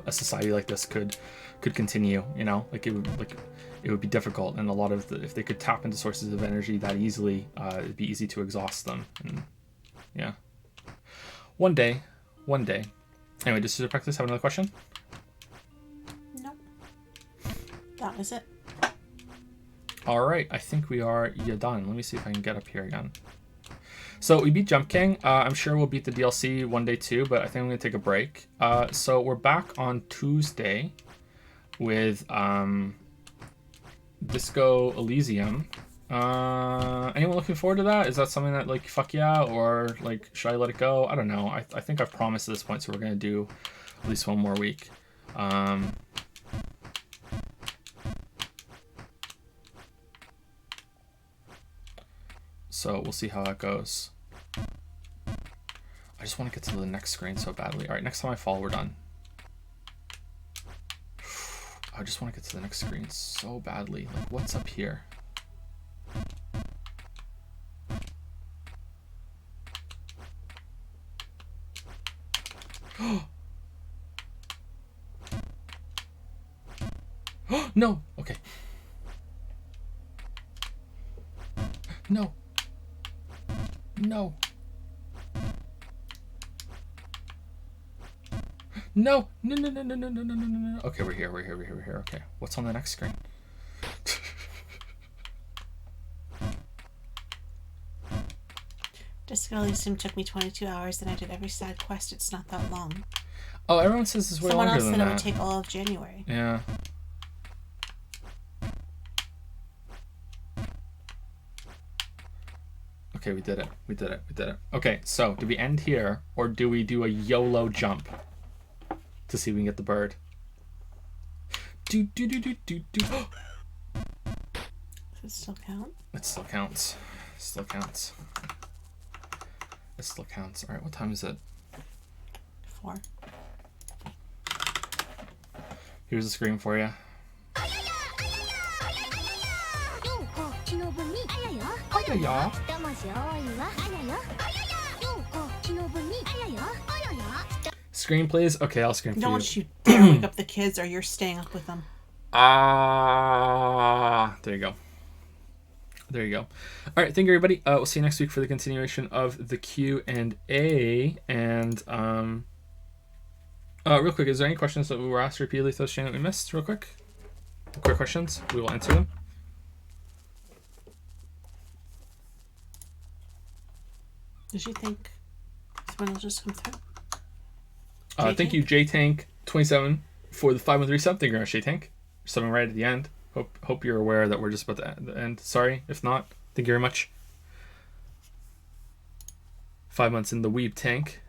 Speaker 1: a society like this could continue. You know, it would be difficult, and a lot of if they could tap into sources of energy that easily, it'd be easy to exhaust them. And yeah, one day. Anyway, does Practice have another question?
Speaker 2: Nope. That was it.
Speaker 1: All right, I think we are done. Let me see if I can get up here again. So we beat Jump King. I'm sure we'll beat the DLC one day too, but I think I'm going to take a break. So we're back on Tuesday with Disco Elysium. Anyone looking forward to that? Is that something that, like, fuck yeah, or, like, should I let it go? I don't know. I think I've promised at this point, so we're going to do at least one more week. So we'll see how that goes. I just want to get to the next screen so badly. All right, next time I fall, we're done. I just want to get to the next screen so badly. Like, what's up here? No. Okay. No. No. No. No. Okay, we're here. Okay. What's on the next screen?
Speaker 2: Disco Elysium took me 22 hours and I did every side quest. It's not that long.
Speaker 1: Oh, everyone says it's way
Speaker 2: Someone
Speaker 1: longer
Speaker 2: else
Speaker 1: than
Speaker 2: said it
Speaker 1: that.
Speaker 2: would take all of January.
Speaker 1: Yeah. Okay, we did it. We did it. We did it. Okay, so do we end here or do we do a YOLO jump to see if we can get the bird? Do do do do do do.
Speaker 2: Does it still count?
Speaker 1: It still counts. Still counts. It still counts. All right, what time is it?
Speaker 2: 4.
Speaker 1: Here's the screen for you. Yeah. Screen, please. Okay, I'll screen for you.
Speaker 2: Don't you dare wake up the kids or you're staying up with them.
Speaker 1: There you go. There you go. All right, thank you, everybody. We'll see you next week for the continuation of the Q&A. And real quick, is there any questions that we were asked repeatedly throughout the stream that we missed? Real quick. Quick questions. We will answer them.
Speaker 2: Did you think someone will just come through?
Speaker 1: Thank you, JTank27, for the 513 sub. Thank you very much, JTank. Subbing right at the end. Hope you're aware that we're just about to end. Sorry if not. Thank you very much. 5 months in the Weeb tank.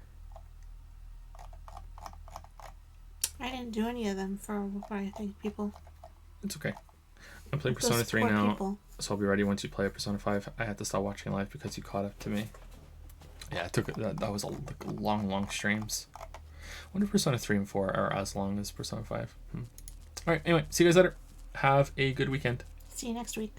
Speaker 2: I didn't do any of them for what I think people.
Speaker 1: It's okay. I'm playing
Speaker 2: Those
Speaker 1: Persona 3
Speaker 2: poor
Speaker 1: now,
Speaker 2: people.
Speaker 1: so I'll be ready once you play Persona 5. I had to stop watching live because you caught up to me. Yeah, it took that was long streams. I wonder if Persona 3 and 4 are as long as Persona 5. All right, anyway, see you guys later. Have a good weekend.
Speaker 2: See you next week.